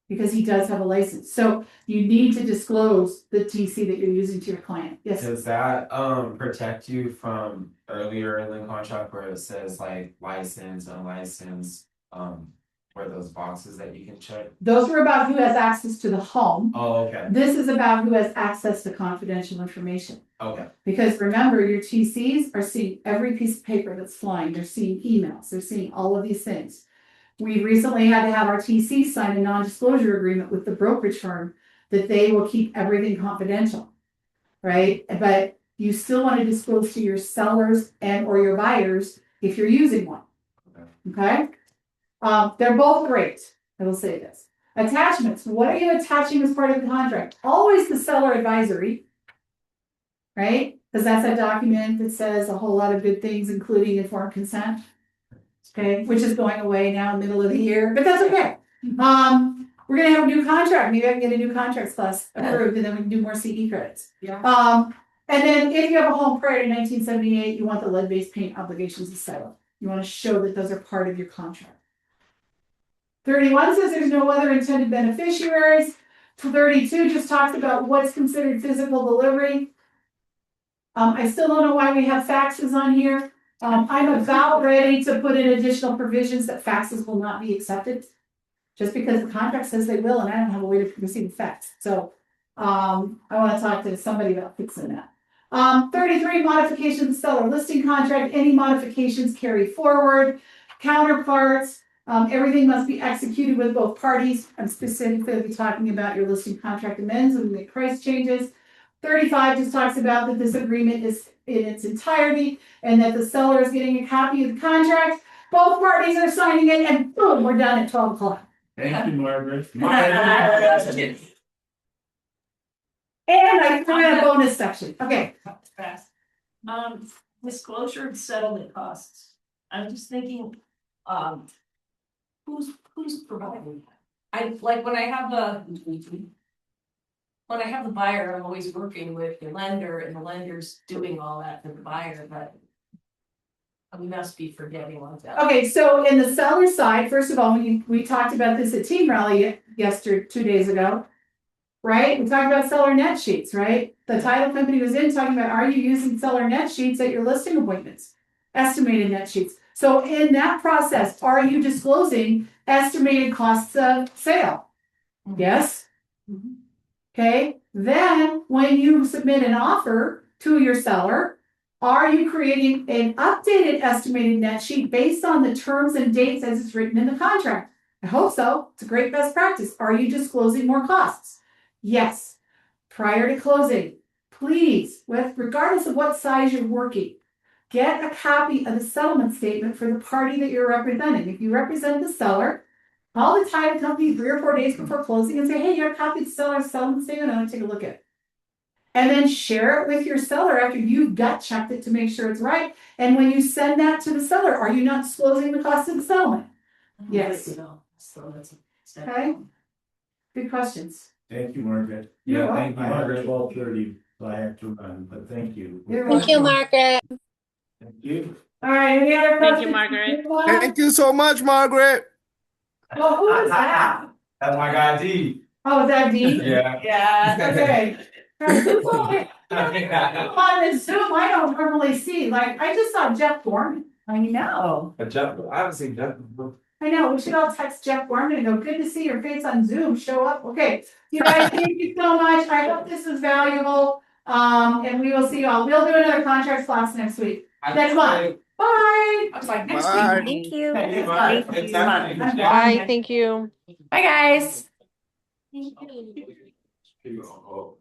Speaker 1: because he does have a license. So you need to disclose the TC that you're using to your client. Yes.
Speaker 4: Does that protect you from earlier in the contract where it says like licensed, unlicensed, where those boxes that you can check?
Speaker 1: Those were about who has access to the home.
Speaker 4: Oh, okay.
Speaker 1: This is about who has access to confidential information.
Speaker 4: Okay.
Speaker 1: Because remember, your TCs are seeing every piece of paper that's flying. They're seeing emails. They're seeing all of these things. We recently had to have our TC sign a non-disclosure agreement with the brokerage firm that they will keep everything confidential, right? But you still want to disclose to your sellers and or your buyers if you're using one. Okay? They're both great. I will say this. Attachments. What are you attaching as part of the contract? Always the seller advisory, right? Because that's a document that says a whole lot of good things, including informed consent. Okay, which is going away now in the middle of the year, but that's okay. We're gonna have a new contract. Maybe I can get a new contracts class approved, and then we can do more CE credits.
Speaker 9: Yeah.
Speaker 1: And then if you have a home prior to 1978, you want the lead-based paint obligations to settle. You want to show that those are part of your contract. 31 says there's no other intended beneficiaries. 32 just talks about what's considered physical delivery. I still don't know why we have faxes on here. I'm about ready to put in additional provisions that faxes will not be accepted. Just because the contract says they will, and I don't have a way to receive a fax. So, I want to talk to somebody about fixing that. 33, modification of the seller listing contract. Any modifications carry forward. Counterparts. Everything must be executed with both parties. I'm specifically talking about your listing contract amends and make price changes. 35 just talks about that this agreement is in its entirety and that the seller is getting a copy of the contract, both parties are signing it, and boom, we're done at 12 o'clock.
Speaker 3: Thank you, Margaret.
Speaker 1: And I threw in a bonus section, okay.
Speaker 6: Fast. Disclosure of settlement costs. I'm just thinking, who's providing that? I, like, when I have the buyer, I'm always working with the lender, and the lender's doing all that for the buyer, but we must be forgetting one of that.
Speaker 1: Okay, so in the seller side, first of all, we talked about this at Team Rally yesterday, 2 days ago. Right? We talked about seller net sheets, right? The title company was in talking about, are you using seller net sheets at your listing appointments? Estimated net sheets. So in that process, are you disclosing estimated costs of sale? Yes? Okay, then when you submit an offer to your seller, are you creating an updated estimated net sheet based on the terms and dates as it's written in the contract? I hope so. It's a great best practice. Are you disclosing more costs? Yes. Prior to closing, please, regardless of what size you're working, get a copy of the settlement statement for the party that you're representing. If you represent the seller, call the title company 3 or 4 days before closing and say, hey, you have a copy of the seller's settlement statement, I want to take a look at it. And then share it with your seller after you've gut checked it to make sure it's right. And when you send that to the seller, are you not disclosing the cost of the settlement? Yes. Okay. Good questions.
Speaker 3: Thank you, Margaret.
Speaker 1: You're
Speaker 3: Yeah, thank you,
Speaker 1: welcome.
Speaker 3: Margaret. 12:30, so I have to run, but thank you.
Speaker 1: You're welcome.
Speaker 12: Margaret.
Speaker 3: Thank you.
Speaker 1: All right, any other questions?
Speaker 12: Thank you, Margaret.
Speaker 2: Thank you so much, Margaret.
Speaker 1: Well, who is that?
Speaker 4: That's my guy D.
Speaker 1: Oh, is that Dee?
Speaker 4: Yeah.
Speaker 1: Yeah, okay. On the Zoom, I don't normally see, like, I just saw Jeff Gorman. I know.
Speaker 4: Jeff, I haven't seen Jeff before.
Speaker 1: I know, we should all text Jeff Gorman and go, good to see your face on Zoom, show up. Okay, you guys, thank you so much. I hope this is valuable. And we will see you all. We'll do another contracts class next week. Next month. Bye.
Speaker 7: I was like, next
Speaker 2: Bye.
Speaker 7: week.
Speaker 11: Thank you.
Speaker 7: Thank you.
Speaker 11: Bye, thank you.
Speaker 7: Bye, guys.
Speaker 6: Thank you.